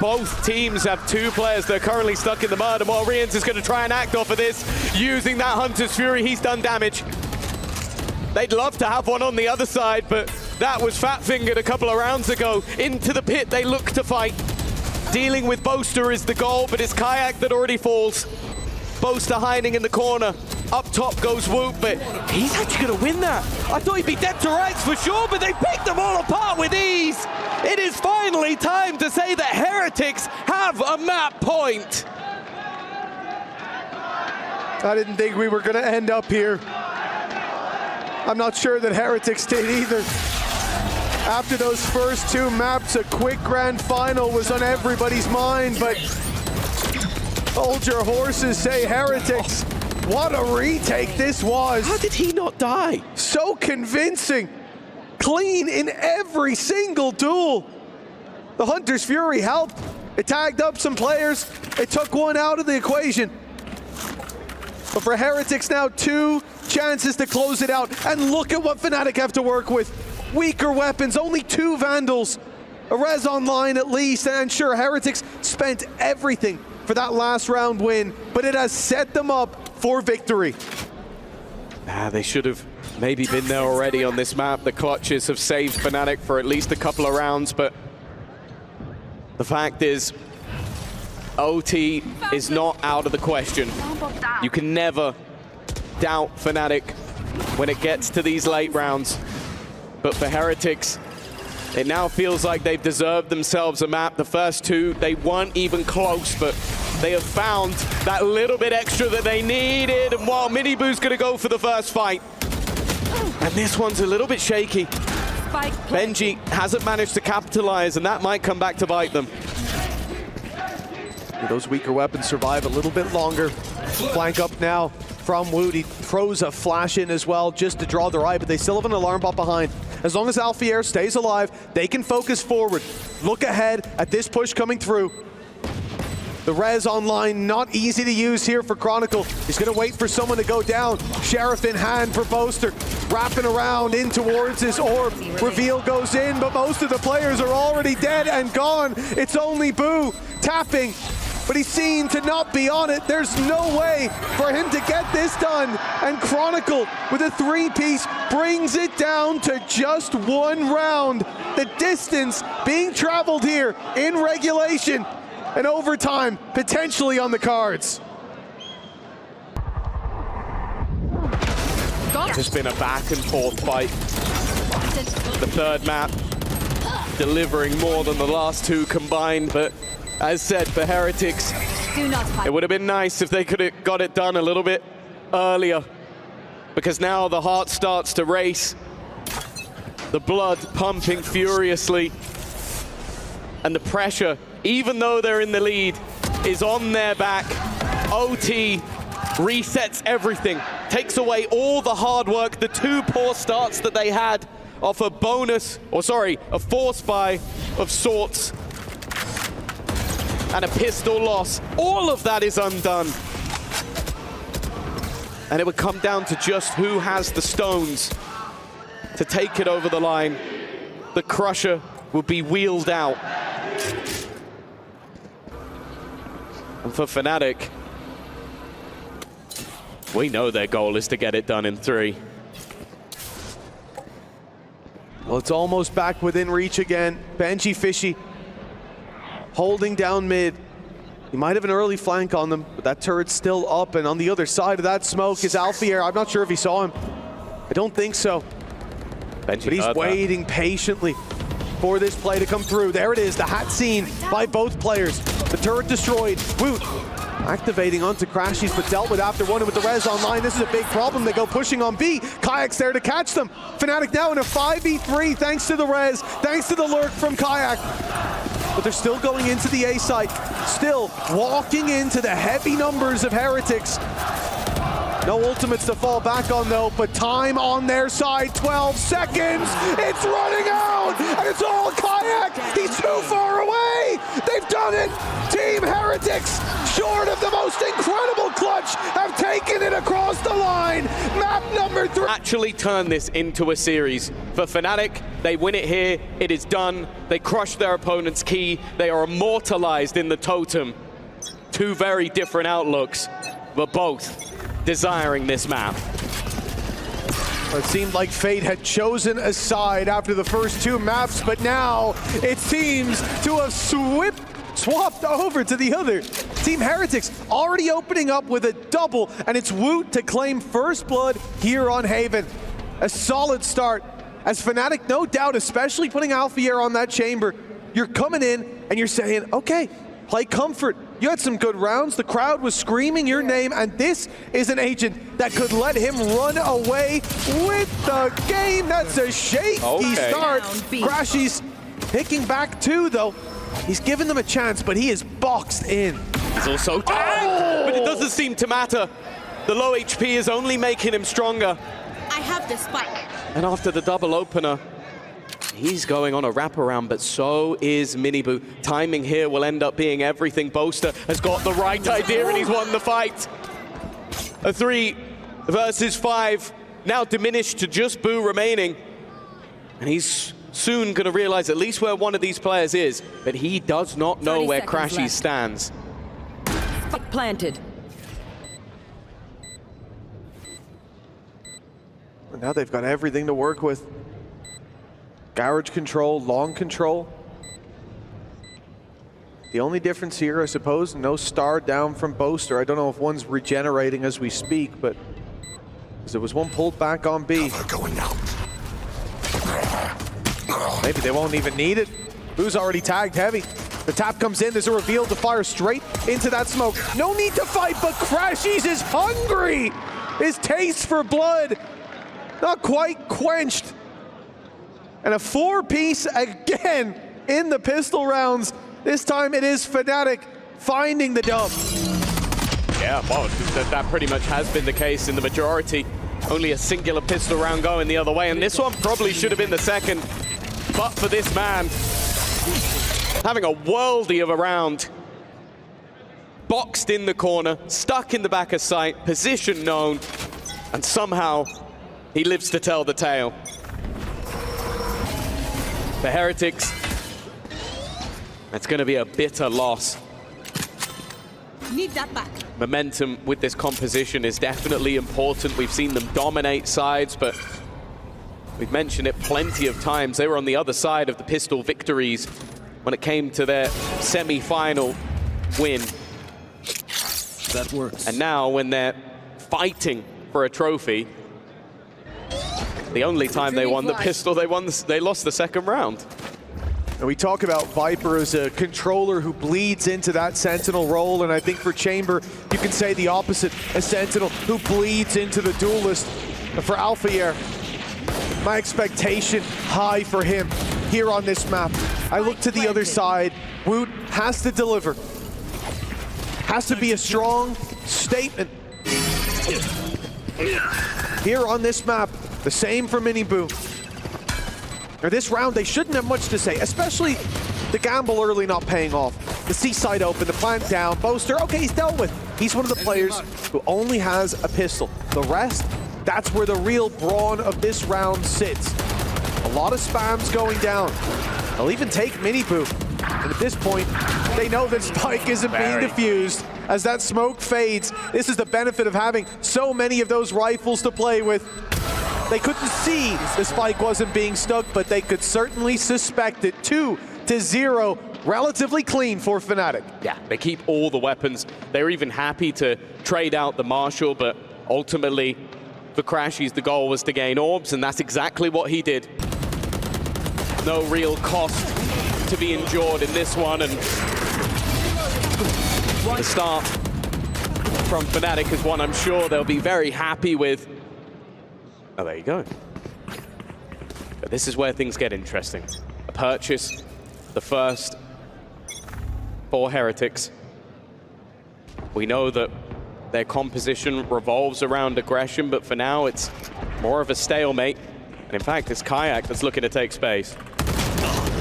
Both teams have 2 players that are currently stuck in the mud, and while Rians is going to try and act off of this, using that Hunter's Fury, he's done damage. They'd love to have one on the other side, but that was fat-fingered a couple of rounds ago. Into the pit they look to fight. Dealing with Boaster is the goal, but it's Kayak that already falls. Boaster hiding in the corner. Up top goes Whoop, but he's actually going to win that. I thought he'd be dead to rights for sure, but they picked them all apart with ease. It is finally time to say that Heretics have a map point. I didn't think we were going to end up here. I'm not sure that Heretics did either. After those first 2 maps, a quick grand final was on everybody's mind, but hold your horses, say Heretics. What a retake this was. How did he not die? So convincing. Clean in every single duel. The Hunter's Fury helped. It tagged up some players. It took 1 out of the equation. But for Heretics now, 2 chances to close it out. And look at what Fnatic have to work with. Weaker weapons, only 2 Vandals. A res online at least, and sure, Heretics spent everything for that last round win, but it has set them up for victory. They should have maybe been there already on this map. The clutches have saved Fnatic for at least a couple of rounds, but the fact is, OT is not out of the question. You can never doubt Fnatic when it gets to these late rounds. But for Heretics, it now feels like they've deserved themselves a map. The first 2, they weren't even close, but they have found that little bit extra that they needed. And while Miniboo's gonna go for the first fight, and this one's a little bit shaky. Benji hasn't managed to capitalize, and that might come back to bite them. Those weaker weapons survive a little bit longer. Flank up now from Wood. He throws a flash in as well just to draw their eye, but they still have an alarm bot behind. As long as Althea stays alive, they can focus forward. Look ahead at this push coming through. The res online, not easy to use here for Chronicle. He's gonna wait for someone to go down. Sheriff in hand for Boaster. Wrapping around in towards his orb. Reveal goes in, but most of the players are already dead and gone. It's only Boo tapping, but he's seen to not be on it. There's no way for him to get this done. And Chronicle, with a 3-piece, brings it down to just 1 round. The distance being traveled here in regulation. And overtime potentially on the cards. It's been a back and forth fight. The 3rd map delivering more than the last 2 combined, but as said, for Heretics, it would have been nice if they could have got it done a little bit earlier, because now the heart starts to race, the blood pumping furiously. And the pressure, even though they're in the lead, is on their back. OT resets everything, takes away all the hard work, the 2 poor starts that they had off a bonus, or sorry, a force buy of sorts, and a pistol loss. All of that is undone. And it would come down to just who has the stones to take it over the line. The Crusher will be wheeled out. And for Fnatic, we know their goal is to get it done in 3. Well, it's almost back within reach again. Benji Fishy holding down mid. He might have an early flank on them, but that turret's still up, and on the other side of that smoke is Alfier. I'm not sure if he saw him. I don't think so. Benji, but he's waiting patiently for this play to come through. There it is, the hat seen by both players. The turret destroyed. Woot activating onto Crashies, but dealt with after one with the res online. This is a big problem. They go pushing on B. Kayak's there to catch them. Fnatic now in a 5v3 thanks to the res, thanks to the lurk from Kayak. But they're still going into the A site, still walking into the heavy numbers of Heretics. No ultimates to fall back on though, but time on their side, 12 seconds, it's running out, and it's all Kayak, he's too far away, they've done it, Team Heretics, short of the most incredible clutch, have taken it across the line, map number 3. Actually turn this into a series. For Fnatic, they win it here, it is done, they crush their opponent's key, they are immortalized in the totem. 2 very different outlooks, but both desiring this map. It seemed like fate had chosen a side after the first 2 maps, but now it seems to have swapped over to the other. Team Heretics already opening up with a double, and it's Woot to claim first blood here on Haven. A solid start, as Fnatic, no doubt, especially putting Alfier on that chamber, you're coming in and you're saying, okay, play comfort. You had some good rounds, the crowd was screaming your name, and this is an agent that could let him run away with the game. That's a shaky start. Crashies picking back 2 though. He's given them a chance, but he is boxed in. He's also tagged, but it doesn't seem to matter. The low HP is only making him stronger. I have the spike. And after the double opener, he's going on a wraparound, but so is Miniboo. Timing here will end up being everything. Boaster has got the right idea and he's won the fight. A 3 versus 5, now diminished to just Boo remaining. And he's soon going to realize at least where one of these players is, but he does not know where Crashy stands. Spike planted. And now they've got everything to work with. Garage control, long control. The only difference here, I suppose, no star down from Boaster. I don't know if one's regenerating as we speak, but there was one pulled back on B. Maybe they won't even need it. Boo's already tagged heavy. The tap comes in, there's a reveal to fire straight into that smoke. No need to fight, but Crashies is hungry. His taste for blood, not quite quenched. And a 4-piece again in the pistol rounds. This time it is Fnatic finding the dub. Yeah, well, that pretty much has been the case in the majority. Only a singular pistol round going the other way, and this one probably should have been the second, but for this man, having a worldie of a round. Boxed in the corner, stuck in the back of sight, position known, and somehow he lives to tell the tale. For Heretics, that's going to be a bitter loss. Need that back. Momentum with this composition is definitely important. We've seen them dominate sides, but we've mentioned it plenty of times. They were on the other side of the pistol victories when it came to their semi-final win. That works. And now when they're fighting for a trophy, the only time they won the pistol, they lost the second round. And we talk about Viper as a controller who bleeds into that Sentinel role, and I think for Chamber, you can say the opposite, a Sentinel who bleeds into the Duelist. But for Alfier, my expectation high for him here on this map, I look to the other side. Woot has to deliver. Has to be a strong statement. Here on this map, the same for Miniboo. Or this round, they shouldn't have much to say, especially the gamble early not paying off. The seaside open, the plant down, Boaster, okay, he's dealt with. He's one of the players who only has a pistol. The rest, that's where the real brawn of this round sits. A lot of spams going down. They'll even take Miniboo. And at this point, they know that Spike isn't being defused. As that smoke fades, this is the benefit of having so many of those rifles to play with. They couldn't see the Spike wasn't being stuck, but they could certainly suspect it. 2-0, relatively clean for Fnatic. Yeah, they keep all the weapons. They're even happy to trade out the Marshal, but ultimately, for Crashies, the goal was to gain orbs, and that's exactly what he did. No real cost to be endured in this one, and the start from Fnatic is one I'm sure they'll be very happy with. Oh, there you go. But this is where things get interesting. A purchase, the first for Heretics. We know that their composition revolves around aggression, but for now it's more of a stalemate. And in fact, it's Kayak that's looking to take space.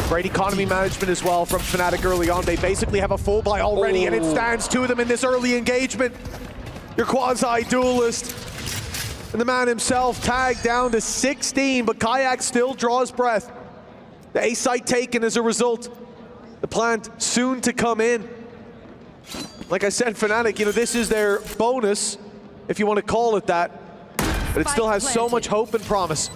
Great economy management as well from Fnatic early on. They basically have a full buy already, and it stands to them in this early engagement. Your quasi-duelist. And the man himself tagged down to 16, but Kayak still draws breath. The A site taken as a result. The plant soon to come in. Like I said, Fnatic, you know, this is their bonus, if you want to call it that. But it still has so much hope and promise.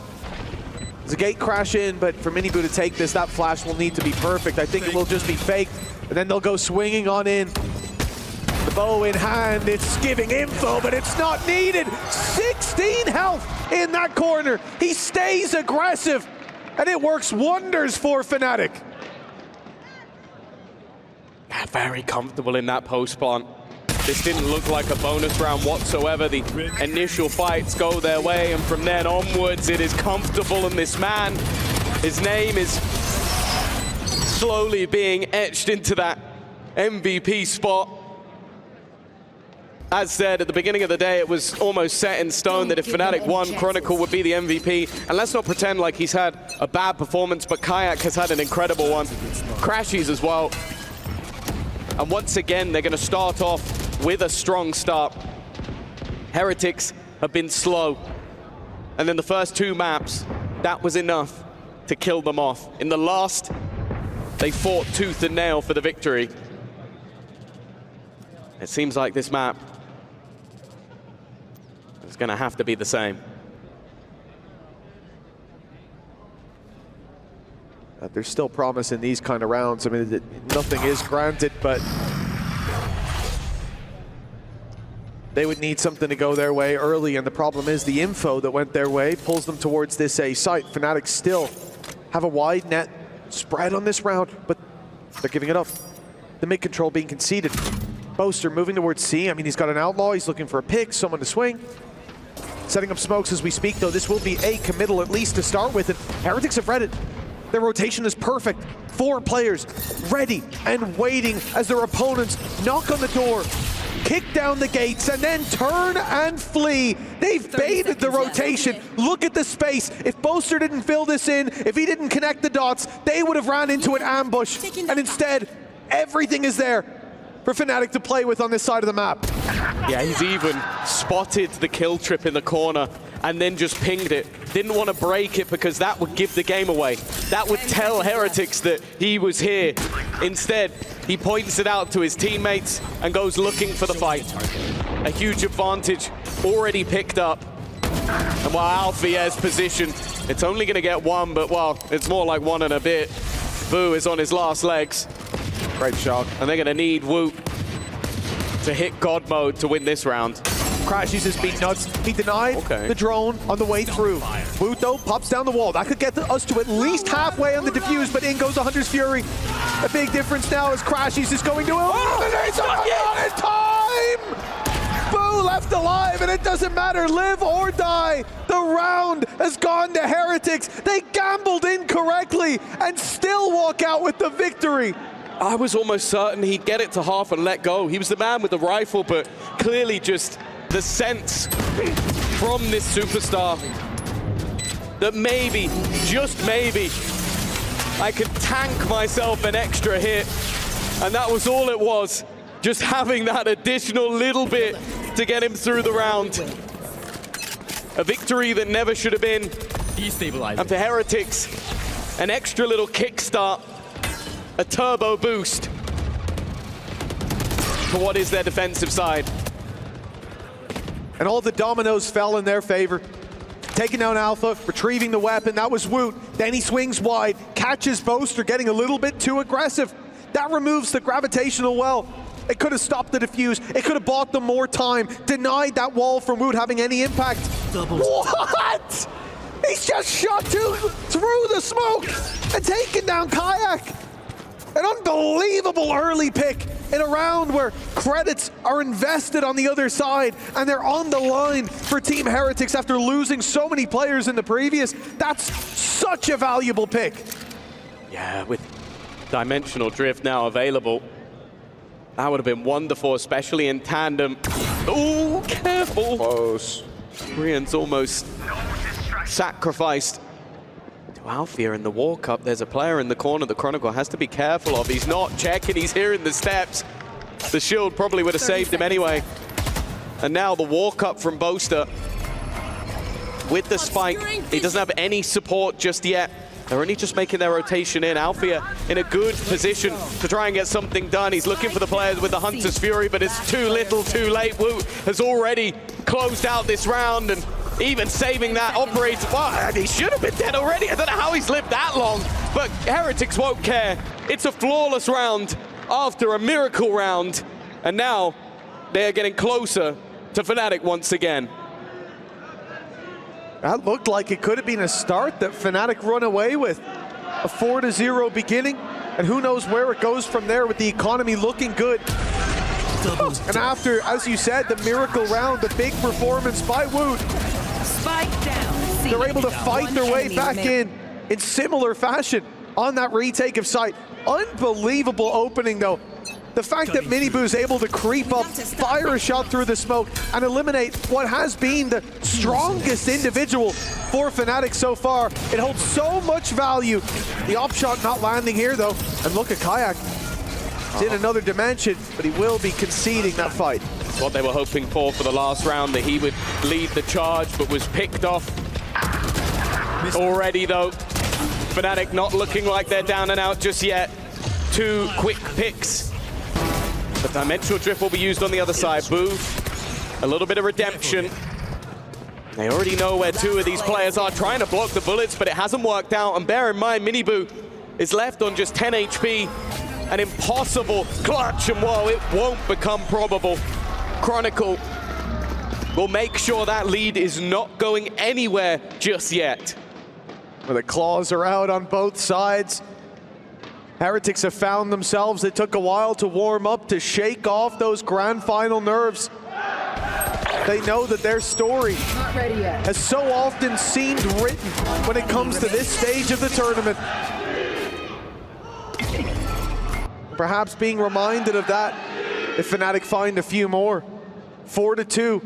There's a gate crash in, but for Miniboo to take this, that flash will need to be perfect. I think it will just be faked, and then they'll go swinging on in. The bow in hand, it's giving info, but it's not needed. 16 health in that corner. He stays aggressive, and it works wonders for Fnatic. Very comfortable in that post plant. This didn't look like a bonus round whatsoever. The initial fights go their way, and from then onwards, it is comfortable, and this man, his name is slowly being etched into that MVP spot. As said, at the beginning of the day, it was almost set in stone that if Fnatic won, Chronicle would be the MVP. And let's not pretend like he's had a bad performance, but Kayak has had an incredible one. Crashies as well. And once again, they're going to start off with a strong start. Heretics have been slow. And then the first two maps, that was enough to kill them off. In the last, they fought tooth and nail for the victory. It seems like this map is going to have to be the same. There's still promise in these kind of rounds. I mean, nothing is granted, but they would need something to go their way early, and the problem is the info that went their way pulls them towards this A site. Fnatic still have a wide net spread on this round, but they're giving it up. The mid control being conceded. Boaster moving towards C. I mean, he's got an outlaw. He's looking for a pick, someone to swing. Setting up smokes as we speak, though. This will be a committal at least to start with, and Heretics have read it. Their rotation is perfect. 4 players ready and waiting as their opponents knock on the door, kick down the gates, and then turn and flee. They've baited the rotation. Look at the space. If Boaster didn't fill this in, if he didn't connect the dots, they would have ran into an ambush. And instead, everything is there for Fnatic to play with on this side of the map. Yeah, he's even spotted the kill trip in the corner and then just pinged it. Didn't want to break it because that would give the game away. That would tell Heretics that he was here. Instead, he points it out to his teammates and goes looking for the fight. A huge advantage already picked up. And while Alfier's position, it's only going to get one, but well, it's more like one and a bit. Boo is on his last legs. Great shot. And they're going to need Woot to hit God mode to win this round. Crashies has been nuts. He denied the drone on the way through. Woot, though, pops down the wall. That could get us to at least halfway on the defuse, but in goes the Hunter's Fury. A big difference now as Crashies is going to eliminate time! Boo left alive, and it doesn't matter, live or die. The round has gone to Heretics. They gambled incorrectly and still walk out with the victory. I was almost certain he'd get it to half and let go. He was the man with the rifle, but clearly just the sense from this superstar that maybe, just maybe, I could tank myself an extra hit. And that was all it was. Just having that additional little bit to get him through the round. A victory that never should have been. Destabilizing. And for Heretics, an extra little kickstart, a turbo boost for what is their defensive side. And all the dominoes fell in their favor. Taking down Alpha, retrieving the weapon, that was Woot. Then he swings wide, catches Boaster, getting a little bit too aggressive. That removes the gravitational well. It could have stopped the defuse. It could have bought them more time. Denied that wall from Woot having any impact. What? He's just shot through the smoke and taken down Kayak. An unbelievable early pick in a round where credits are invested on the other side and they're on the line for Team Heretics after losing so many players in the previous. That's such a valuable pick. Yeah, with dimensional drift now available, that would have been wonderful, especially in tandem. Ooh, careful. Close. Rian's almost sacrificed to Alfia in the walk up. There's a player in the corner the Chronicle has to be careful of. He's not checking, he's hearing the steps. The shield probably would have saved him anyway. And now the walk up from Boaster with the spike. He doesn't have any support just yet. They're only just making their rotation in. Alfia in a good position to try and get something done. He's looking for the players with the Hunter's Fury, but it's too little, too late. Woot has already closed out this round, and even saving that operator. Well, he should have been dead already. I don't know how he's lived that long, but Heretics won't care. It's a flawless round after a miracle round, and now they're getting closer to Fnatic once again. That looked like it could have been a start that Fnatic run away with. A 4-0 beginning, and who knows where it goes from there with the economy looking good. And after, as you said, the miracle round, the big performance by Woot, Spike down. they're able to fight their way back in similar fashion on that retake of site. Unbelievable opening though. The fact that Miniboo's able to creep up, fire a shot through the smoke, and eliminate what has been the strongest individual for Fnatic so far. It holds so much value. The op shot not landing here though. And look at Kayak. He's in another dimension, but he will be conceding that fight. It's what they were hoping for the last round, that he would lead the charge, but was picked off already though. Fnatic not looking like they're down and out just yet. 2 quick picks. The dimensional drift will be used on the other side. Boo, a little bit of redemption. They already know where 2 of these players are, trying to block the bullets, but it hasn't worked out. And bear in mind, Miniboo is left on just 10 HP. An impossible clutch, and whoa, it won't become probable. Chronicle will make sure that lead is not going anywhere just yet. Well, the claws are out on both sides. Heretics have found themselves. It took a while to warm up, to shake off those grand final nerves. They know that their story has so often seemed written when it comes to this stage of the tournament. Perhaps being reminded of that if Fnatic find a few more. 4-2,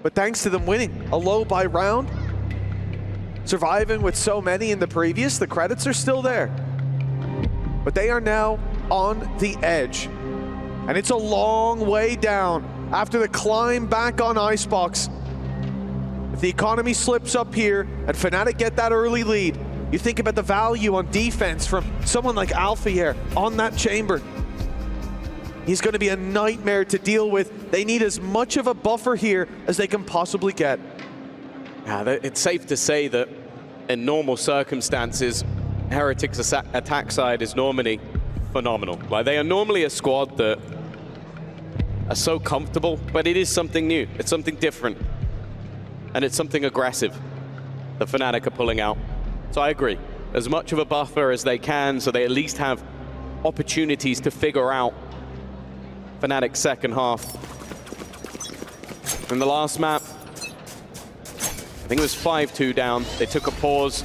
but thanks to them winning a low by round, surviving with so many in the previous, the credits are still there. But they are now on the edge. And it's a long way down after the climb back on Icebox. If the economy slips up here and Fnatic get that early lead, you think about the value on defense from someone like Alpha here on that chamber. He's going to be a nightmare to deal with. They need as much of a buffer here as they can possibly get. Yeah, it's safe to say that in normal circumstances, Heretics' attack side is normally phenomenal. Like, they are normally a squad that are so comfortable, but it is something new. It's something different. And it's something aggressive that Fnatic are pulling out. So I agree. As much of a buffer as they can, so they at least have opportunities to figure out Fnatic's second half. In the last map, I think it was 5-2 down. They took a pause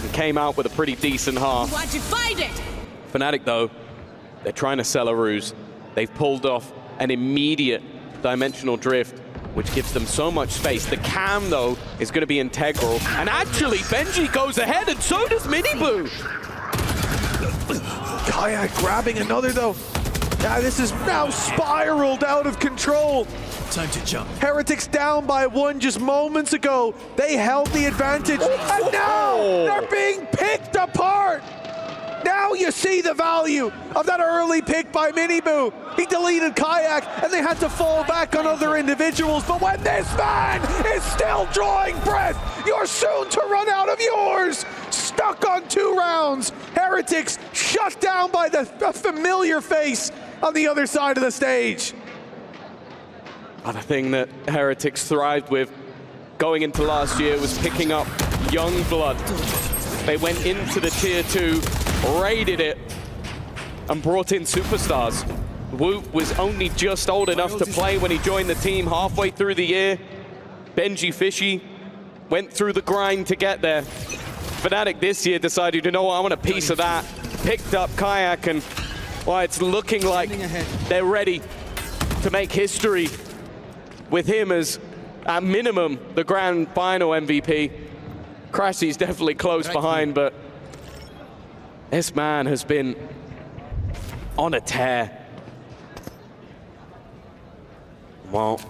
and came out with a pretty decent half. Want to fight it? Fnatic, though, they're trying to sell a ruse. They've pulled off an immediate dimensional drift, which gives them so much space. The cam, though, is going to be integral. And actually, Benji goes ahead, and so does Miniboo. Kayak grabbing another, though. Yeah, this is now spiraled out of control. Time to jump. Heretics down by 1 just moments ago. They held the advantage, and now they're being picked apart. Now you see the value of that early pick by Miniboo. He deleted Kayak, and they had to fall back on other individuals. But when this man is still drawing breath, you're soon to run out of yours. Stuck on 2 rounds. Heretics shut down by the familiar face on the other side of the stage. Other thing that Heretics thrived with going into last year was picking up young blood. They went into the tier 2, raided it, and brought in superstars. Woot was only just old enough to play when he joined the team halfway through the year. Benji Fishy went through the grind to get there. Fnatic this year decided, you know what, I want a piece of that. Picked up Kayak, and well, it's looking like they're ready to make history with him as, at minimum, the grand final MVP. Crassy's definitely close behind, but this man has been on a tear. Well,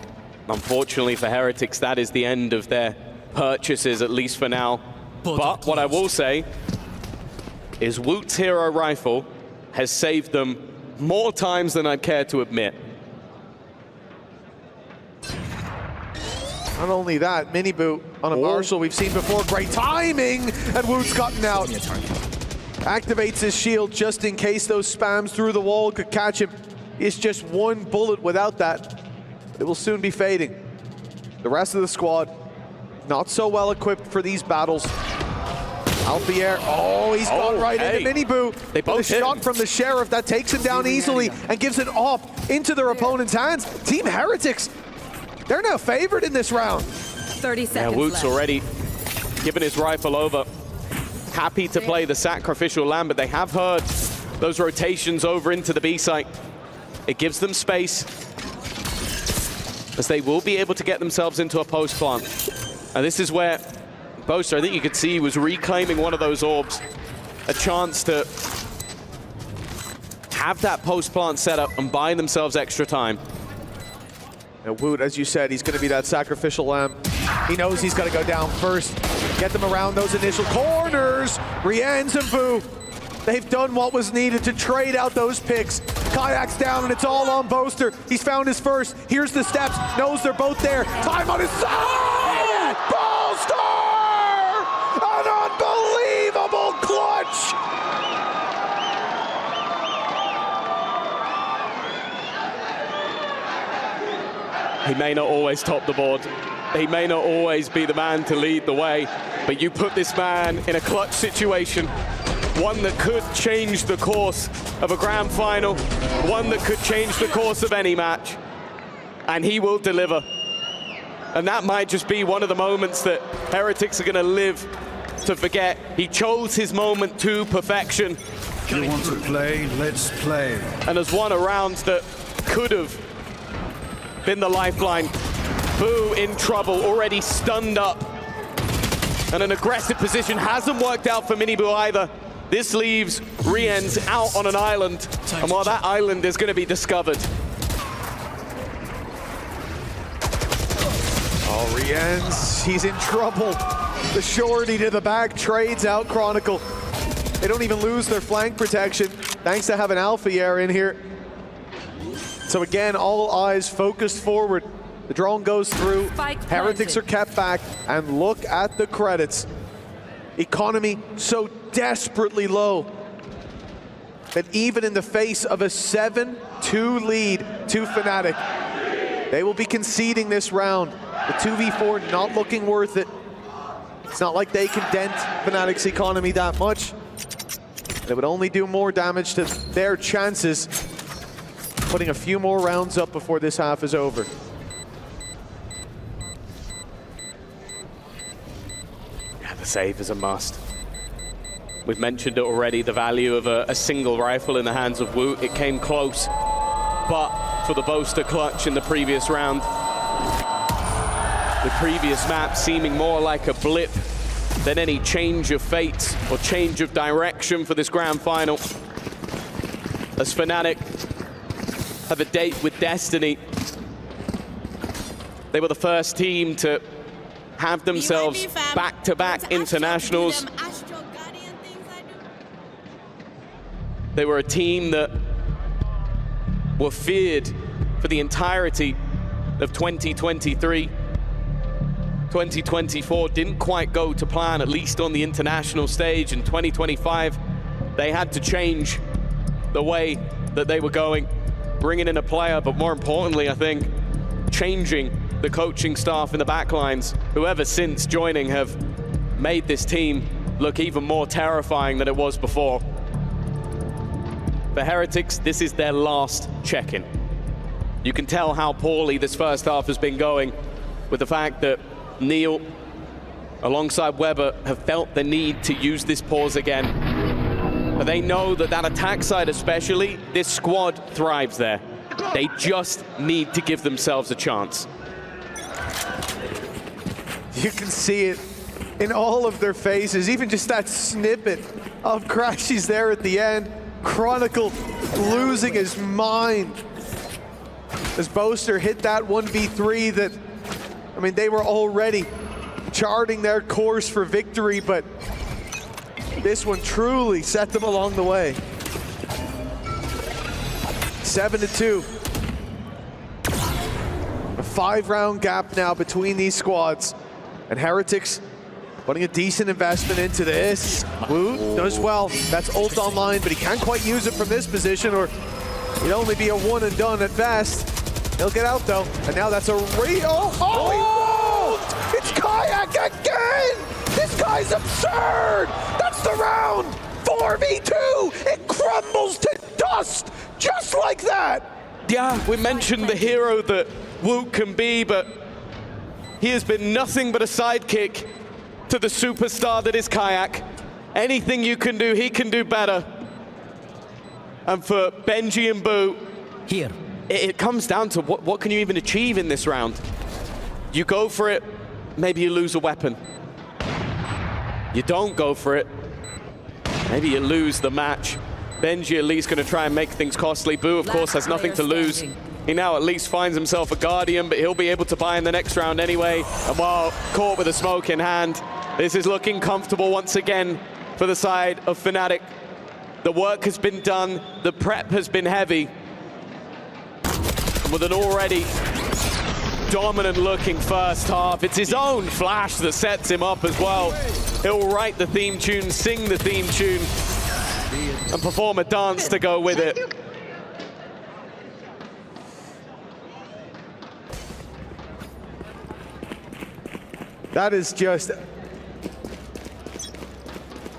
unfortunately for Heretics, that is the end of their purchases, at least for now. But what I will say is Woot's hero rifle has saved them more times than I'd care to admit. Not only that, Miniboo on a Marshall we've seen before. Great timing, and Woot's gotten out. Activates his shield just in case those spams through the wall could catch him. It's just 1 bullet without that. It will soon be fading. The rest of the squad, not so well equipped for these battles. Alfier, he's gone right into Miniboo. They both hit. Shot from the Sheriff that takes him down easily and gives it off into their opponent's hands. Team Heretics, they're now favored in this round. 30 seconds Woot's left. already given his rifle over. Happy to play the sacrificial lamb, but they have heard those rotations over into the B site. It gives them space, as they will be able to get themselves into a post plant. And this is where Boaster, I think you could see, he was reclaiming one of those orbs. A chance to have that post plant set up and buy themselves extra time. Now Woot, as you said, he's going to be that sacrificial lamb. He knows he's got to go down first. Get them around those initial corners. Rian's and Boo, they've done what was needed to trade out those picks. Kayak's down, and it's all on Boaster. He's found his first. Here's the steps. Knows they're both there. Time on his side! Boaster! An unbelievable clutch! He may not always top the board. He may not always be the man to lead the way, but you put this man in a clutch situation, one that could change the course of a grand final, one that could change the course of any match, and he will deliver. And that might just be one of the moments that Heretics are going to live to forget. He chose his moment to perfection. You want to play? Let's play. And has won a round that could have been the lifeline. Boo in trouble, already stunned up. And an aggressive position hasn't worked out for Miniboo either. This leaves Rien's out on an island. And while that island is going to be discovered. Oh, Rien's, he's in trouble. The shorty to the back trades out Chronicle. They don't even lose their flank protection, thanks to having Alfier in here. So again, all eyes focused forward. The drone goes through, Heretics are kept back, and look at the credits. Economy so desperately low that even in the face of a 7-2 lead to Fnatic, they will be conceding this round. The 2v4 not looking worth it. It's not like they can dent Fnatic's economy that much. It would only do more damage to their chances, putting a few more rounds up before this half is over. The save is a must. We've mentioned it already, the value of a single rifle in the hands of Woot. It came close, but for the Boaster clutch in the previous round, the previous map seeming more like a blip than any change of fate or change of direction for this grand final. As Fnatic have a date with destiny. They were the first team to have themselves back-to-back internationals. They were a team that were feared for the entirety of 2023. 2024 didn't quite go to plan, at least on the international stage. In 2025, they had to change the way that they were going, bringing in a player, but more importantly, I think, changing the coaching staff in the backlines, who ever since joining have made this team look even more terrifying than it was before. For Heretics, this is their last check-in. You can tell how poorly this first half has been going with the fact that Neil, alongside Weber, have felt the need to use this pause again. But they know that that attack side especially, this squad thrives there. They just need to give themselves a chance. You can see it in all of their faces, even just that snippet of Crashies there at the end. Chronicle losing his mind as Boaster hit that 1v3 that, I mean, they were already charting their course for victory, but this one truly set them along the way. 7-2. A 5-round gap now between these squads. And Heretics putting a decent investment into this. Woot does well. That's ult online, but he can't quite use it from this position, or it'd only be a one and done at best. He'll get out though, and now that's a real. Oh, he won't! It's Kayak again! This guy's absurd! That's the round! 4v2! It crumbles to dust just like that! Yeah, we mentioned the hero that Woot can be, but he has been nothing but a sidekick to the superstar that is Kayak. Anything you can do, he can do better. And for Benji and Boo, Here. it comes down to what can you even achieve in this round? You go for it, maybe you lose a weapon. You don't go for it, maybe you lose the match. Benji at least going to try and make things costly. Boo, of course, has nothing to lose. He now at least finds himself a Guardian, but he'll be able to buy in the next round anyway. And while caught with a smoke in hand, this is looking comfortable once again for the side of Fnatic. The work has been done, the prep has been heavy. And with an already dominant-looking first half, it's his own flash that sets him up as well. He'll write the theme tune, sing the theme tune, and perform a dance to go with it. That is just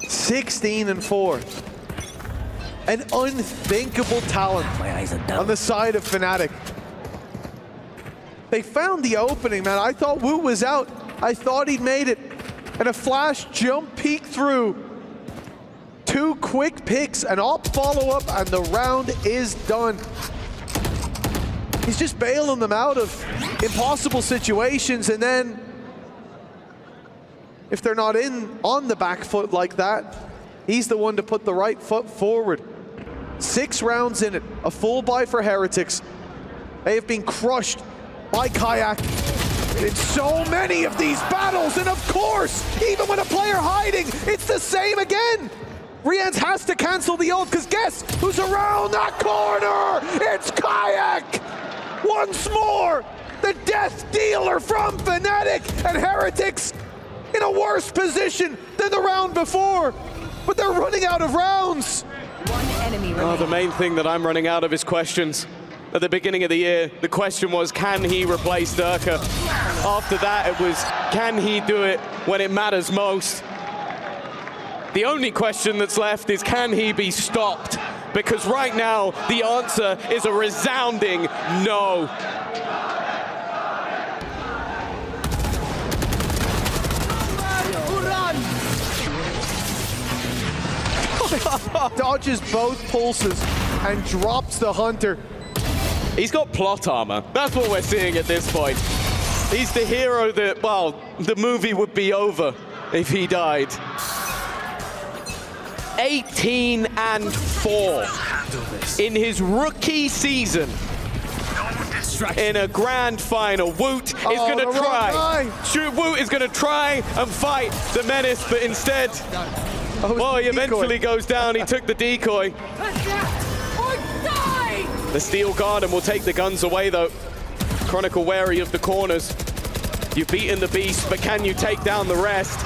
16-4. An unthinkable talent on the side of Fnatic. They found the opening, man. I thought Woot was out. I thought he'd made it. And a flash jump peek through. 2 quick picks, an op follow-up, and the round is done. He's just bailing them out of impossible situations, and then if they're not on the back foot like that, he's the one to put the right foot forward. 6 rounds in it, a full buy for Heretics. They have been crushed by Kayak in so many of these battles, and of course, even when a player hiding, it's the same again. Rians has to cancel the ult, because guess who's around that corner? It's Kayak! Once more, the death dealer from Fnatic, and Heretics in a worse position than the round before, but they're running out of rounds. One enemy Oh, the main thing that I'm running out of is questions. At the beginning of the year, the question was, can he replace Durka? After that, it was, can he do it when it matters most? The only question that's left is, can he be stopped? Because right now, the answer is a resounding no. Dodges both pulses and drops the Hunter. He's got plot armor. That's what we're seeing at this point. He's the hero that, well, the movie would be over if he died. 18-4 in his rookie season. In a grand final, Woot is going to try. Woot is going to try and fight the Menace, but instead, well, he eventually goes down. He took the decoy. The Steel Garden will take the guns away, though. Chronicle wary of the corners. You've beaten the beast, but can you take down the rest?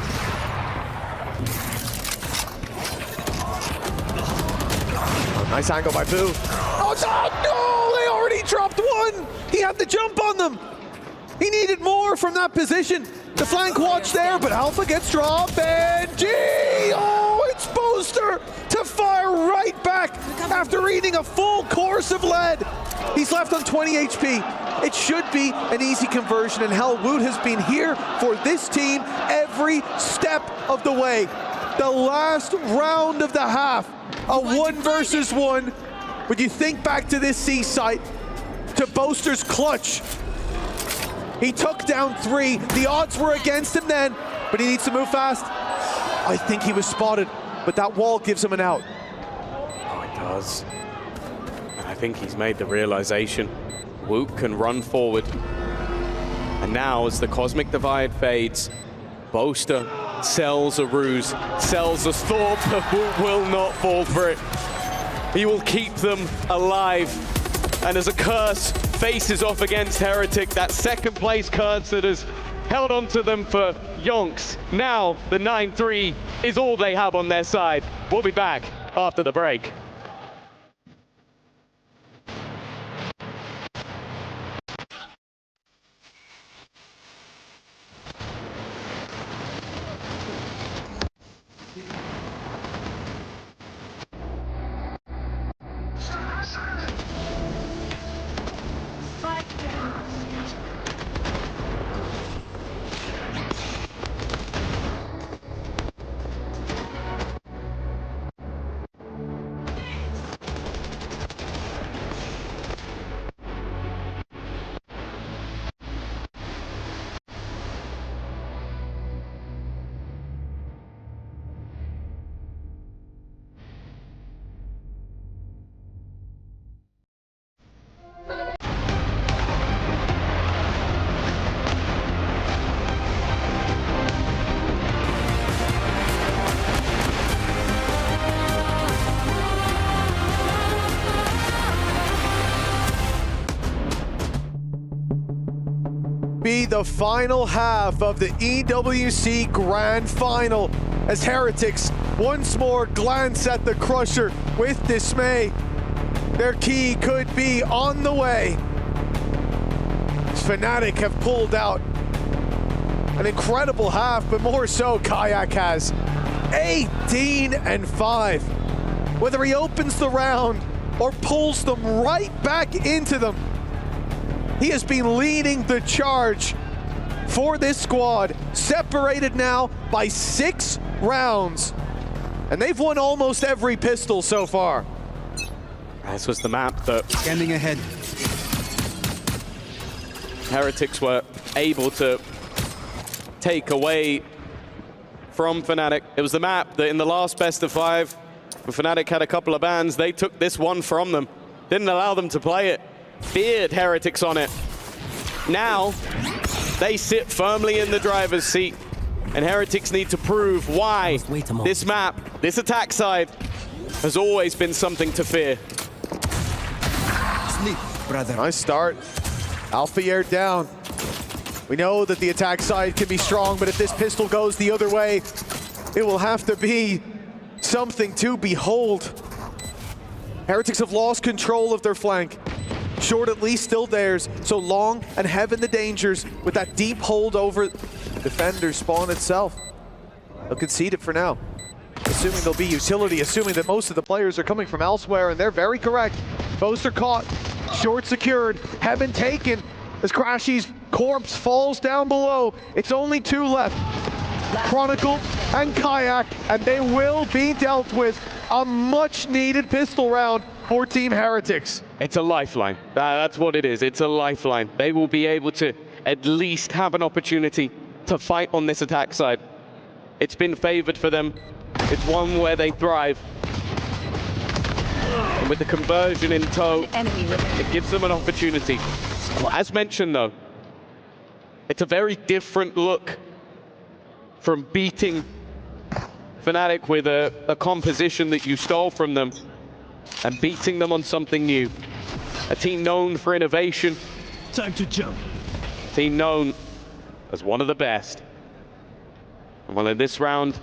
Oh, nice angle by Boo. Oh, no! They already dropped one! He had the jump on them! He needed more from that position. The flank watch there, but Alpha gets dropped, and oh, it's Boaster to fire right back after eating a full course of lead. He's left on 20 HP. It should be an easy conversion, and hell, Woot has been here for this team every step of the way. The last round of the half, a 1 versus 1. When you think back to this C site, to Boaster's clutch, he took down 3. The odds were against him then, but he needs to move fast. I think he was spotted, but that wall gives him an out. Oh, it does. And I think he's made the realization. Woot can run forward. And now, as the Cosmic Divide fades, Boaster sells a ruse, sells a thought, but Woot will not fall for it. He will keep them alive. And as a curse faces off against Heretic, that second place curse that has held on to them for yonks. Now the 9-3 is all they have on their side. We'll be back after the break. Be the final half of the EWC Grand Final as Heretics once more glance at the Crusher with dismay. Their key could be on the way. Fnatic have pulled out an incredible half, but more so Kayak has. 18-5. Whether he opens the round or pulls them right back into them, he has been leading the charge for this squad, separated now by 6 rounds. And they've won almost every pistol so far. This was the map that Scanning ahead. Heretics were able to take away from Fnatic. It was the map that in the last best of 5, when Fnatic had a couple of bans, they took this one from them. Didn't allow them to play it. Feared Heretics on it. Now, they sit firmly in the driver's seat, and Heretics need to prove why this map, this attack side, has always been something to fear. Sleep, brother. Nice start. Alpha Air down. We know that the attack side can be strong, but if this pistol goes the other way, it will have to be something to behold. Heretics have lost control of their flank. Short at least still theirs, so Long and Heaven the dangers with that deep hold over defender spawn itself. They'll concede it for now, assuming there'll be utility, assuming that most of the players are coming from elsewhere, and they're very correct. Boaster caught, Short secured, Heaven taken, as Crashy's corpse falls down below. It's only 2 left. Chronicle, and Kayak, and they will be dealt with a much-needed pistol round for Team Heretics. It's a lifeline. That's what it is. It's a lifeline. They will be able to at least have an opportunity to fight on this attack side. It's been favored for them. It's one where they thrive. And with the conversion in tow, it gives them an opportunity. As mentioned though, it's a very different look from beating Fnatic with a composition that you stole from them and beating them on something new. A team known for innovation. Time to jump. A team known as one of the best. And well, in this round,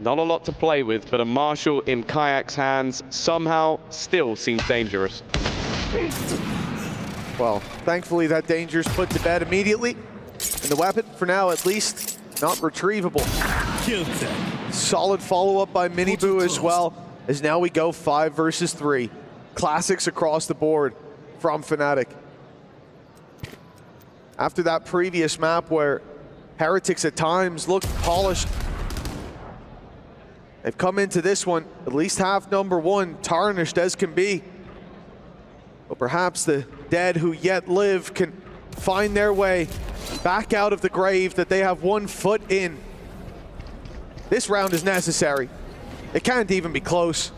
not a lot to play with, but a Marshall in Kayak's hands somehow still seems dangerous. Well, thankfully that danger's put to bed immediately. And the weapon, for now at least, not retrievable. Kill them. Solid follow-up by Miniboo as well, as now we go 5 versus 3. Classics across the board from Fnatic. After that previous map where Heretics at times looked polished, they've come into this one, at least half number 1, tarnished as can be. But perhaps the dead who yet live can find their way back out of the grave that they have 1 foot in. This round is necessary. It can't even be close.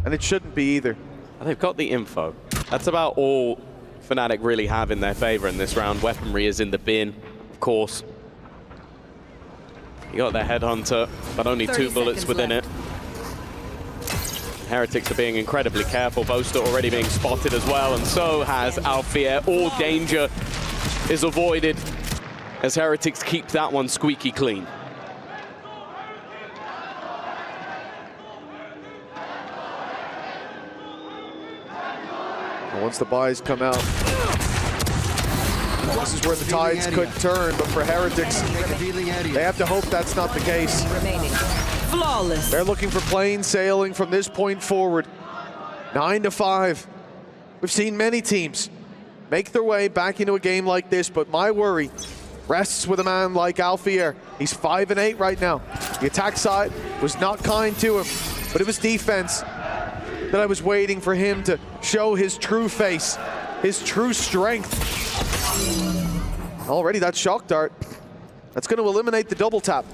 And it shouldn't be either. They've got the info. That's about all Fnatic really have in their favor in this round. Weaponry is in the bin, of course. You got their headhunter, but only 2 bullets within it. Heretics are being incredibly careful. Boaster already being spotted as well, and so has Alfier. All danger is avoided as Heretics keep that one squeaky clean. And once the buys come out, this is where the tides could turn, but for Heretics, they have to hope that's not the case. Remaining. Flawless. They're looking for plain sailing from this point forward. 9-5. We've seen many teams make their way back into a game like this, but my worry rests with a man like Alfier. He's 5-8 right now. The attack side was not kind to him, but it was defense that I was waiting for him to show his true face, his true strength. Already that shock dart, that's going to eliminate the double tap.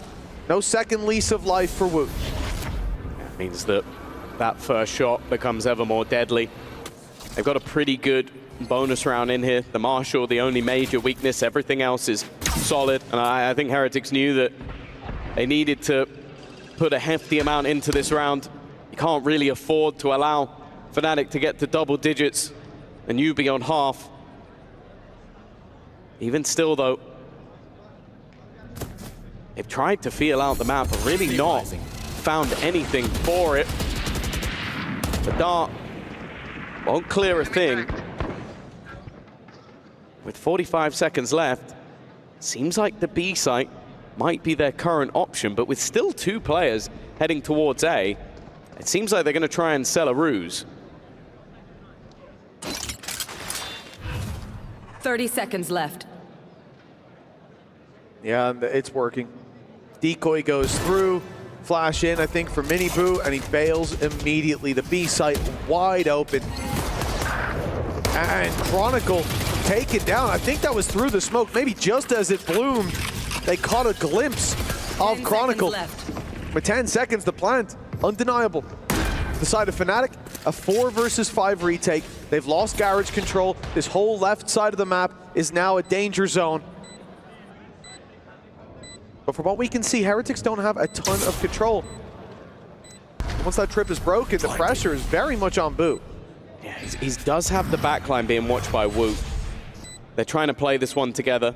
No second lease of life for Woot. It means that that first shot becomes ever more deadly. They've got a pretty good bonus round in here. The Marshall, the only major weakness, everything else is solid. And I think Heretics knew that they needed to put a hefty amount into this round. You can't really afford to allow Fnatic to get to double digits and you be on half. Even still though, they've tried to feel out the map, but really not found anything for it. The dart won't clear a thing. With 45 seconds left, seems like the B site might be their current option, but with still 2 players heading towards A, it seems like they're going to try and sell a ruse. 30 seconds left. Yeah, and it's working. Decoy goes through, flash in, I think, for Miniboo, and he bails immediately. The B site wide open. And Chronicle taken down. I think that was through the smoke, maybe just as it bloomed. They caught a glimpse of Chronicle. With 10 seconds to plant, undeniable. The side of Fnatic, a 4 versus 5 retake. They've lost garage control. This whole left side of the map is now a danger zone. But from what we can see, Heretics don't have a ton of control. Once that trip is broken, the pressure is very much on Boo. Yeah, he does have the backline being watched by Woot. They're trying to play this one together,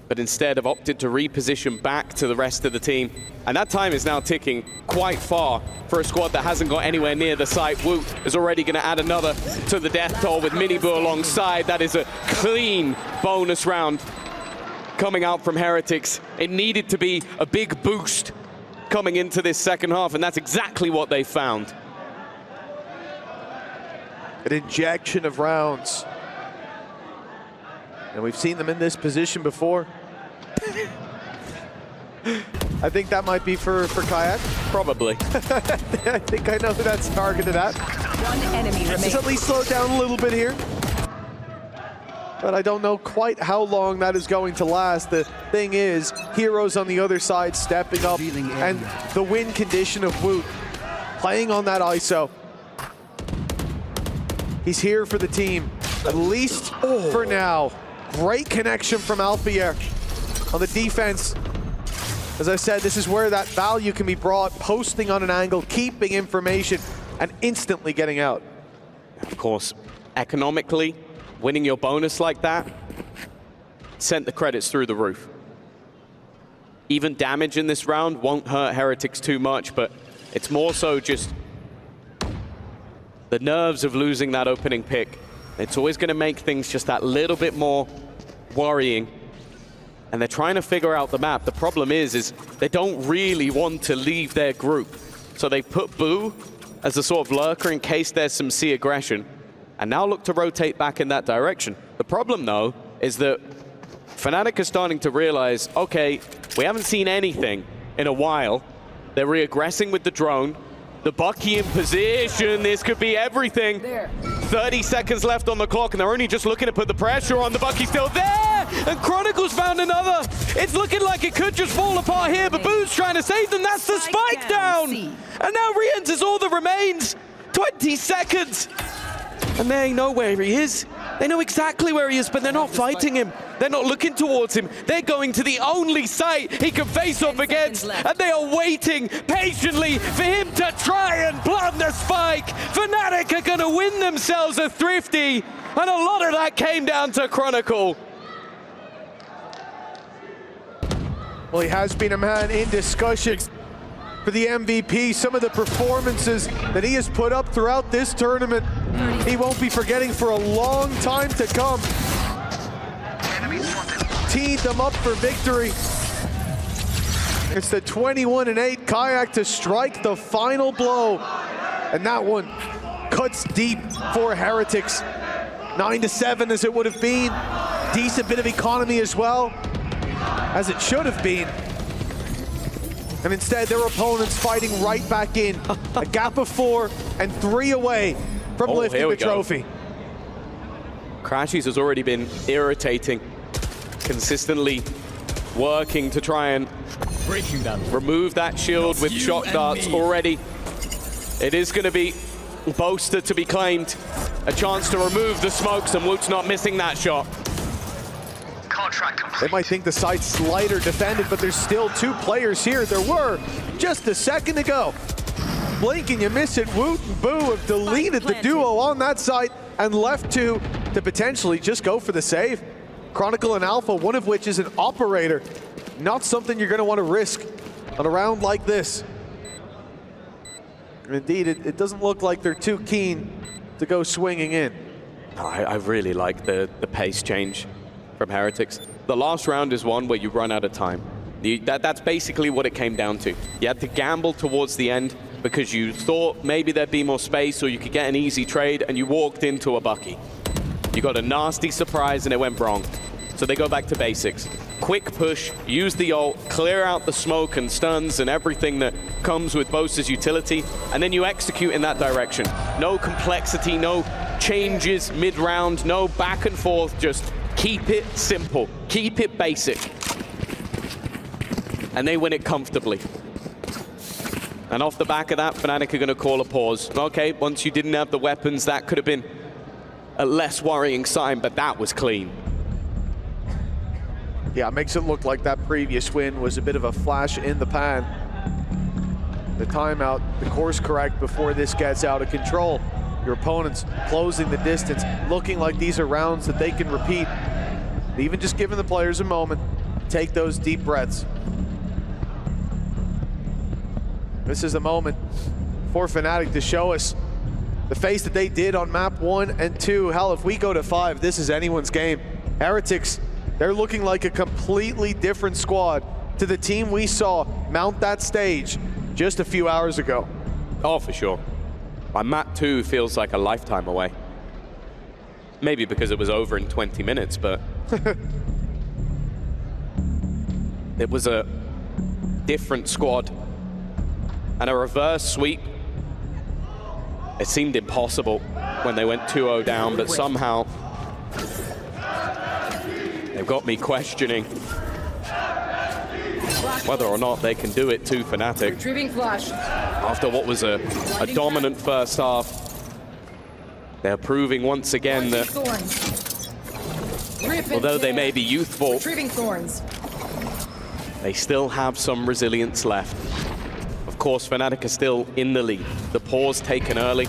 but instead have opted to reposition back to the rest of the team. And that time is now ticking quite far for a squad that hasn't got anywhere near the site. Woot is already going to add another to the death toll with Miniboo alongside. That is a clean bonus round coming out from Heretics. It needed to be a big boost coming into this second half, and that's exactly what they found. An injection of rounds. And we've seen them in this position before. I think that might be for Kayak. Probably. I think I know who that's targeted at. One enemy Just remains. at least slow down a little bit here. But I don't know quite how long that is going to last. The thing is, Heroes on the other side stepping up, and the win condition of Woot playing on that ISO. He's here for the team, at least for now. Great connection from Alfier on the defense. As I said, this is where that value can be brought, posting on an angle, keeping information, and instantly getting out. Of course, economically, winning your bonus like that sent the credits through the roof. Even damage in this round won't hurt Heretics too much, but it's more so just the nerves of losing that opening pick. It's always going to make things just that little bit more worrying. And they're trying to figure out the map. The problem is they don't really want to leave their group. So they put Boo as a sort of lurker in case there's some C aggression, and now look to rotate back in that direction. The problem, though, is that Fnatic are starting to realize, okay, we haven't seen anything in a while. They're re-aggressing with the drone. The Bucky in position, this could be everything. 30 seconds left on the clock, and they're only just looking to put the pressure on. The Bucky's still there, and Chronicles found another. It's looking like it could just fall apart here, but Boo's trying to save them. That's the spike down. And now re-enters all the remains. 20 seconds. And they know where he is. They know exactly where he is, but they're not fighting him. They're not looking towards him. They're going to the only site he can face off against, and they are waiting patiently for him to try and plant the spike. Fnatic are going to win themselves a thrifty, and a lot of that came down to Chronicle. Well, he has been a man in discussion for the MVP. Some of the performances that he has put up throughout this tournament, he won't be forgetting for a long time to come. Teed them up for victory. It's the 21-8 Kayak to strike the final blow. And that one cuts deep for Heretics. 9-7 as it would have been. Decent bit of economy as well, as it should have been. And instead, their opponents fighting right back in. A gap of 4 and 3 away from lifting the trophy. Crashies has already been irritating, consistently working to try and remove that shield with shock darts already. It is going to be Boaster to be claimed. A chance to remove the smokes, and Woot's not missing that shot. They might think the site's lighter defended, but there's still 2 players here. There were just a second to go. Blink and you miss it. Woot and Boo have deleted the duo on that site and left 2 to potentially just go for the save. Chronicle and Alpha, one of which is an operator. Not something you're going to want to risk on a round like this. And indeed, it doesn't look like they're too keen to go swinging in. I really like the pace change from Heretics. The last round is one where you run out of time. That's basically what it came down to. You had to gamble towards the end because you thought maybe there'd be more space or you could get an easy trade, and you walked into a Bucky. You got a nasty surprise and it went wrong. So they go back to basics. Quick push, use the ult, clear out the smoke and stuns and everything that comes with Boaster's utility, and then you execute in that direction. No complexity, no changes mid-round, no back and forth, just keep it simple, keep it basic. And they win it comfortably. And off the back of that, Fnatic are going to call a pause. Okay, once you didn't have the weapons, that could have been a less worrying sign, but that was clean. Yeah, it makes it look like that previous win was a bit of a flash in the pan. The timeout, the course correct before this gets out of control. Your opponents closing the distance, looking like these are rounds that they can repeat. Even just giving the players a moment, take those deep breaths. This is a moment for Fnatic to show us the face that they did on map 1 and 2. Hell, if we go to 5, this is anyone's game. Heretics, they're looking like a completely different squad to the team we saw mount that stage just a few hours ago. Oh, for sure. Map 2 feels like a lifetime away. Maybe because it was over in 20 minutes, but it was a different squad. And a reverse sweep, it seemed impossible when they went 2-0 down, but somehow they've got me questioning whether or not they can do it to Fnatic. Retrieving flash. After what was a dominant first half, they're proving once again that although they may be youthful, Retrieving thorns. they still have some resilience left. Of course, Fnatic are still in the lead. The pause taken early.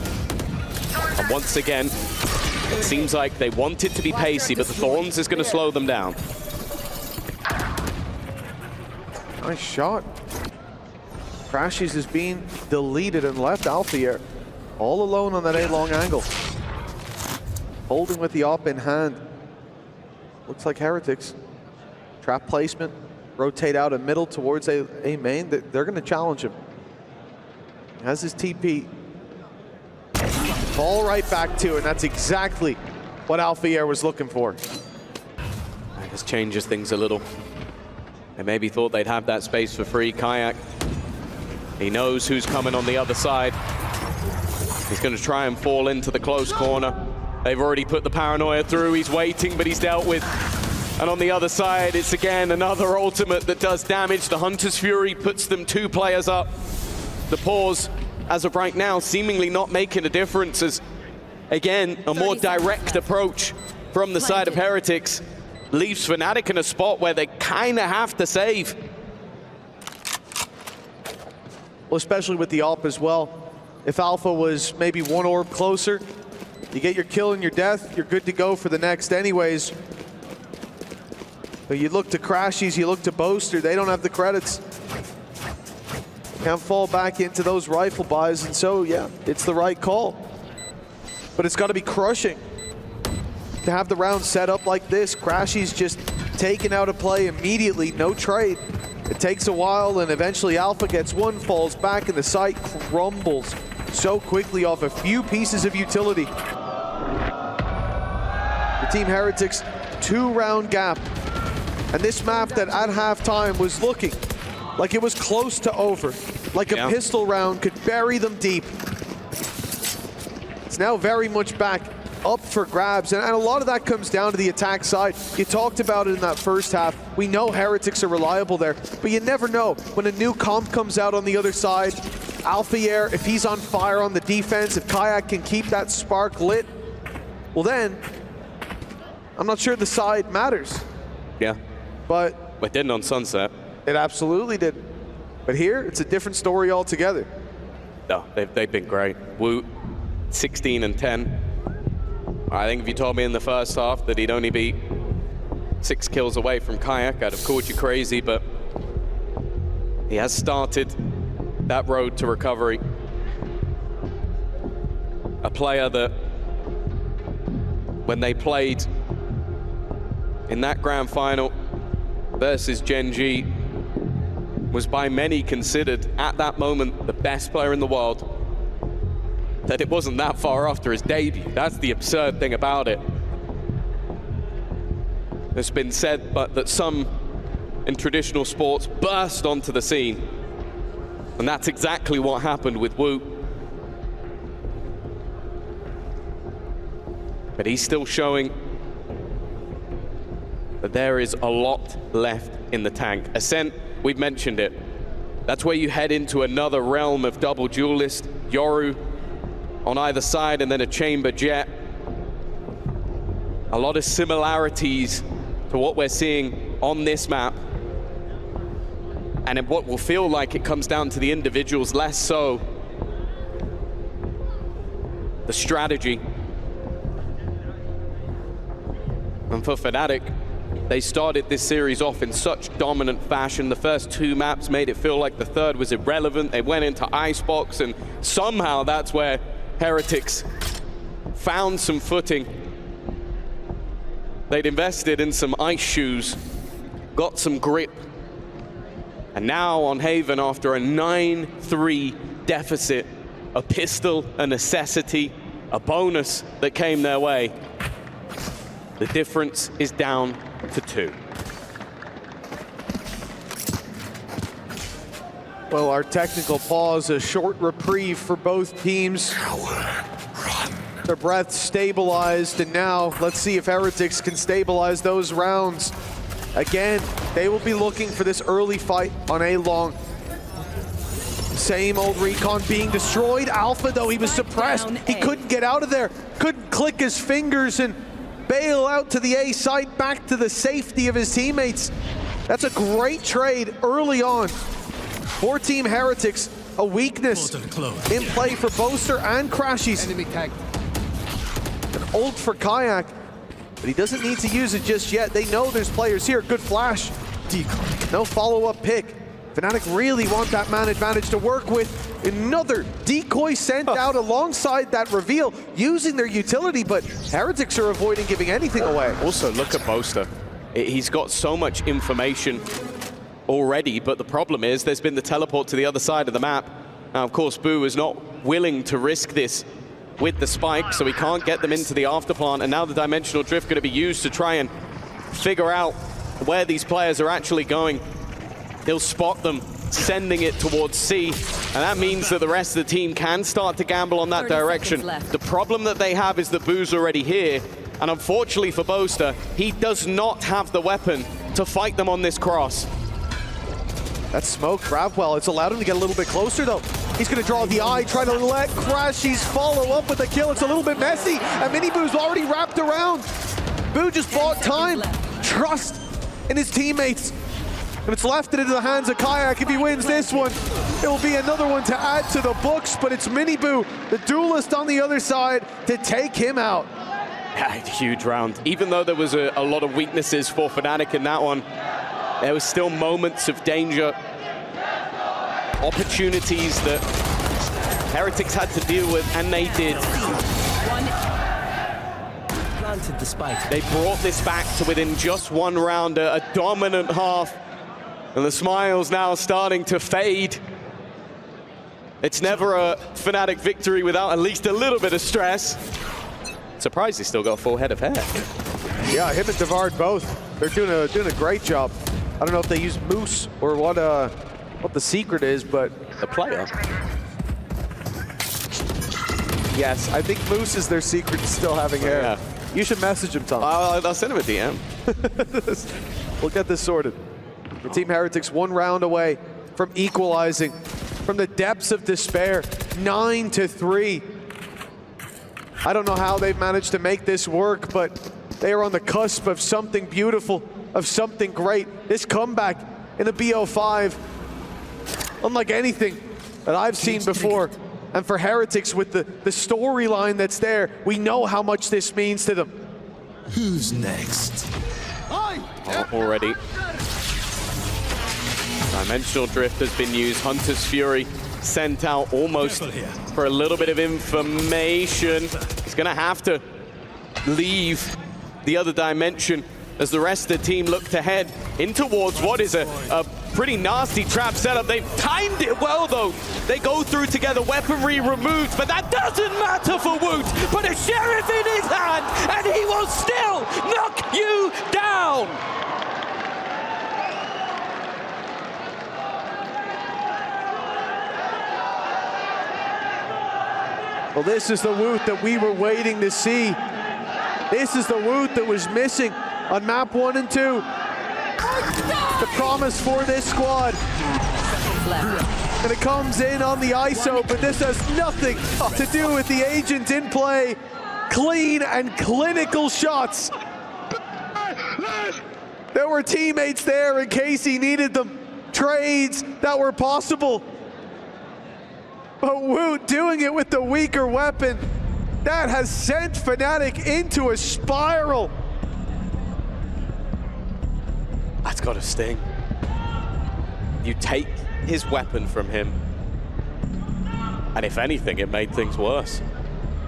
And once again, it seems like they want it to be pacey, but the Thorns is going to slow them down. Nice shot. Crashes is being deleted and left Alpha all alone on that A-long angle. Holding with the op in hand. Looks like Heretics. Trap placement. Rotate out a middle towards a main. They're going to challenge him. Has his TP. Fall right back to it, and that's exactly what Alpha Air was looking for. This changes things a little. They maybe thought they'd have that space for free. Kayak, he knows who's coming on the other side. He's going to try and fall into the close corner. They've already put the paranoia through. He's waiting, but he's dealt with. And on the other side, it's again another ultimate that does damage. The Hunter's Fury puts them 2 players up. The pause, as of right now, seemingly not making a difference as, again, a more direct approach from the side of Heretics leaves Fnatic in a spot where they kind of have to save. Well, especially with the op as well. If Alpha was maybe 1 orb closer, you get your kill and your death, you're good to go for the next anyways. But you look to Crashies, you look to Boaster, they don't have the credits. Can't fall back into those rifle buys, and so, yeah, it's the right call. But it's got to be crushing to have the round set up like this. Crashies just taken out of play immediately, no trade. It takes a while, and eventually Alpha gets one, falls back, and the site crumbles so quickly off a few pieces of utility. The Team Heretics 2-round gap. And this map that at halftime was looking like it was close to over, like a pistol round could bury them deep. It's now very much back up for grabs, and a lot of that comes down to the attack side. You talked about it in that first half. We know Heretics are reliable there, but you never know when a new comp comes out on the other side. Alpha Air, if he's on fire on the defense, if Kayak can keep that spark lit, well then, I'm not sure the side matters. Yeah. But it didn't on Sunset. It absolutely did. But here, it's a different story altogether. No, they've been great. Woot, 16 and 10. I think if you told me in the first half that he'd only be 6 kills away from Kayak, I'd have called you crazy, but he has started that road to recovery. A player that, when they played in that grand final versus Gen G, was by many considered, at that moment, the best player in the world, that it wasn't that far after his debut. That's the absurd thing about it. It's been said that some in traditional sports burst onto the scene, and that's exactly what happened with Woot. But he's still showing that there is a lot left in the tank. Ascent, we've mentioned it. That's where you head into another realm of double duelist. Yoru on either side, and then a chamber jet. A lot of similarities to what we're seeing on this map. And in what will feel like it comes down to the individuals, less so the strategy. And for Fnatic, they started this series off in such dominant fashion. The first 2 maps made it feel like the third was irrelevant. They went into Icebox, and somehow that's where Heretics found some footing. They'd invested in some ice shoes, got some grip. And now on Haven, after a 9-3 deficit, a pistol, a necessity, a bonus that came their way, the difference is down to 2. Well, our technical pause, a short reprieve for both teams. Their breath stabilized, and now let's see if Heretics can stabilize those rounds. Again, they will be looking for this early fight on A long. Same old recon being destroyed. Alpha, though, he was suppressed. He couldn't get out of there. Couldn't click his fingers and bail out to the A site, back to the safety of his teammates. That's a great trade early on for Team Heretics. A weakness in play for Boaster and Crashies. An ult for Kayak, but he doesn't need to use it just yet. They know there's players here. Good flash. No follow-up pick. Fnatic really want that man advantage to work with. Another decoy sent out alongside that reveal, using their utility, but Heretics are avoiding giving anything away. Also, look at Boaster. He's got so much information already, but the problem is there's been the teleport to the other side of the map. Now, of course, Boo is not willing to risk this with the spike, so he can't get them into the afterplant, and now the dimensional drift going to be used to try and figure out where these players are actually going. He'll spot them sending it towards C, and that means that the rest of the team can start to gamble on that direction. The problem that they have is that Boo's already here, and unfortunately for Boaster, he does not have the weapon to fight them on this cross. That smoke grabbed well. It's allowed him to get a little bit closer, though. He's going to draw the eye, try to let Crashies follow up with a kill. It's a little bit messy, and Miniboo's already wrapped around. Boo just bought time, trust in his teammates. And it's left it into the hands of Kayak. If he wins this one, it will be another one to add to the books, but it's Miniboo, the duelist on the other side, to take him out. Yeah, huge round. Even though there was a lot of weaknesses for Fnatic in that one, there was still moments of danger, opportunities that Heretics had to deal with, and they did. Planted the spike. They brought this back to within just one round, a dominant half. And the smiles now starting to fade. It's never a Fnatic victory without at least a little bit of stress. Surprised he still got a full head of hair. Yeah, him and Devard both. They're doing a great job. I don't know if they use Moose or what the secret is, but The player. yes, I think Moose is their secret to still having hair. Yeah. You should message him, Tom. I'll send him a DM. We'll get this sorted. The Team Heretics 1 round away from equalizing from the depths of despair, 9-3. I don't know how they've managed to make this work, but they are on the cusp of something beautiful, of something great. This comeback in the BO5, unlike anything that I've seen before. And for Heretics, with the storyline that's there, we know how much this means to them. Who's next? Already. Dimensional Drift has been used. Hunter's Fury sent out almost for a little bit of information. He's going to have to leave the other dimension as the rest of the team look to head in towards what is a pretty nasty trap setup. They've timed it well, though. They go through together, weaponry removed, but that doesn't matter for Woot. Put a sheriff in his hand, and he will still knock you down. Well, this is the Woot that we were waiting to see. This is the Woot that was missing on map 1 and 2. The promise for this squad. And it comes in on the ISO, but this has nothing to do with the agent in play. Clean and clinical shots. There were teammates there in case he needed them. Trades that were possible. But Woot doing it with the weaker weapon, that has sent Fnatic into a spiral. That's got to sting. You take his weapon from him, and if anything, it made things worse.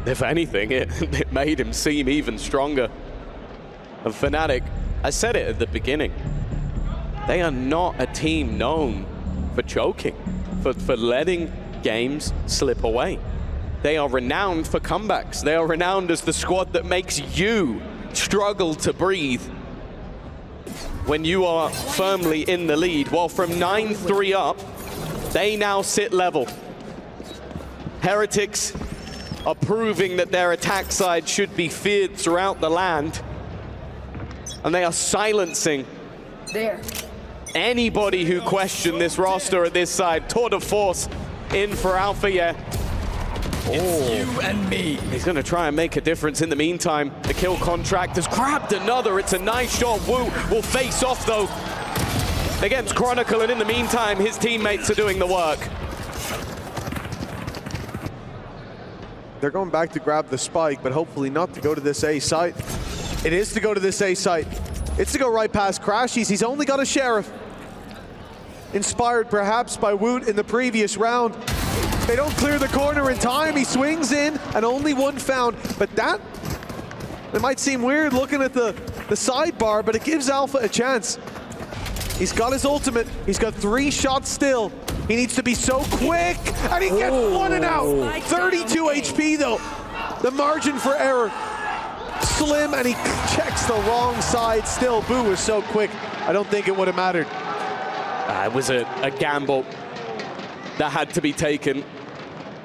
If anything, it made him seem even stronger. And Fnatic, I said it at the beginning, they are not a team known for choking, for letting games slip away. They are renowned for comebacks. They are renowned as the squad that makes you struggle to breathe when you are firmly in the lead. Well, from 9-3 up, They now sit level. Heretics are proving that their attack side should be feared throughout the land. And they are silencing anybody who questioned this roster at this side. Tour de force in for Alpha, yeah. It's you and me. He's going to try and make a difference in the meantime. The kill contract has grabbed another. It's a nice shot. Wu will face off, though, against Chronicle, and in the meantime, his teammates are doing the work. They're going back to grab the spike, but hopefully not to go to this A site. It is to go to this A site. It's to go right past Crashies. He's only got a Sheriff. Inspired perhaps by Woot in the previous round. They don't clear the corner in time. He swings in and only one found. But that, it might seem weird looking at the sidebar, but it gives Alpha a chance. He's got his ultimate. He's got 3 shots still. He needs to be so quick, and he gets one and out. 32 HP though. The margin for error slim, and he checks the wrong side still. Boo was so quick, I don't think it would have mattered. It was a gamble that had to be taken,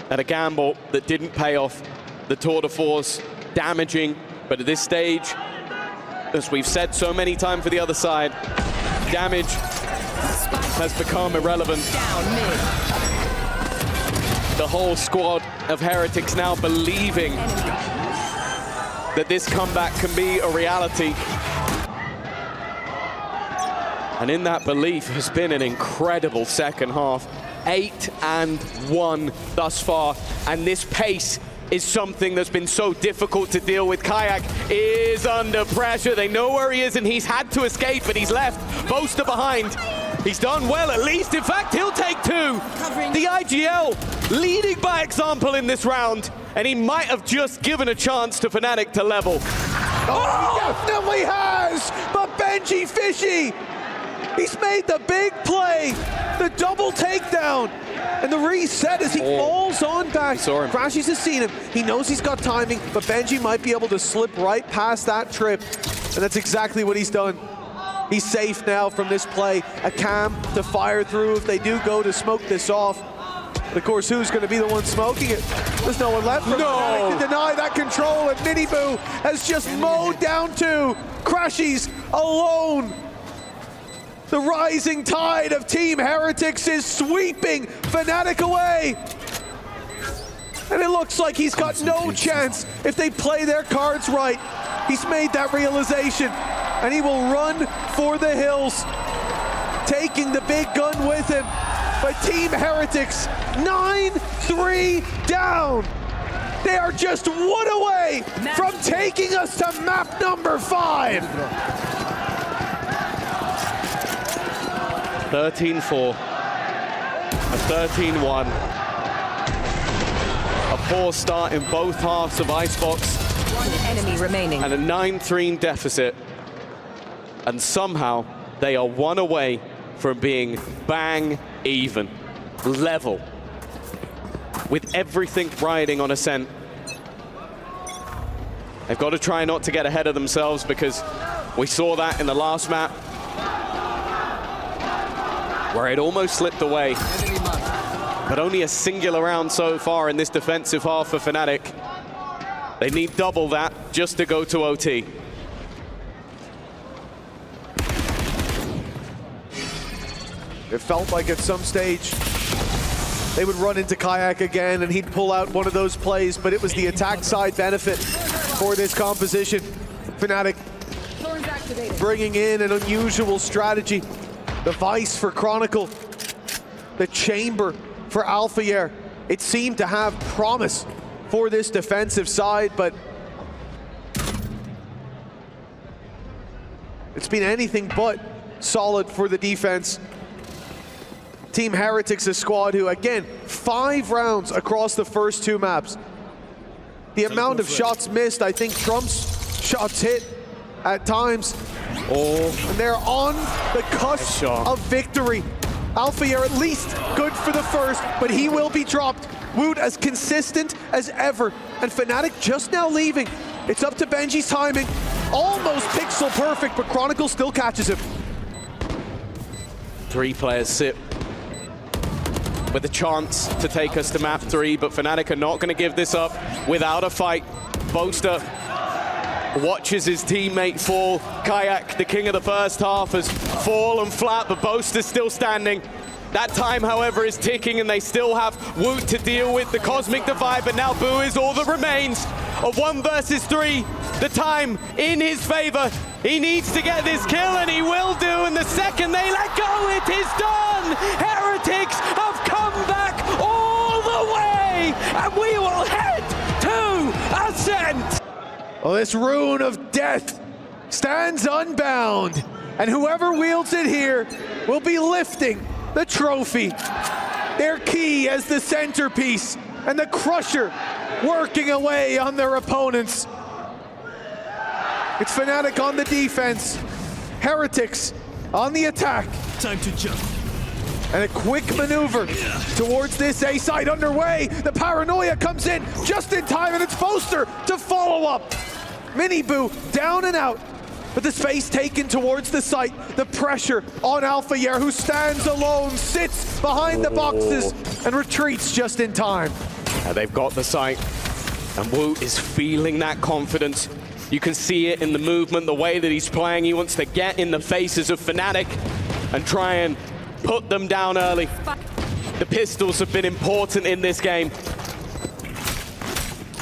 and a gamble that didn't pay off. The tour de force damaging, but at this stage, as we've said so many times for the other side, damage has become irrelevant. The whole squad of Heretics now believing that this comeback can be a reality. And in that belief has been an incredible second half. 8-1 thus far, and this pace is something that's been so difficult to deal with. Kayak is under pressure. They know where he is, and he's had to escape, but he's left Boaster behind. He's done well, at least. In fact, he'll take 2. The IGL leading by example in this round, and he might have just given a chance to Fnatic to level. Oh, he definitely has! But Benji Fishy, he's made the big play, the double takedown, and the reset as he falls on back. Crashies has seen him. He knows he's got timing, but Benji might be able to slip right past that trip, and that's exactly what he's done. He's safe now from this play. A cam to fire through if they do go to smoke this off. But of course, who's going to be the one smoking it? There's no one left for Fnatic to deny that control, and Miniboo has just mowed down 2. Crashies alone. The rising tide of Team Heretics is sweeping Fnatic away. And it looks like he's got no chance if they play their cards right. He's made that realization, and he will run for the hills, taking the big gun with him. But Team Heretics, 9-3 down. They are just 1 away from taking us to map number 5. 13-4, a 13-1. A poor start in both halves of Icebox. 1 enemy remaining. And a 9-3 deficit. And somehow they are 1 away from being bang even, level, with everything riding on Ascent. They've got to try not to get ahead of themselves, because we saw that in the last map, where it almost slipped away. But only a singular round so far in this defensive half for Fnatic. They need double that just to go to OT. It felt like at some stage they would run into Kayak again and he'd pull out one of those plays, but it was the attack side benefit for this composition. Fnatic bringing in an unusual strategy. The Vice for Chronicle, the Chamber for Alpha. It seemed to have promise for this defensive side, but it's been anything but solid for the defense. Team Heretics, a squad who, again, 5 rounds across the first 2 maps. The amount of shots missed, I think, trumps shots hit at times. And they're on the cusp of victory. Alpha at least good for the first, but he will be dropped. Woot as consistent as ever, and Fnatic just now leaving. It's up to Benji's timing. Almost pixel perfect, but Chronicle still catches him. 3 players sit with a chance to take us to map 3, but Fnatic are not going to give this up without a fight. Boaster watches his teammate fall. Kayak, the king of the first half, has fallen flat, but Boaster's still standing. That time, however, is ticking, and they still have Woot to deal with, the Cosmic Divide, but now Boo is all that remains of 1 versus 3. The time in his favor. He needs to get this kill, and he will do, and the second they let go, it is done! Heretics have come back all the way, and we will head to Ascent! Well, this rune of death stands unbound, and whoever wields it here will be lifting the trophy. Their key as the centerpiece, and the Crusher working away on their opponents. It's Fnatic on the defense, Heretics on the attack. Time to jump. And a quick maneuver towards this A side underway. The paranoia comes in just in time, and it's Boaster to follow up. Mini Boo down and out, but the space taken towards the site. The pressure on Alphayer, who stands alone, sits behind the boxes, and retreats just in time. They've got the site, and Woot is feeling that confidence. You can see it in the movement, the way that he's playing. He wants to get in the faces of Fnatic and try and put them down early. The pistols have been important in this game.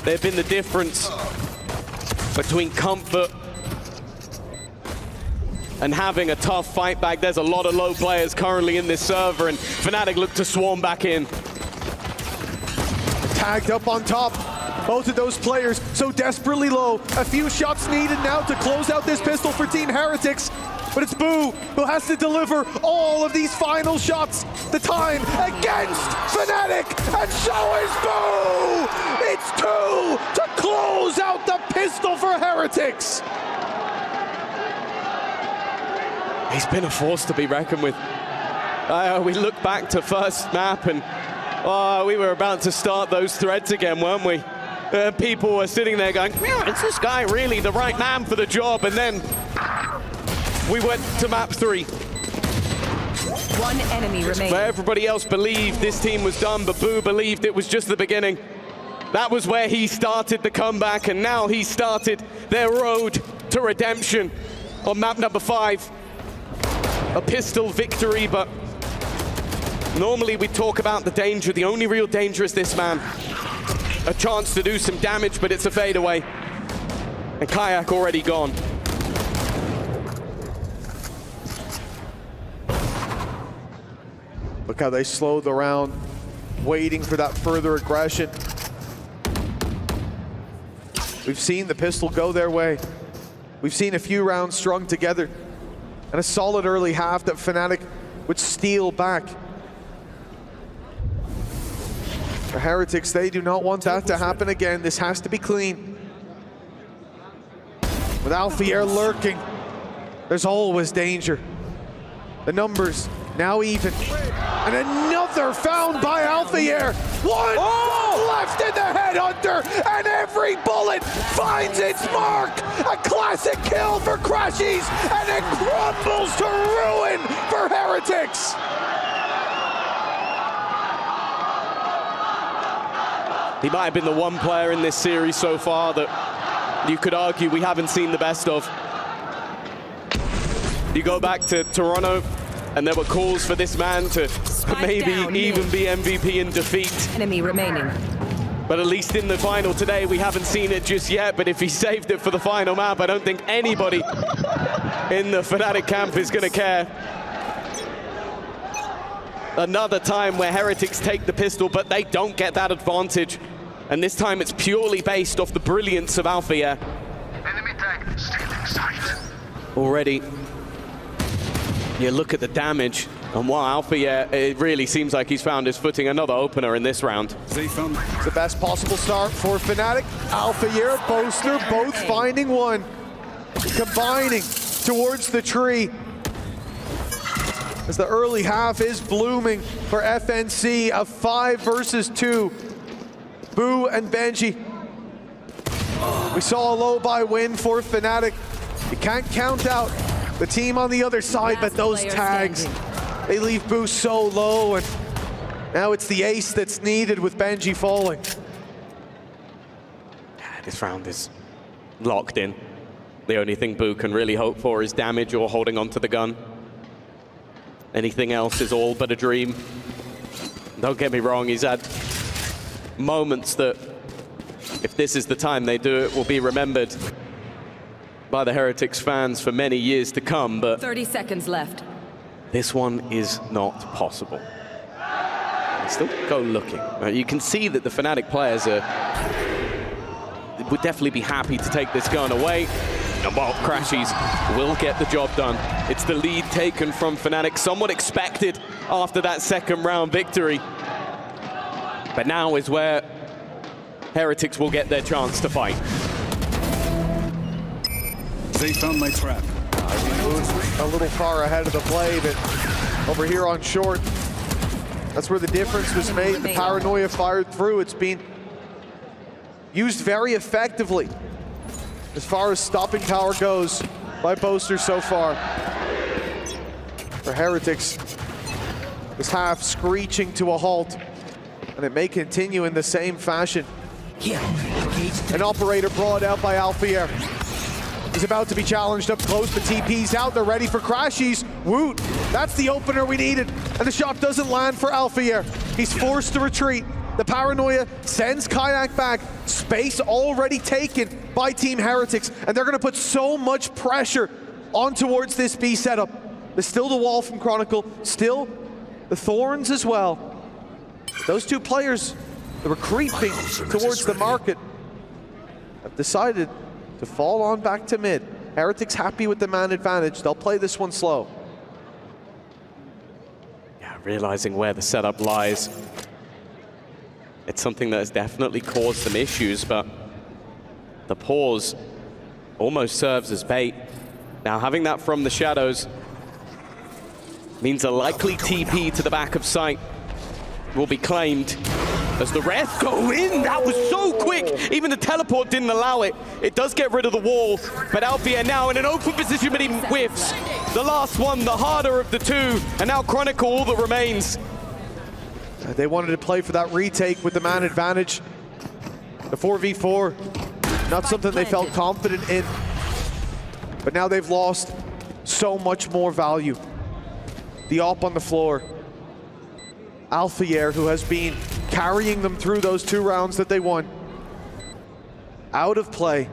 They've been the difference between comfort and having a tough fight back. There's a lot of low players currently in this server, and Fnatic look to swarm back in. Tagged up on top. Both of those players so desperately low. A few shots needed now to close out this pistol for Team Heretics. But it's Boo who has to deliver all of these final shots. The time against Fnatic, and so is Boo! It's 2 to close out the pistol for Heretics. He's been a force to be reckoned with. We look back to first map, and we were about to start those threads again, weren't we? People were sitting there going, is this guy really the right man for the job? And then we went to map 3. 1 enemy remaining. Where everybody else believed this team was done, but Boo believed it was just the beginning. That was where he started the comeback, and now he started their road to redemption on map number 5. A pistol victory, but normally we talk about the danger. The only real danger is this man. A chance to do some damage, but it's a fadeaway. And Kayak already gone. Look how they slowed the round, waiting for that further aggression. We've seen the pistol go their way. We've seen a few rounds strung together, and a solid early half that Fnatic would steal back. The Heretics, they do not want that to happen again. This has to be clean. With Alphayer lurking, there's always danger. The numbers now even. And another found by Alphayer. One left in the headhunter, and every bullet finds its mark. A classic kill for Crashies, and it crumbles to ruin for Heretics. He might have been the one player in this series so far that you could argue we haven't seen the best of. You go back to Toronto, and there were calls for this man to maybe even be MVP in defeat. Enemy remaining. But at least in the final today, we haven't seen it just yet, but if he saved it for the final map, I don't think anybody in the Fnatic camp is gonna care. Another time where Heretics take the pistol, but they don't get that advantage. And this time it's purely based off the brilliance of Alphayer. Enemy tag still in sight. Already, you look at the damage, and while Alphayer, it really seems like he's found his footing. Another opener in this round. It's the best possible start for Fnatic. Alphayer, Boaster, both finding one. Combining towards the tree. As the early half is blooming for FNC, a 5 versus 2. Boo and Benji. We saw a low buy win for Fnatic. You can't count out the team on the other side, but those tags, they leave Boo so low, and Now it's the ace that's needed with Benji falling. This round is locked in. The only thing Boo can really hope for is damage or holding onto the gun. Anything else is all but a dream. Don't get me wrong, he's had moments that, if this is the time they do it, will be remembered by the Heretics fans for many years to come, but 30 seconds left. this one is not possible. They still go looking. You can see that the Fnatic players would definitely be happy to take this gun away. And well, Crashies will get the job done. It's the lead taken from Fnatic, somewhat expected after that second round victory. But now is where Heretics will get their chance to fight. They found my trap. A little far ahead of the play, but over here on short, that's where the difference was made. The paranoia fired through. It's been used very effectively as far as stopping power goes by Boaster so far. For Heretics, this half screeching to a halt, and it may continue in the same fashion. An operator brought out by Alfier. He's about to be challenged up close. The TP's out. They're ready for Crashies. Woot! That's the opener we needed. And the shot doesn't land for Alfier. He's forced to retreat. The paranoia sends Kayak back. Space already taken by Team Heretics. And they're going to put so much pressure on towards this B setup. There's still the wall from Chronicle. Still the Thorns as well. Those two players that were creeping towards the market have decided to fall on back to mid. Heretics happy with the man advantage. They'll play this one slow. Yeah, realizing where the setup lies. It's something that has definitely caused some issues, but the pause almost serves as bait. Now, having that from the shadows means a likely TP to the back of site will be claimed. As the ref go in, that was so quick. Even the teleport didn't allow it. It does get rid of the wall, but Alfier now in an open position, but he whiffs. The last one, the harder of the two, and now Chronicle all that remains. They wanted to play for that retake with the man advantage. The 4v4, not something they felt confident in. But now they've lost so much more value. The op on the floor. Alfier, who has been carrying them through those 2 rounds that they won. Out of play.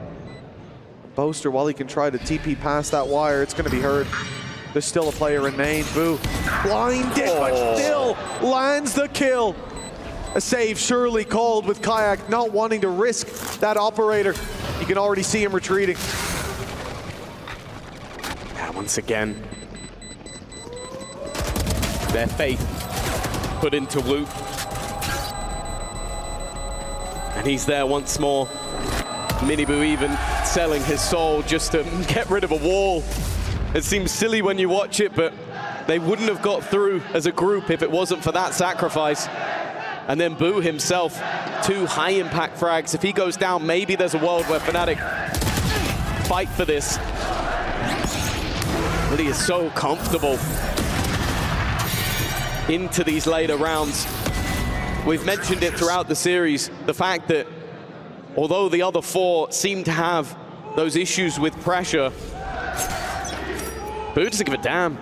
Boaster, while he can try to TP past that wire, it's going to be heard. There's still a player in main. Boo. Blinded, but still lands the kill. A save surely called with Kayak not wanting to risk that operator. You can already see him retreating. Yeah, once again, their faith put into Woot. And he's there once more. Miniboo even selling his soul just to get rid of a wall. It seems silly when you watch it, but they wouldn't have got through as a group if it wasn't for that sacrifice. And then Boo himself, 2 high-impact frags. If he goes down, maybe there's a world where Fnatic fight for this. But he is so comfortable into these later rounds. We've mentioned it throughout the series, the fact that although the other 4 seem to have those issues with pressure, Boo doesn't give a damn.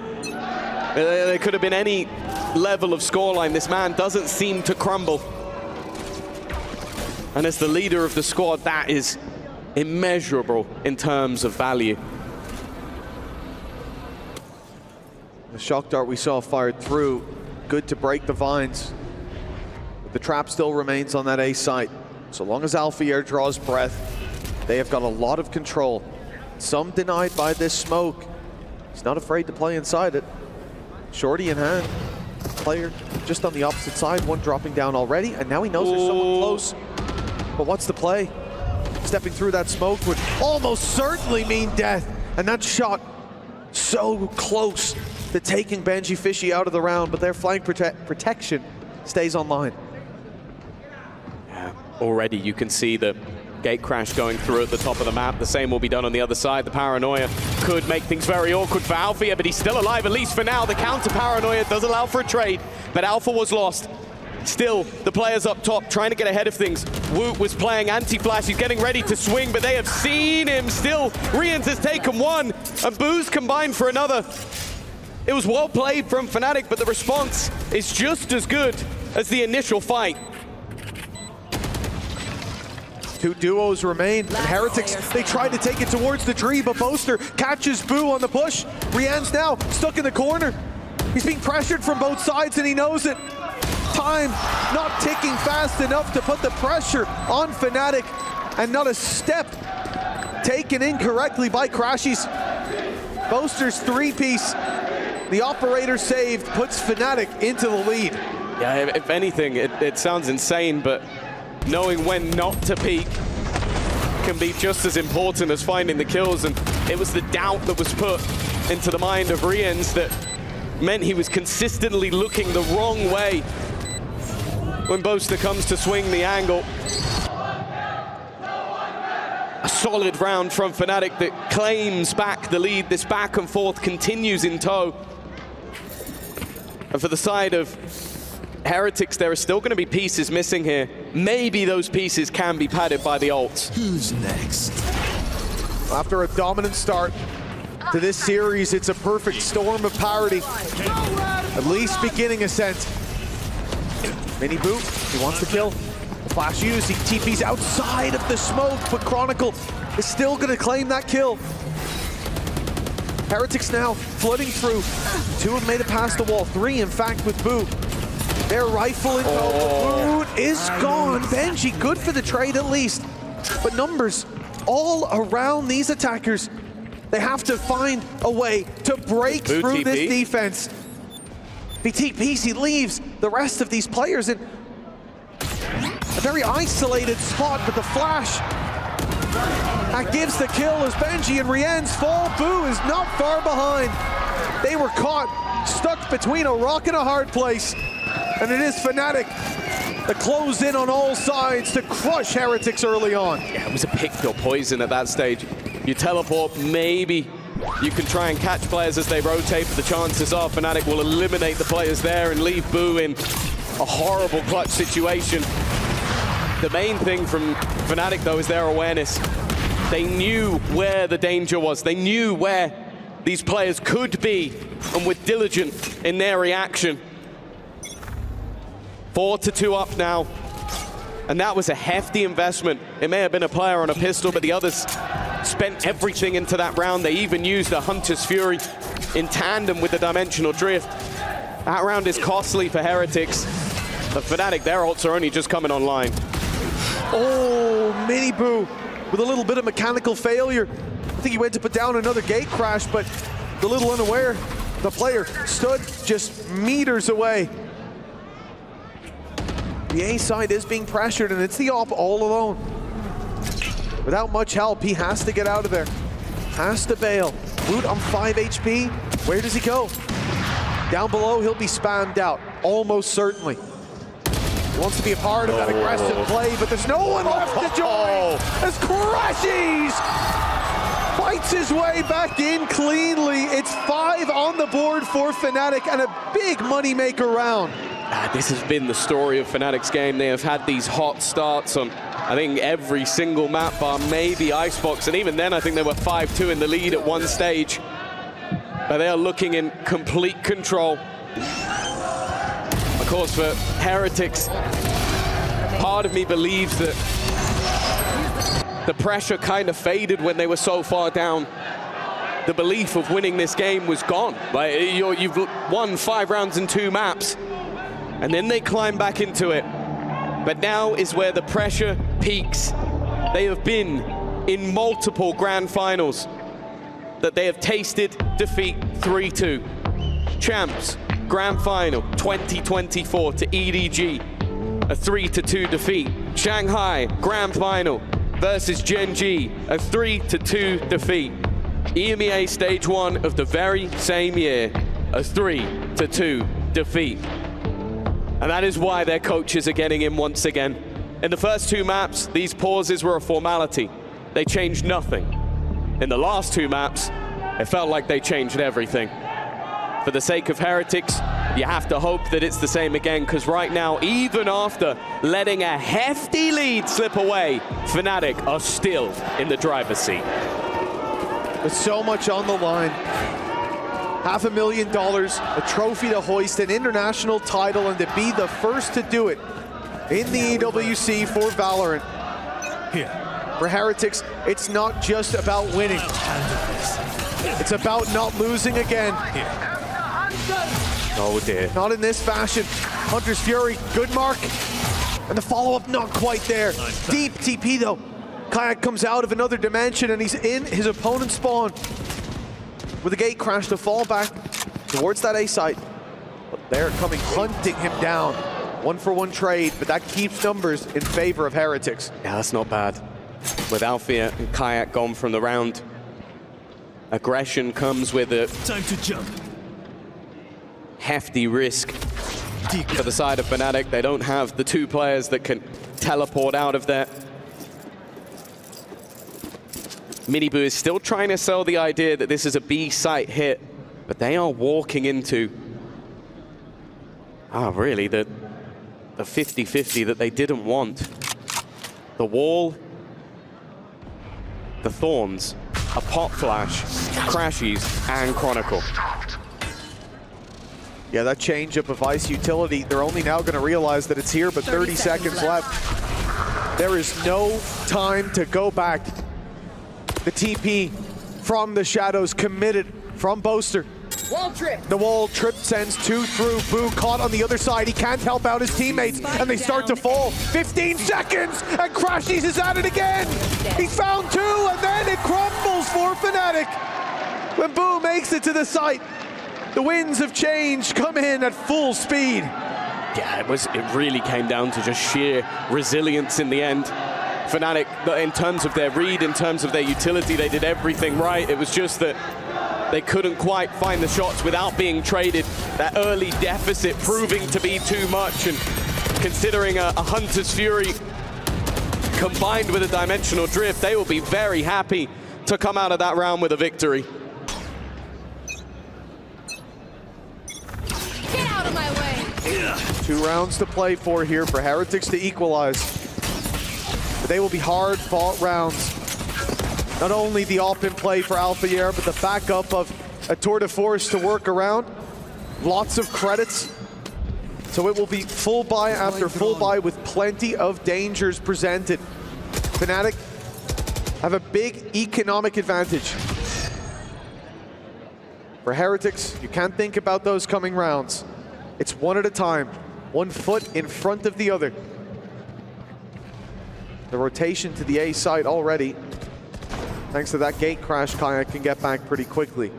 There could have been any level of scoreline. This man doesn't seem to crumble. And as the leader of the squad, that is immeasurable in terms of value. The shock dart we saw fired through, good to break the vines. But the trap still remains on that A site. So long as Alfier draws breath, they have got a lot of control. Some denied by this smoke. He's not afraid to play inside it. Shorty in hand. Player just on the opposite side, one dropping down already, and now he knows there's someone close. But what's the play? Stepping through that smoke would almost certainly mean death. And that shot so close to taking Benji Fishy out of the round, but their flank protection stays online. Yeah, already you can see the gate crash going through at the top of the map. The same will be done on the other side. The paranoia could make things very awkward for Alfier, but he's still alive, at least for now. The counter paranoia does allow for a trade, but Alpha was lost. Still, the players up top trying to get ahead of things. Woot was playing anti-flash. He's getting ready to swing, but they have seen him. Still, Rians has taken one, and Boo's combined for another. It was well played from Fnatic, but the response is just as good as the initial fight. Two duos remain, and Heretics, they try to take it towards the tree, but Boaster catches Boo on the push. Rian's now stuck in the corner. He's being pressured from both sides, and he knows it. Time not ticking fast enough to put the pressure on Fnatic, and not a step taken incorrectly by Crashies. Boaster's three-piece, the operator saved, puts Fnatic into the lead. Yeah, if anything, it sounds insane, but knowing when not to peek can be just as important as finding the kills, and it was the doubt that was put into the mind of Rians that meant he was consistently looking the wrong way when Boaster comes to swing the angle. A solid round from Fnatic that claims back the lead. This back and forth continues in tow. And for the side of Heretics, there are still going to be pieces missing here. Maybe those pieces can be padded by the ults. Who's next? After a dominant start to this series, it's a perfect storm of parity. At least beginning Ascent. Mini Boot, he wants to kill. The flash use, he TP's outside of the smoke, but Chronicle is still going to claim that kill. Heretics now flooding through. Two have made it past the wall, three in fact with Boo. Their rifle in tow. Boot is gone. Benji, good for the trade at least. But numbers all around these attackers. They have to find a way to break through this defense. If he TPs, he leaves the rest of these players in a very isolated spot, but the flash that gives the kill as Benji and Rian's fall. Boo is not far behind. They were caught, stuck between a rock and a hard place. And it is Fnatic that close in on all sides to crush Heretics early on. Yeah, it was a pick your poison at that stage. You teleport, maybe you can try and catch players as they rotate, but the chances are Fnatic will eliminate the players there and leave Boo in a horrible clutch situation. The main thing from Fnatic, though, is their awareness. They knew where the danger was. They knew where these players could be, and were diligent in their reaction. 4-2 up now, and that was a hefty investment. It may have been a player on a pistol, but the others spent everything into that round. They even used a Hunter's Fury in tandem with the Dimensional Drift. That round is costly for Heretics, but Fnatic, their ults are only just coming online. Oh, Mini Boo with a little bit of mechanical failure. I think he went to put down another gate crash, but a little unaware. The player stood just meters away. The A side is being pressured, and it's the op all alone. Without much help, he has to get out of there. Has to bail. Root on 5 HP. Where does he go? Down below, he'll be spammed out, almost certainly. He wants to be a part of that aggressive play, but there's no one left to join. As Crashies fights his way back in cleanly. It's 5 on the board for Fnatic, and a big moneymaker round. This has been the story of Fnatic's game. They have had these hot starts on, I think, every single map bar, maybe Icebox, and even then I think they were 5-2 in the lead at one stage. But they are looking in complete control. Of course, for Heretics, part of me believes that the pressure kind of faded when they were so far down. The belief of winning this game was gone. Like, you've won 5 rounds in 2 maps. And then they climb back into it. But now is where the pressure peaks. They have been in multiple grand finals that they have tasted defeat 3-2. Champs, grand final 2024 to EDG, a 3-2 defeat. Shanghai, grand final versus Gen G, a 3-2 defeat. EMEA stage 1 of the very same year, a 3-2 defeat. And that is why their coaches are getting in once again. In the first 2 maps, these pauses were a formality. They changed nothing. In the last 2 maps, it felt like they changed everything. For the sake of Heretics, you have to hope that it's the same again, because right now, even after letting a hefty lead slip away, Fnatic are still in the driver's seat. With so much on the line. $500,000, a trophy to hoist, an international title, and to be the first to do it in the EWC for Valorant. Here. For Heretics, it's not just about winning. It's about not losing again. Oh dear. Not in this fashion. Hunter's Fury, good mark. And the follow-up not quite there. Deep TP though. Kayak comes out of another dimension and he's in his opponent's spawn. With a gate crash to fall back towards that A site. But they're coming hunting him down. 1-for-1 trade, but that keeps numbers in favor of Heretics. Yeah, that's not bad. With Althea and Kayak gone from the round, aggression comes with a Time to jump. hefty risk for the side of Fnatic. They don't have the two players that can teleport out of there. Miniboo is still trying to sell the idea that this is a B site hit, but they are walking into, really, the 50-50 that they didn't want. The wall, the thorns, a pop flash, crashes, and Chronicle. Yeah, that change-up of Ice utility, they're only now going to realize that it's here, but 30 seconds left. There is no time to go back. The TP from the shadows committed from Boaster. Wall trip. The wall trip sends two through. Boo caught on the other side. He can't help out his teammates, and they start to fall. 15 seconds, and Crashies is at it again. He's found two, and then it crumbles for Fnatic. When Boo makes it to the site, the winds of change come in at full speed. Yeah, it really came down to just sheer resilience in the end. Fnatic, in terms of their read, in terms of their utility, they did everything right. It was just that they couldn't quite find the shots without being traded. That early deficit proving to be too much, and considering a Hunter's Fury combined with a Dimensional Drift, they will be very happy to come out of that round with a victory. Get out of my way. 2 rounds to play for here for Heretics to equalize. But they will be hard-fought rounds. Not only the op in play for Alphayer, but the backup of a tour de force to work around. Lots of credits. So it will be full buy after full buy with plenty of dangers presented. Fnatic have a big economic advantage. For Heretics, you can't think about those coming rounds. It's one at a time, 1 foot in front of the other. The rotation to the A side already. Thanks to that gate crash, Kayak can get back pretty quickly.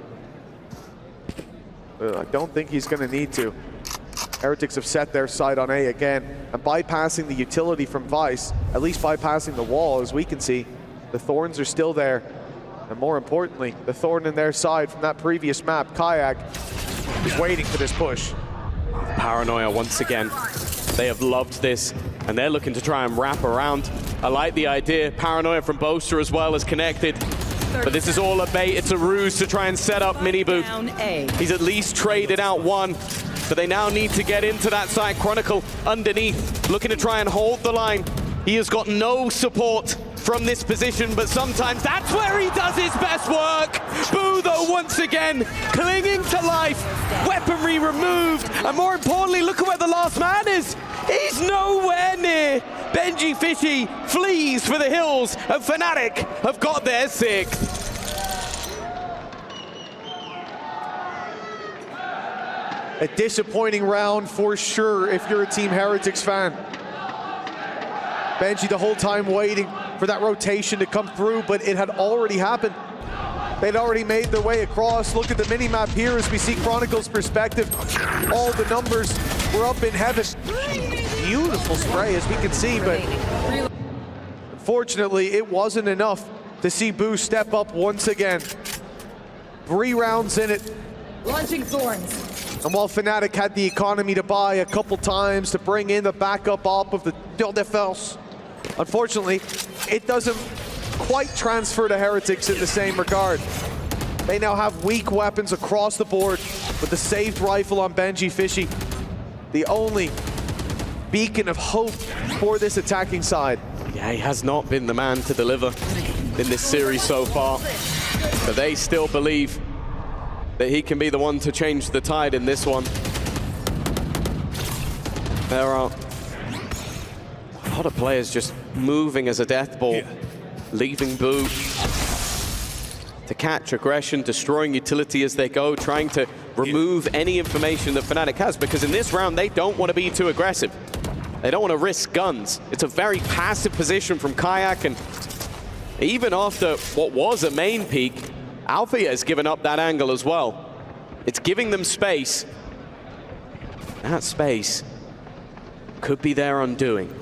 I don't think he's going to need to. Heretics have set their sight on A again, and bypassing the utility from Vice, at least bypassing the wall, as we can see, the thorns are still there. And more importantly, the thorn in their side from that previous map, Kayak, is waiting for this push. Paranoia once again. They have loved this, and they're looking to try and wrap around. I like the idea. Paranoia from Boaster as well is connected. But this is all a bait. It's a ruse to try and set up Miniboo. Down A. He's at least traded out one, but they now need to get into that side. Chronicle underneath, looking to try and hold the line. He has got no support from this position, but sometimes that's where he does his best work. Boo, though, once again, clinging to life. Weaponry removed, and more importantly, look at where the last man is. He's nowhere near. Benji Fishy flees for the hills, and Fnatic have got their 6th. A disappointing round for sure if you're a Team Heretics fan. Benji the whole time waiting for that rotation to come through, but it had already happened. They'd already made their way across. Look at the mini-map here as we see Chronicle's perspective. All the numbers were up in heaven. Beautiful spray as we can see, but unfortunately it wasn't enough to see Boo step up once again. 3 rounds in it. Launching thorns. And while Fnatic had the economy to buy a couple times to bring in the backup op of the Tour de Force, unfortunately, it doesn't quite transfer to Heretics in the same regard. They now have weak weapons across the board. with the saved rifle on Benji Fishy. The only beacon of hope for this attacking side. Yeah, he has not been the man to deliver in this series so far. But they still believe that he can be the one to change the tide in this one. There are a lot of players just moving as a death ball, leaving Boo to catch aggression, destroying utility as they go, trying to remove any information that Fnatic has, because in this round they don't want to be too aggressive. They don't want to risk guns. It's a very passive position from Kayak, and even after what was a main peak, Alpha has given up that angle as well. It's giving them space. That space could be their undoing.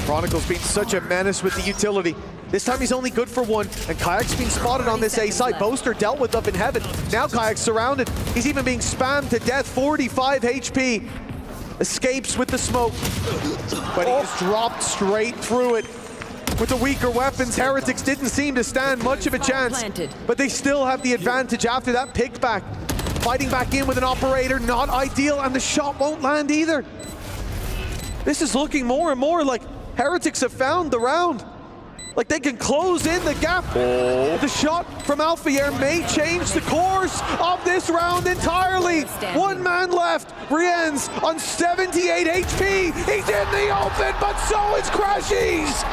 Chronicle's been such a menace with the utility. This time he's only good for one, and Kayak's been spotted on this A side. Boaster dealt with up in heaven. Now Kayak's surrounded. He's even being spammed to death, 45 HP. Escapes with the smoke, but he's dropped straight through it. With the weaker weapons, Heretics didn't seem to stand much of a chance, but they still have the advantage after that pick back. Fighting back in with an operator, not ideal, and the shot won't land either. This is looking more and more like Heretics have found the round. Like they can close in the gap. The shot from Alphayer may change the course of this round entirely. One man left. Rien's on 78 HP. He's in the open, but so is Crashies.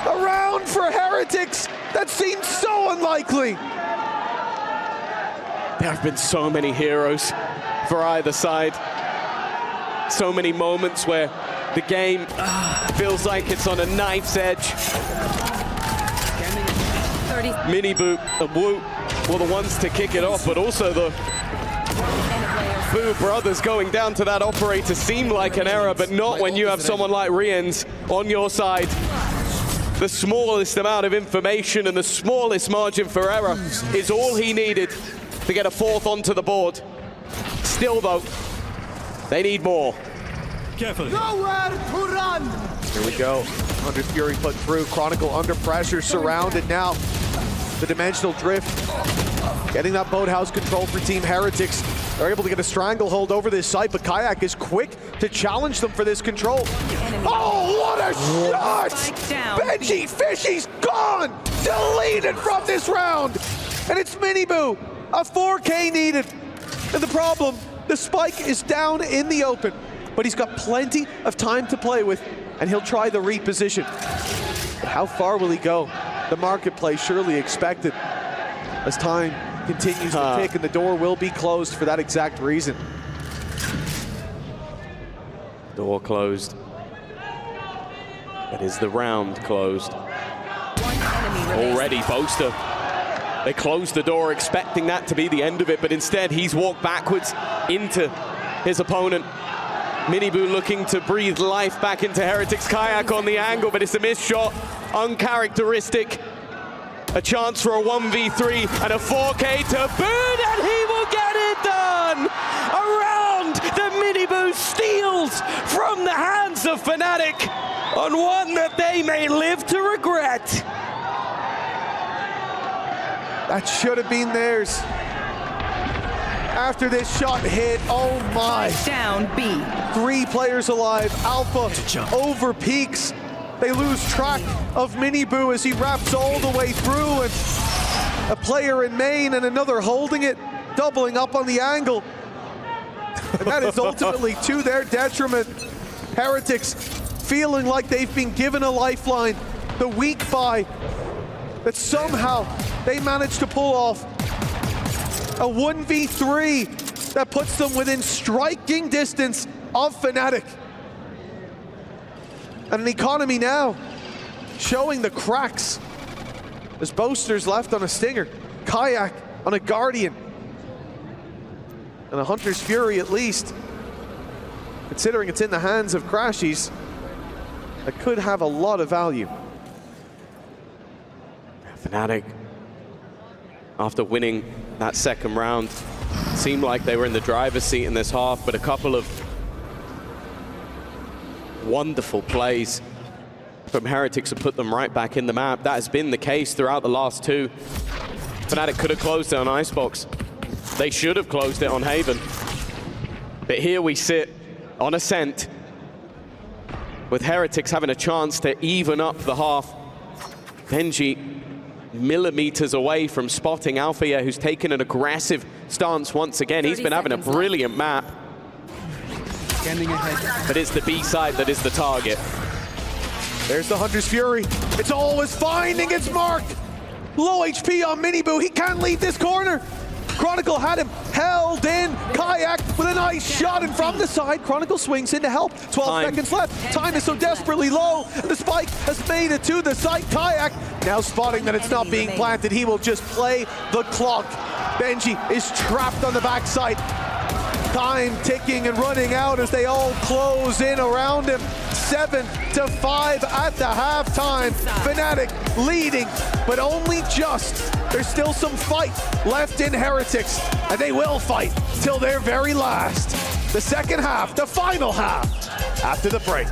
A round for Heretics that seems so unlikely. There have been so many heroes for either side. So many moments where the game feels like it's on a knife's edge. Mini-Boo and Wu were the ones to kick it off, but also the Boo brothers going down to that operator seemed like an error, but not when you have someone like Rien's on your side. The smallest amount of information and the smallest margin for error is all he needed to get a fourth onto the board. Still though, they need more. Carefully. Nowhere to run! Here we go. 100 Fury put through. Chronicle under pressure, surrounded now. The dimensional drift. Getting that boathouse control for Team Heretics. They're able to get a stranglehold over this site, but Kayak is quick to challenge them for this control. Oh, what a shot! Benji Fishy's gone! Deleted from this round! And it's Mini-Boo. A 4K needed. And the problem, the spike is down in the open, but he's got plenty of time to play with, and he'll try the reposition. But how far will he go? The marketplace surely expected as time continues to tick, and the door will be closed for that exact reason. Door closed. But is the round closed? Already, Boaster. They closed the door expecting that to be the end of it, but instead he's walked backwards into his opponent. Mini-Boo looking to breathe life back into Heretics. Kayak on the angle, but it's a missed shot. Uncharacteristic. A chance for a 1v3 and a 4K to boot, and he will get it done! A round that Mini-Boo steals from the hands of Fnatic on one that they may live to regret. That should have been theirs. After this shot hit, oh my. Down B. 3 players alive. Alpha over peaks. They lose track of Mini-Boo as he wraps all the way through, and a player in main and another holding it, doubling up on the angle. And that is ultimately to their detriment. Heretics feeling like they've been given a lifeline. The weak buy that somehow they managed to pull off. A 1v3 that puts them within striking distance of Fnatic. And an economy now showing the cracks as Boaster's left on a Stinger, Kayak on a Guardian, and a Hunter's Fury at least, considering it's in the hands of Crashies, that could have a lot of value. Fnatic, after winning that second round, seemed like they were in the driver's seat in this half, but a couple of wonderful plays from Heretics have put them right back in the map. That has been the case throughout the last two. Fnatic could have closed it on Icebox. They should have closed it on Haven. But here we sit on Ascent with Heretics having a chance to even up the half. Benji millimeters away from spotting Alpha, who's taken an aggressive stance once again. He's been having a brilliant map. Scanning ahead. But it's the B side that is the target. There's the Hunter's Fury. It's always finding its mark. Low HP on Miniboo. He can't leave this corner. Chronicle had him held in. Kayak with a nice shot in from the side. Chronicle swings in to help. 12 seconds left. Time is so desperately low. And the spike has made it to the site. Kayak now spotting that it's not being planted. He will just play the clock. Benji is trapped on the backside. Time ticking and running out as they all close in around him. 7-5 at the halftime. Fnatic leading, but only just. There's still some fight left in Heretics, and they will fight till their very last. The second half, the final half, after the break.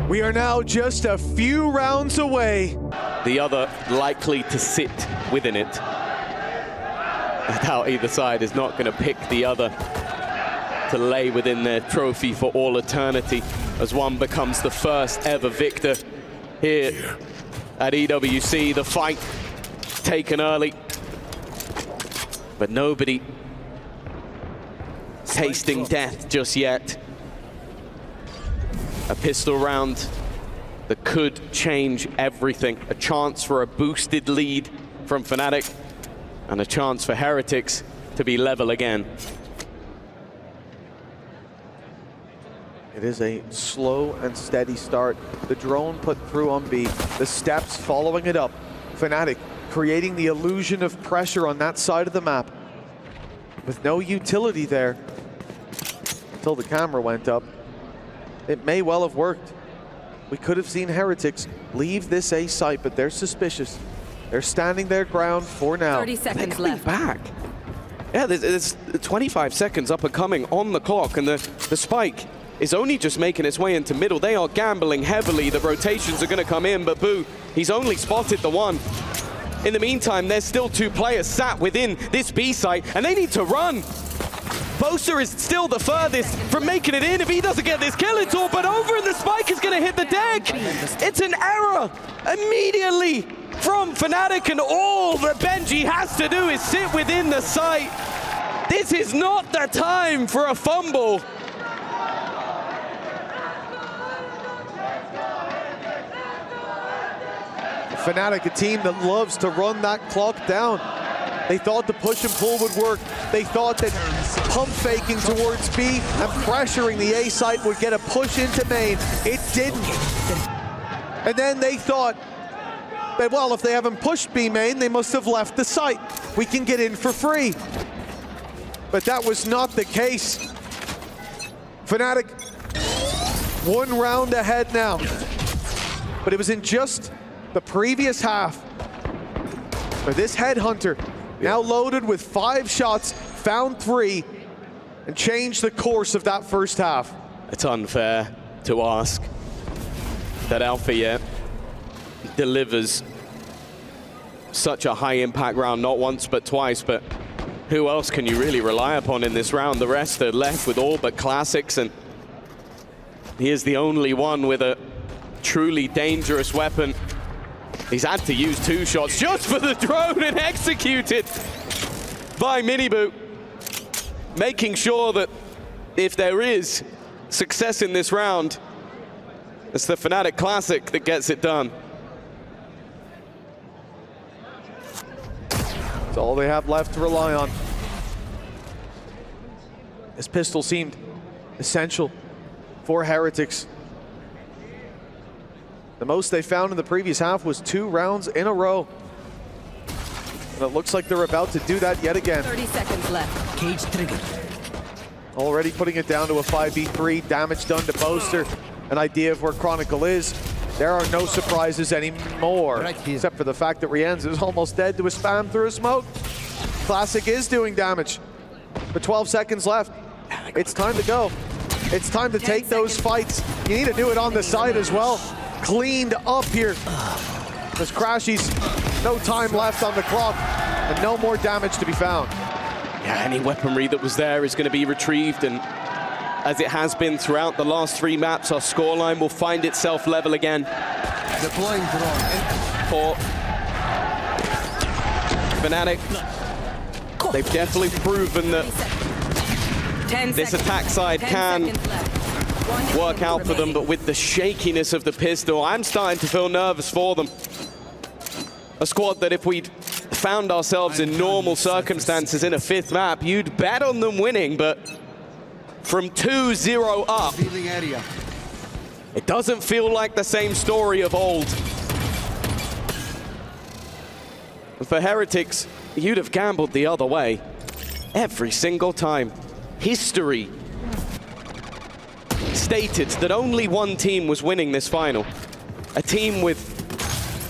We are now just a few rounds away. The other likely to sit within it. I doubt either side is not going to pick the other to lay within their trophy for all eternity as one becomes the first ever victor here at EWC. The fight taken early, but nobody tasting death just yet. A pistol round that could change everything. A chance for a boosted lead from Fnatic and a chance for Heretics to be level again. It is a slow and steady start. The drone put through on B, the steps following it up. Fnatic creating the illusion of pressure on that side of the map with no utility there until the camera went up. It may well have worked. We could have seen Heretics leave this A site, but they're suspicious. They're standing their ground for now. 30 seconds left. Back. Yeah, there's 25 seconds up and coming on the clock, and the spike is only just making its way into middle. They are gambling heavily. The rotations are going to come in, but Boo, he's only spotted the one. In the meantime, there's still two players sat within this B site, and they need to run. Bosa is still the furthest from making it in if he doesn't get this kill at all, but over and the spike is going to hit the deck. It's an error immediately from Fnatic, and all that Benji has to do is sit within the site. This is not the time for a fumble. Fnatic, a team that loves to run that clock down. They thought the push and pull would work. They thought that pump faking towards B and pressuring the A site would get a push into main. It didn't. And then they thought that, well, if they haven't pushed B main, they must have left the site. We can get in for free. But that was not the case. Fnatic, one round ahead now. But it was in just the previous half where this headhunter, now loaded with 5 shots, found 3, and changed the course of that first half. It's unfair to ask that Alpha delivers such a high impact round, not once but twice, but who else can you really rely upon in this round? The rest are left with all but classics, and he is the only one with a truly dangerous weapon. He's had to use 2 shots just for the drone and executed by Miniboo, making sure that if there is success in this round, it's the Fnatic Classic that gets it done. It's all they have left to rely on. This pistol seemed essential for Heretics. The most they found in the previous half was 2 rounds in a row. And it looks like they're about to do that yet again. 30 seconds left. Cage triggered. Already putting it down to a 5v3, damage done to Boaster. An idea of where Chronicle is. There are no surprises anymore, Right here. except for the fact that Rienz is almost dead to a spam through a smoke. Classic is doing damage, but 12 seconds left. It's time to go. It's time to take those fights. You need to do it on the side as well. Cleaned up here. There's Crashies, no time left on the clock, and no more damage to be found. Yeah, any weaponry that was there is going to be retrieved, and as it has been throughout the last 3 maps, our scoreline will find itself level again. Deploying drone. For Fnatic, they've definitely proven that 10 this seconds. attack side 10 can seconds left. work out for them, but with the shakiness of the pistol, I'm starting to feel nervous for them. A squad that if we'd found ourselves in normal circumstances in a 5th map, you'd bet on them winning, but from 2-0 up, Revealing area. it doesn't feel like the same story of old. For Heretics, you'd have gambled the other way every single time. History stated that only one team was winning this final. A team with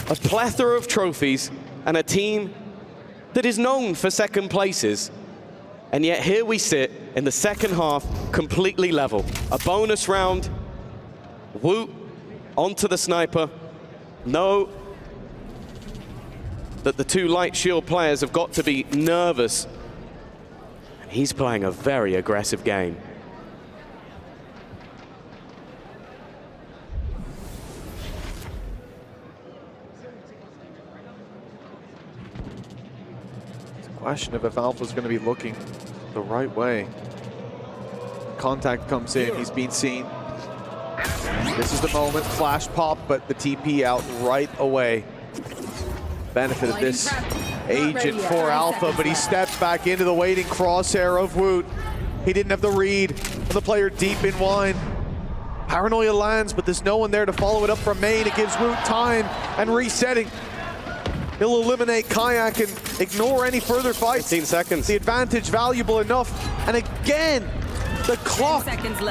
a plethora of trophies and a team that is known for 2nd places. And yet here we sit in the 2nd half, completely level. A bonus round, Woot onto the sniper. Know that the 2 light shield players have got to be nervous. He's playing a very aggressive game. Question of if Alpha's going to be looking the right way. Contact comes in, he's been seen. This is the moment, flash pop, but the TP out right away. Benefit of this agent for Alpha, but he steps back into the waiting crosshair of Woot. He didn't have the read of the player deep in wine. Paranoia lands, but there's no one there to follow it up from main. It gives Woot time and resetting. He'll eliminate Kayak and ignore any further fights. 15 seconds. The advantage valuable enough. And again, the clock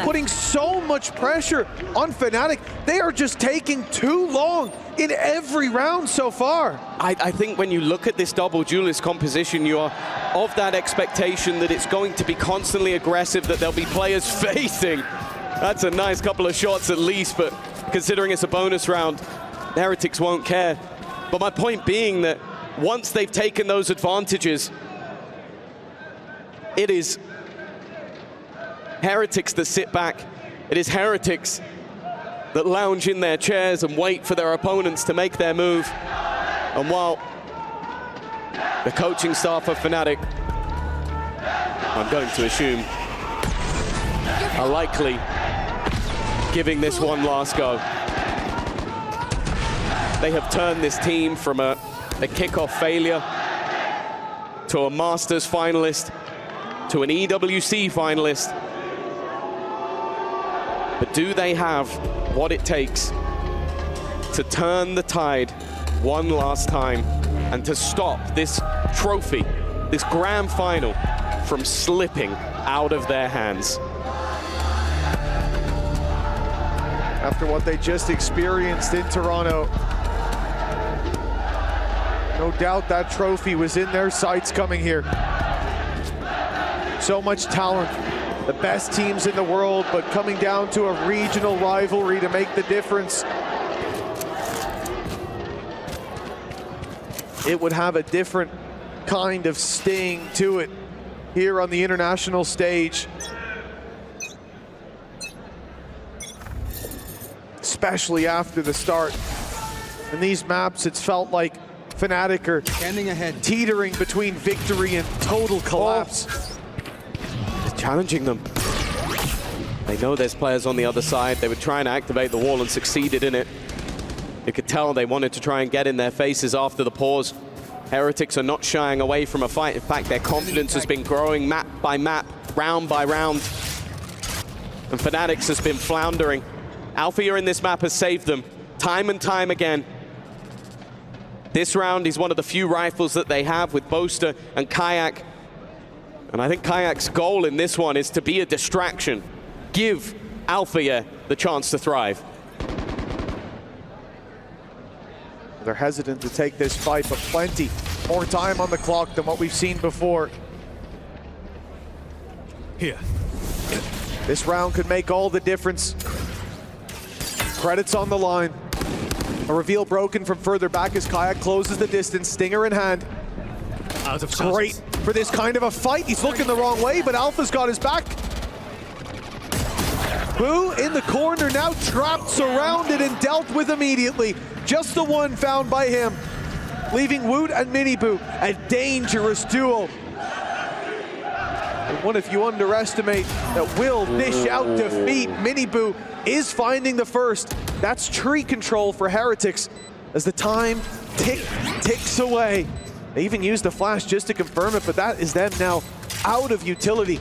putting so much pressure on Fnatic. They are just taking too long in every round so far. I think when you look at this double duelist composition, you are of that expectation that it's going to be constantly aggressive, that there'll be players facing. That's a nice couple of shots at least, but considering it's a bonus round, Heretics won't care. But my point being that once they've taken those advantages, it is Heretics that sit back. It is Heretics that lounge in their chairs and wait for their opponents to make their move. And while the coaching staff of Fnatic, I'm going to assume, are likely giving this one last go. They have turned this team from a kickoff failure to a Masters finalist, to an EWC finalist. But do they have what it takes to turn the tide one last time and to stop this trophy, this grand final, from slipping out of their hands? After what they just experienced in Toronto, no doubt that trophy was in their sights coming here. So much talent, the best teams in the world, but coming down to a regional rivalry to make the difference. It would have a different kind of sting to it here on the international stage. Especially after the start. In these maps, it's felt like Fnatic are Scanning ahead. teetering between victory and total collapse. Just challenging them. They know there's players on the other side. They were trying to activate the wall and succeeded in it. You could tell they wanted to try and get in their faces after the pause. Heretics are not shying away from a fight. In fact, their confidence has been growing map by map, round by round. And Fnatic's has been floundering. Alphia in this map has saved them time and time again. This round is one of the few rifles that they have with Boaster and Kayak. And I think Kayak's goal in this one is to be a distraction. Give Alphia the chance to thrive. They're hesitant to take this fight, but plenty more time on the clock than what we've seen before. Here. This round could make all the difference. Credits on the line. A reveal broken from further back as Kayak closes the distance, Stinger in hand. Out of Great for this kind of a fight. He's looking the wrong way, but Alpha's got his back. Boo in the corner now, trapped, surrounded, and dealt with immediately. Just the one found by him, leaving Woot and Miniboo a dangerous duo. And what if you underestimate that will dish out defeat? Miniboo is finding the first. That's tree control for Heretics as the time ticks away. They even used the flash just to confirm it, but that is them now out of utility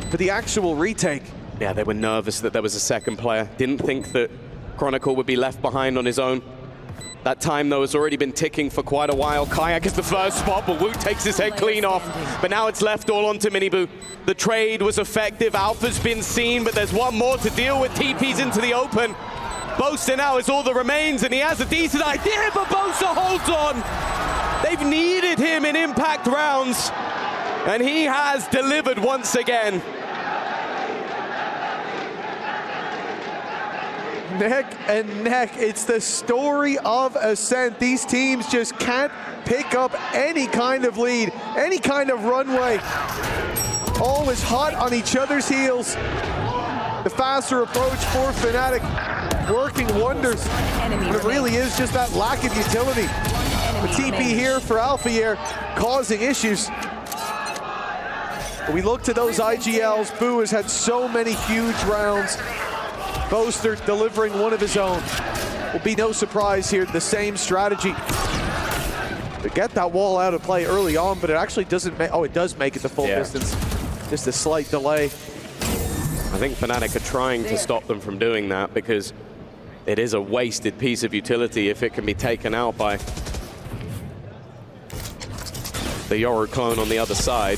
for the actual retake. Yeah, they were nervous that there was a second player. Didn't think that Chronicle would be left behind on his own. That time, though, has already been ticking for quite a while. Kayak is the first spot, but Woot takes his head clean off. But now it's left all onto Miniboo. The trade was effective. Alpha's been seen, but there's one more to deal with. TP's into the open. Boaster now is all that remains, and he has a decent idea, but Boaster holds on. They've needed him in impact rounds, and he has delivered once again. Neck and neck, it's the story of Ascent. These teams just can't pick up any kind of lead, any kind of runway. Always hot on each other's heels. The faster approach for Fnatic, working wonders. But it really is just that lack of utility. The TP here for Alpha causing issues. We look to those IGLs. Boo has had so many huge rounds. Boaster delivering one of his own. Will be no surprise here, the same strategy. To get that wall out of play early on, but it actually doesn't make, oh, it does make it the full distance. Just a slight delay. I think Fnatic are trying to stop them from doing that because it is a wasted piece of utility if it can be taken out by the Yoru clone on the other side.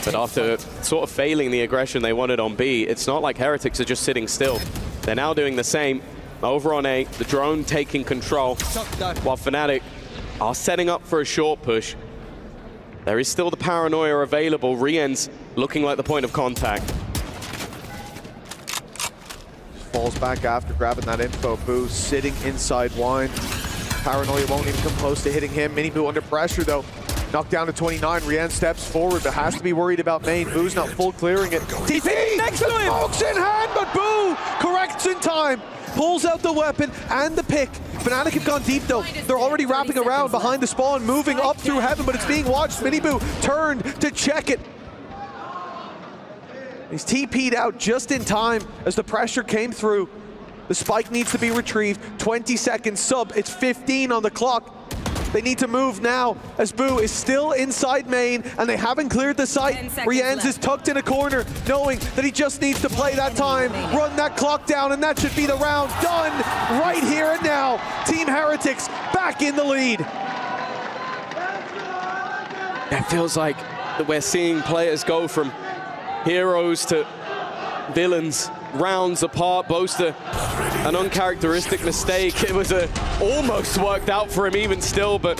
But after sort of failing the aggression they wanted on B, it's not like Heretics are just sitting still. They're now doing the same. Over on A, the drone taking control, while Fnatic are setting up for a short push. There is still the paranoia available. Rien's looking like the point of contact. Falls back after grabbing that info. Boo sitting inside Wine. Paranoia won't even come close to hitting him. Miniboo under pressure though. Knocked down to 29. Rien steps forward, but has to be worried about main. Boo's not full clearing it. TP next to him! Smokes in hand, but Boo corrects in time. Pulls out the weapon and the pick. Fnatic have gone deep though. They're already wrapping around behind the spawn, moving up through heaven, but it's being watched. Miniboo turned to check it. He's TP'd out just in time as the pressure came through. The spike needs to be retrieved. 20 seconds sub, it's 15 on the clock. They need to move now as Boo is still inside main and they haven't cleared the site. Rienz is tucked in a corner knowing that he just needs to play that time, run that clock down, and that should be the round done right here and now. Team Heretics back in the lead. It feels like that we're seeing players go from heroes to villains, rounds apart. Boaster, an uncharacteristic mistake. It was almost worked out for him even still, but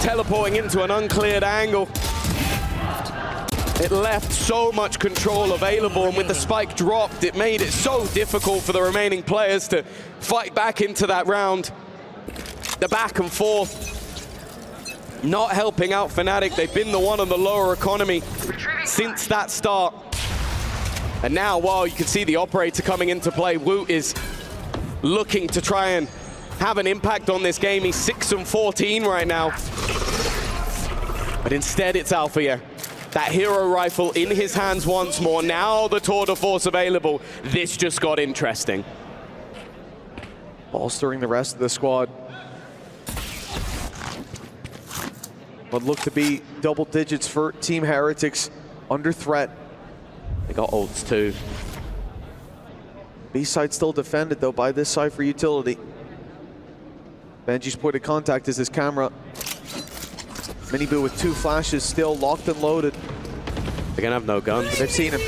teleporting into an uncleared angle. It left so much control available, and with the spike dropped, it made it so difficult for the remaining players to fight back into that round. The back and forth. not helping out Fnatic. They've been the one on the lower economy since that start. And now, while you can see the operator coming into play, Woot is looking to try and have an impact on this game. He's 6-14 right now. But instead, it's Alpha. That hero rifle in his hands once more. Now the tour de force available. This just got interesting. Bolstering the rest of the squad. What looked to be double digits for Team Heretics, under threat. They got ults too. B side still defended though by this side for utility. Benji's point of contact is his camera. Miniboo with 2 flashes, still locked and loaded. They're gonna have no guns. They've seen him.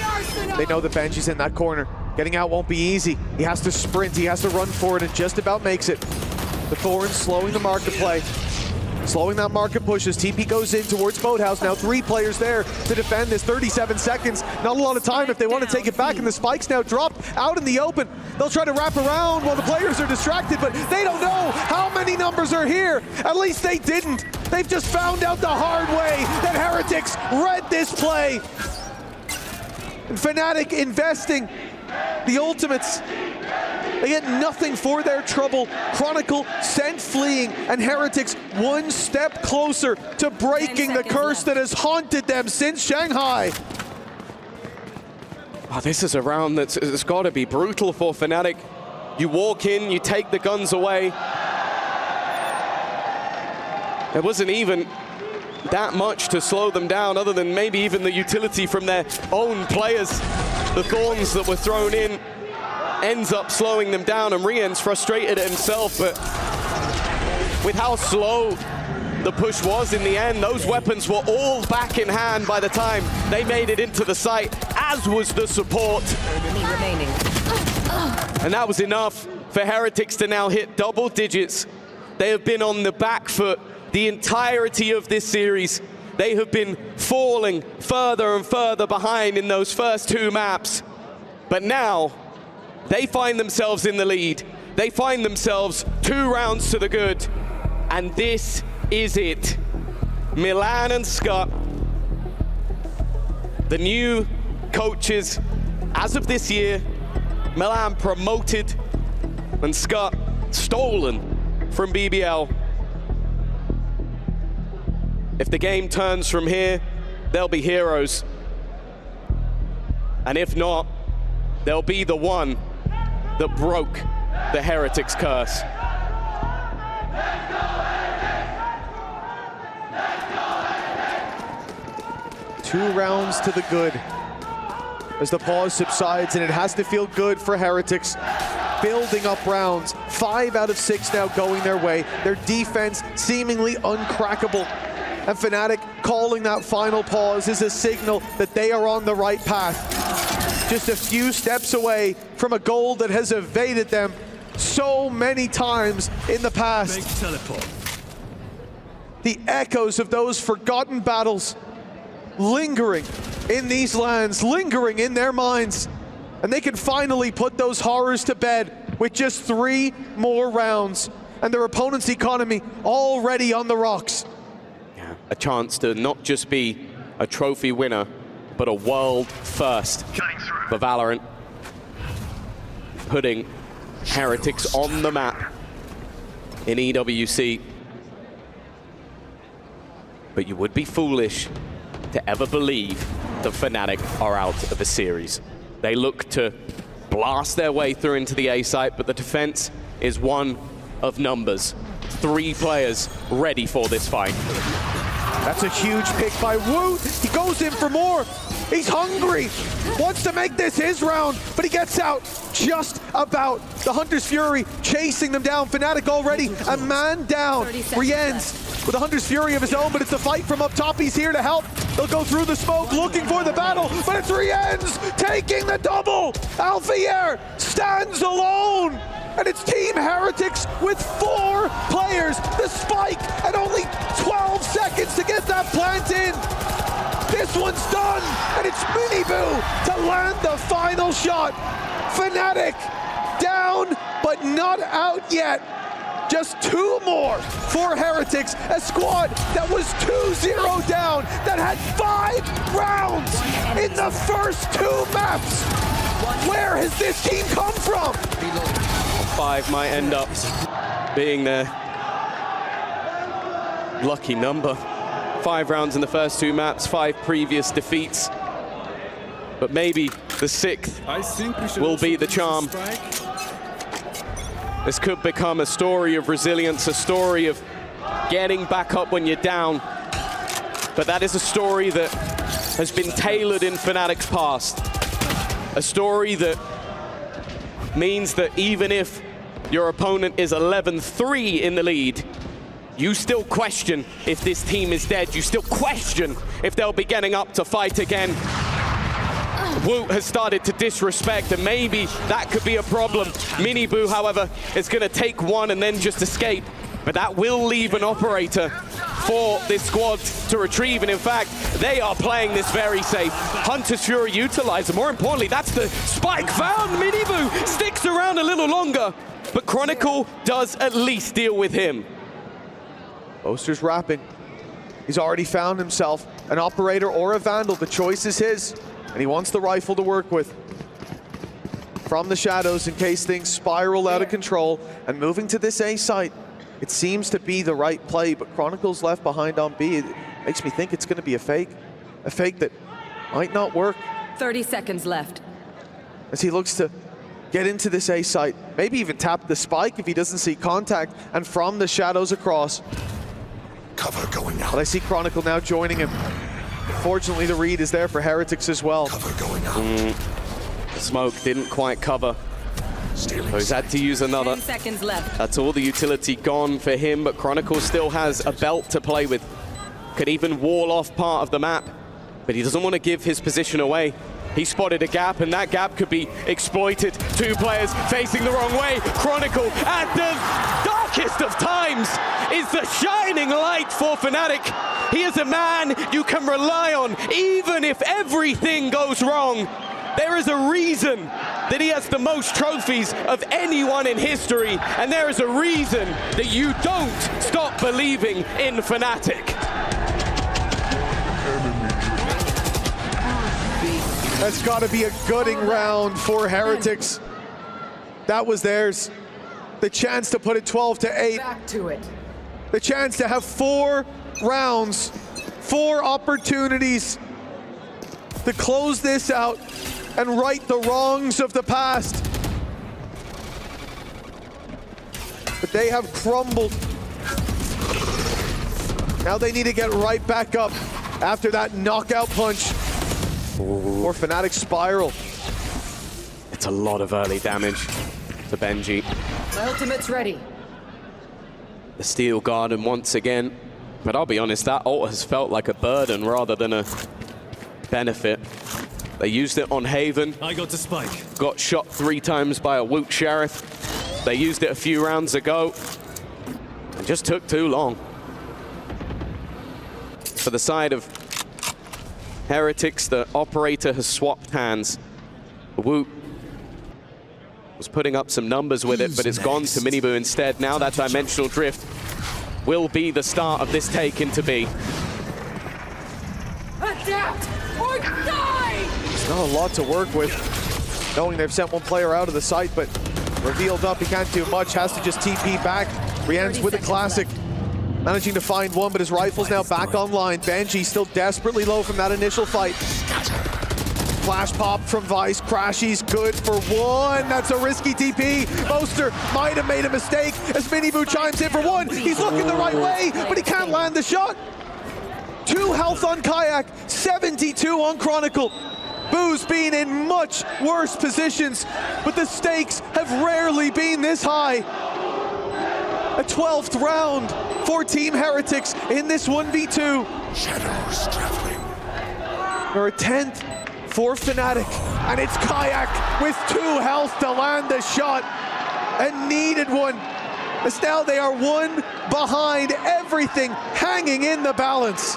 They know that Benji's in that corner. Getting out won't be easy. He has to sprint, he has to run for it, and just about makes it. The Thorns slowing the market play. Slowing that market push as TP goes in towards Boathouse. Now 3 players there to defend this. 37 seconds. Not a lot of time if they want to take it back, and the spikes now dropped out in the open. They'll try to wrap around while the players are distracted, but they don't know how many numbers are here. At least they didn't. They've just found out the hard way that Heretics read this play. And Fnatic investing the ultimates. They get nothing for their trouble. Chronicle sent fleeing, and Heretics 1 step closer to breaking the curse that has haunted them since Shanghai. Oh, this is a round that's got to be brutal for Fnatic. You walk in, you take the guns away. There wasn't even that much to slow them down, other than maybe even the utility from their own players. The Thorns that were thrown in ends up slowing them down, and Rien's frustrated at himself, but with how slow the push was in the end, those weapons were all back in hand by the time they made it into the site, as was the support. Enemy remaining. And that was enough for Heretics to now hit double digits. They have been on the back foot the entirety of this series. They have been falling further and further behind in those first 2 maps. But now, they find themselves in the lead. They find themselves 2 rounds to the good. And this is it. Milan and Scott, the new coaches as of this year. Milan promoted and Scott stolen from BBL. If the game turns from here, they'll be heroes. And if not, they'll be the one that broke the Heretics curse. Two rounds to the good as the pause subsides, and it has to feel good for Heretics. Building up rounds, 5 out of 6 now going their way. Their defense seemingly uncrackable. And Fnatic calling that final pause is a signal that they are on the right path. Just a few steps away from a goal that has evaded them so many times in the past. Big teleport. The echoes of those forgotten battles lingering in these lands, lingering in their minds. And they can finally put those horrors to bed with just 3 more rounds. And their opponent's economy already on the rocks. Yeah, a chance to not just be a trophy winner, but a world first for Valorant. Putting Heretics on the map in EWC. But you would be foolish to ever believe that Fnatic are out of a series. They look to blast their way through into the A site, but the defense is one of numbers. 3 players ready for this fight. That's a huge pick by Woot. He goes in for more. He's hungry. Wants to make this his round, but he gets out just about. The Hunter's Fury chasing them down. Fnatic already a man down. Rien's with a Hunter's Fury of his own, but it's the fight from up top. He's here to help. They'll go through the smoke looking for the battle, but it's Rien's taking the double. Alphier stands alone. And it's Team Heretics with 4 players. The spike and only 12 seconds to get that plant in. This one's done, and it's Miniboo to land the final shot. Fnatic down, but not out yet. Just 2 more for Heretics, a squad that was 2-0 down, that had 5 rounds in the first 2 maps. Where has this team come from? 5 might end up being their lucky number. 5 rounds in the first 2 maps, 5 previous defeats. But maybe the 6th will be the charm. This could become a story of resilience, a story of getting back up when you're down. But that is a story that has been tailored in Fnatic's past. A story that means that even if your opponent is 11-3 in the lead, you still question if this team is dead. You still question if they'll be getting up to fight again. Woot has started to disrespect, and maybe that could be a problem. Miniboo, however, is going to take one and then just escape. But that will leave an operator for this squad to retrieve. And in fact, they are playing this very safe. Hunter's Fury utilized, and more importantly, that's the spike found. Miniboo sticks around a little longer, but Chronicle does at least deal with him. Oster's rapping. He's already found himself an operator or a vandal. The choice is his, and he wants the rifle to work with. From the shadows in case things spiral out of control, and moving to this A site, it seems to be the right play, but Chronicle's left behind on B. It makes me think it's going to be a fake that might not work. 30 seconds left. As he looks to get into this A site, maybe even tap the spike if he doesn't see contact, and from the shadows across. Cover going out. But I see Chronicle now joining him. Fortunately, the read is there for Heretics as well. Cover going out. The smoke didn't quite cover, so he's had to use another. 10 seconds left. That's all the utility gone for him, but Chronicle still has a belt to play with. Could even wall off part of the map, but he doesn't want to give his position away. He spotted a gap, and that gap could be exploited. 2 players facing the wrong way. Chronicle, at the darkest of times, is the shining light for Fnatic. He is a man you can rely on, even if everything goes wrong. There is a reason that he has the most trophies of anyone in history, and there is a reason that you don't stop believing in Fnatic. That's got to be a gutting round for Heretics. That was theirs. The chance to put it 12-8. Back to it. The chance to have 4 rounds, 4 opportunities to close this out and right the wrongs of the past. But they have crumbled. Now they need to get right back up after that knockout punch. Or Fnatic spiral. It's a lot of early damage to Benji. My ultimate's ready. The Steel Garden once again. But I'll be honest, that ult has felt like a burden rather than a benefit. They used it on Haven. I got to spike. Got shot 3 times by a Woot Sheriff. They used it a few rounds ago. And just took too long. For the side of Heretics, the operator has swapped hands. Woot was putting up some numbers with it, but it's gone to Miniboo instead. Now that Dimensional Drift will be the start of this take into B. Adapt or die! It's not a lot to work with, knowing they've sent 1 player out of the site, but revealed up, he can't do much, has to just TP back. Rien's with a classic, managing to find 1, but his rifle's now back online. Benji still desperately low from that initial fight. Flash pop from Vice, Crashy's good for 1. That's a risky TP. Oster might have made a mistake as Miniboo chimes in for 1. He's looking the right way, but he can't land the shot. 2 health on Kayak, 72 on Chronicle. Boo's been in much worse positions, but the stakes have rarely been this high. A 12th round for Team Heretics in this 1v2. Shadows traveling. Or a 10th for Fnatic, and it's Kayak with 2 health to land the shot. A needed one, as now they are 1 behind, everything hanging in the balance.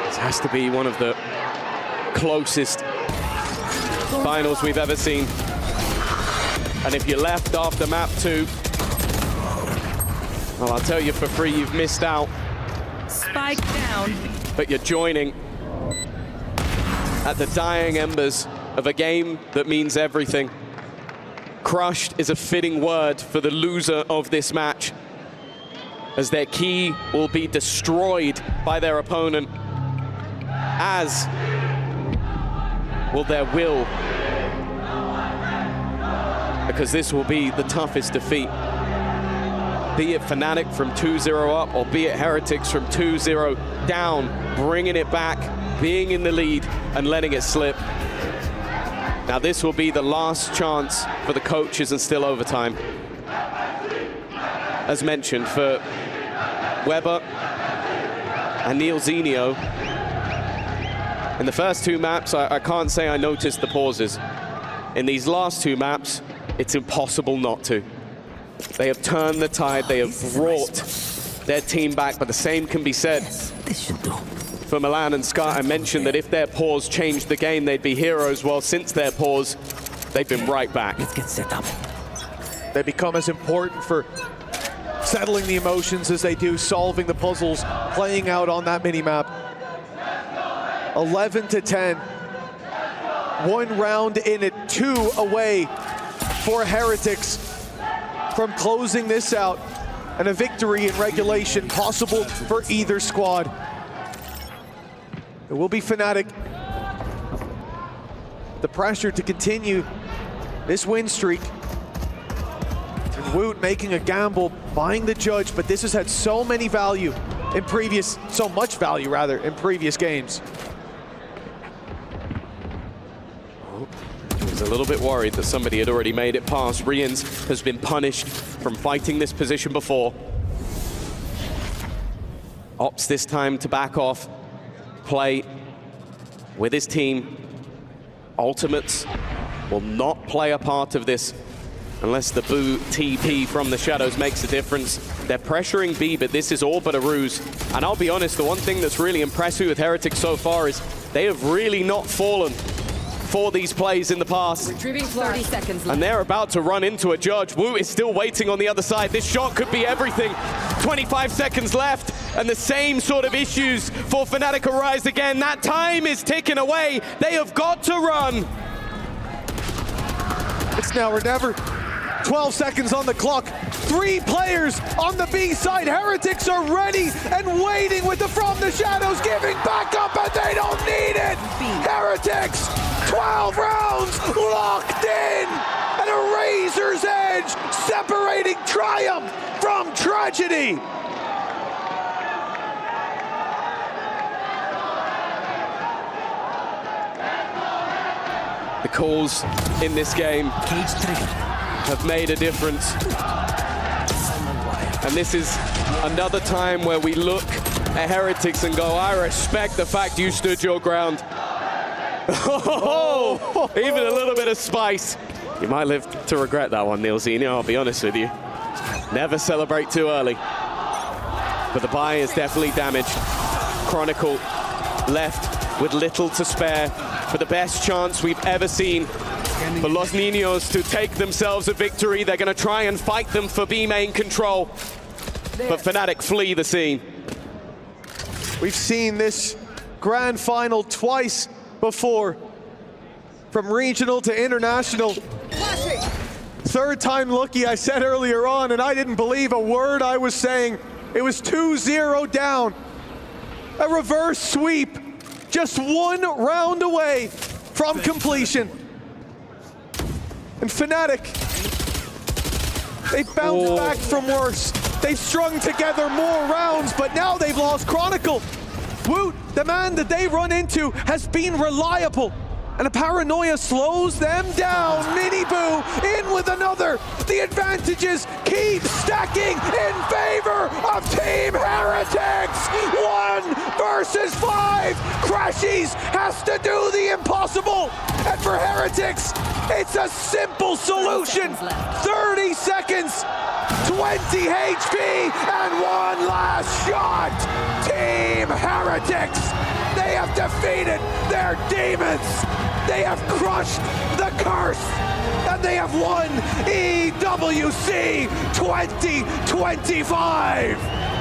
This has to be one of the closest finals we've ever seen. And if you're left after map 2, Well, I'll tell you for free, you've missed out, Spike down. but you're joining at the dying embers of a game that means everything. Crushed is a fitting word for the loser of this match, as their key will be destroyed by their opponent, as will their will, because this will be the toughest defeat. Be it Fnatic from 2-0 up, or be it Heretics from 2-0 down, bringing it back, being in the lead, and letting it slip. Now this will be the last chance for the coaches and still overtime. As mentioned, for Weber and Neil Zenio, in the first two maps, I can't say I noticed the pauses. In these last two maps, it's impossible not to. They have turned the tide, they have brought their team back, but the same can be said for Milan and Scott. I mentioned that if their pause changed the game, they'd be heroes. Well, since their pause, they've been right back. Let's get set up. They become as important for settling the emotions as they do solving the puzzles, playing out on that mini-map. 11-10. One round in it, 2 away for Heretics from closing this out, and a victory in regulation possible for either squad. It will be Fnatic. The pressure to continue this win streak. And Woot making a gamble, buying the judge, but this has had so much value in previous games. He was a little bit worried that somebody had already made it past. Rians has been punished from fighting this position before. Opts this time to back off, play with his team. Ultimates will not play a part of this unless the Boo TP from the shadows makes a difference. They're pressuring B, but this is all but a ruse. And I'll be honest, the one thing that's really impressed me with Heretics so far is they have really not fallen for these plays in the past. Retrieving 30 seconds left. And they're about to run into a judge. Wu is still waiting on the other side. This shot could be everything. 25 seconds left, and the same sort of issues for Fnatic arise again. That time is ticking away. They have got to run. It's now or never. 12 seconds on the clock. 3 players on the B side. Heretics are ready and waiting with the From the Shadows, giving back up, and they don't need it. Heretics, 12 rounds locked in, and a razor's edge separating triumph from tragedy. The calls in this game Cage trigger. have made a difference. And this is another time where we look at Heretics and go, I respect the fact you stood your ground. Oh, even a little bit of spice. You might live to regret that one, Neil Zenio, I'll be honest with you. Never celebrate too early. But the buy is definitely damaged. Chronicle left with little to spare for the best chance we've ever seen for Los Niños to take themselves a victory. They're going to try and fight them for B main control. But Fnatic flee the scene. We've seen this grand final twice before. From regional to international. Third time lucky, I said earlier on, and I didn't believe a word I was saying. It was 2-0 down. A reverse sweep, just 1 round away from completion. And Fnatic, they've bounced back from worse. They've strung together more rounds, but now they've lost Chronicle. Woot, the man that they run into, has been reliable. And a paranoia slows them down. Mini Boo in with another. The advantages keep stacking in favor of Team Heretics. 1 versus 5. Crashies has to do the impossible. And for Heretics, it's a simple solution. 30 seconds, 20 HP, and 1 last shot. Team Heretics, they have defeated their demons. They have crushed the curse and they have won EWC 2025.